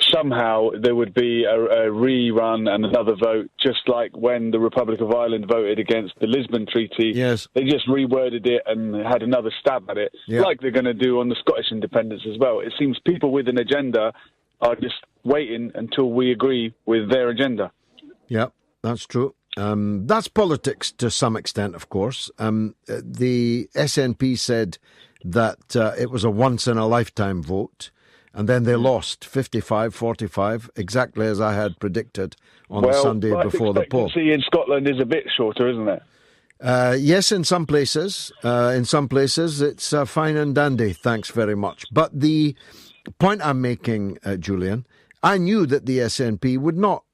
somehow there would be a rerun and another vote, just like when the Republic of Ireland voted against the Lisbon Treaty. Yes. They just reworded it and had another stab at it, like they're going to do on the Scottish independence as well. It seems people with an agenda are just waiting until we agree with their agenda. Yeah, that's true. That's politics to some extent, of course. The SNP said that it was a once-in-a-lifetime vote, and then they lost 55-45, exactly as I had predicted on the Sunday before the poll. Life expectancy in Scotland is a bit shorter, isn't it? Yes, in some places. In some places, it's fine and dandy, thanks very much. But the point I'm making, Julian, I knew that the SNP would not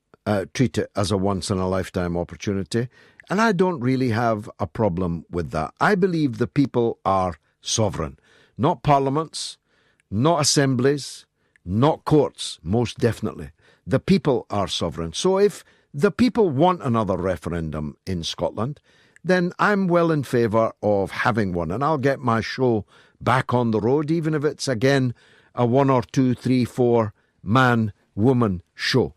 treat it as a once-in-a-lifetime opportunity, and I don't really have a problem with that. I believe the people are sovereign, not parliaments, not assemblies, not courts, most definitely. The people are sovereign. So if the people want another referendum in Scotland, then I'm well in favour of having one, and I'll get my show back on the road, even if it's, again, a 1 or 2, 3, 4 man-woman show.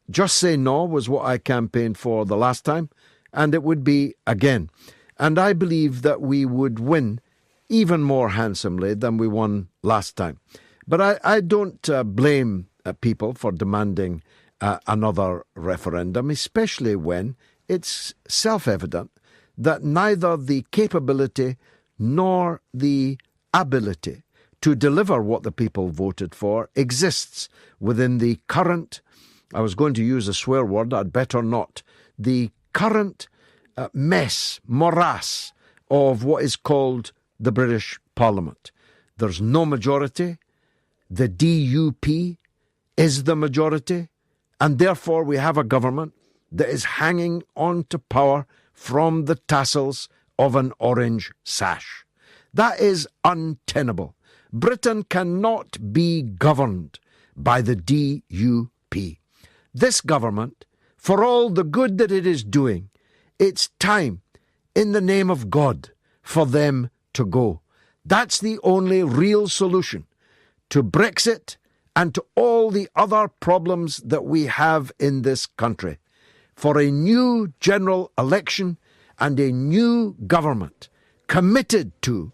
Just Say No was what I campaigned for the last time, and it would be again. And I believe that we would win even more handsomely than we won last time. But I don't blame people for demanding another referendum, especially when it's self-evident that neither the capability nor the ability to deliver what the people voted for exists within the current, I was going to use a swear word, I'd better not, the current morass of what is called the British Parliament. There's no majority. The DUP is the majority, and therefore we have a government that is hanging on to power from the tassels of an orange sash. That is untenable. Britain cannot be governed by the DUP. This government, for all the good that it is doing, it's time, in the name of God, for them to go. That's the only real solution to Brexit and to all the other problems that we have in this country. For a new general election and a new government committed to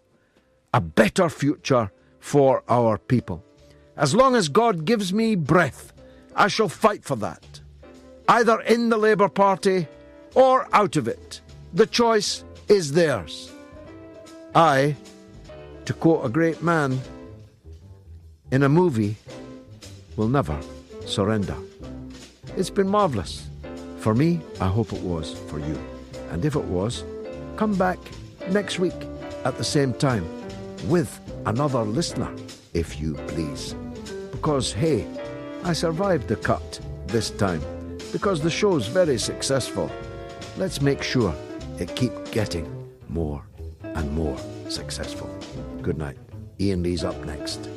a better future for our people. As long as God gives me breath, I shall fight for that, either in the Labour Party or out of it. The choice is theirs. I, to quote a great man in a movie, will never surrender. It's been marvellous. For me, I hope it was for you. And if it was, come back next week at the same time with another listener, if you please. Because, hey, I survived the cut this time because the show's very successful. Let's make sure it keeps getting more and more successful. Good night. Ian Lee's up next.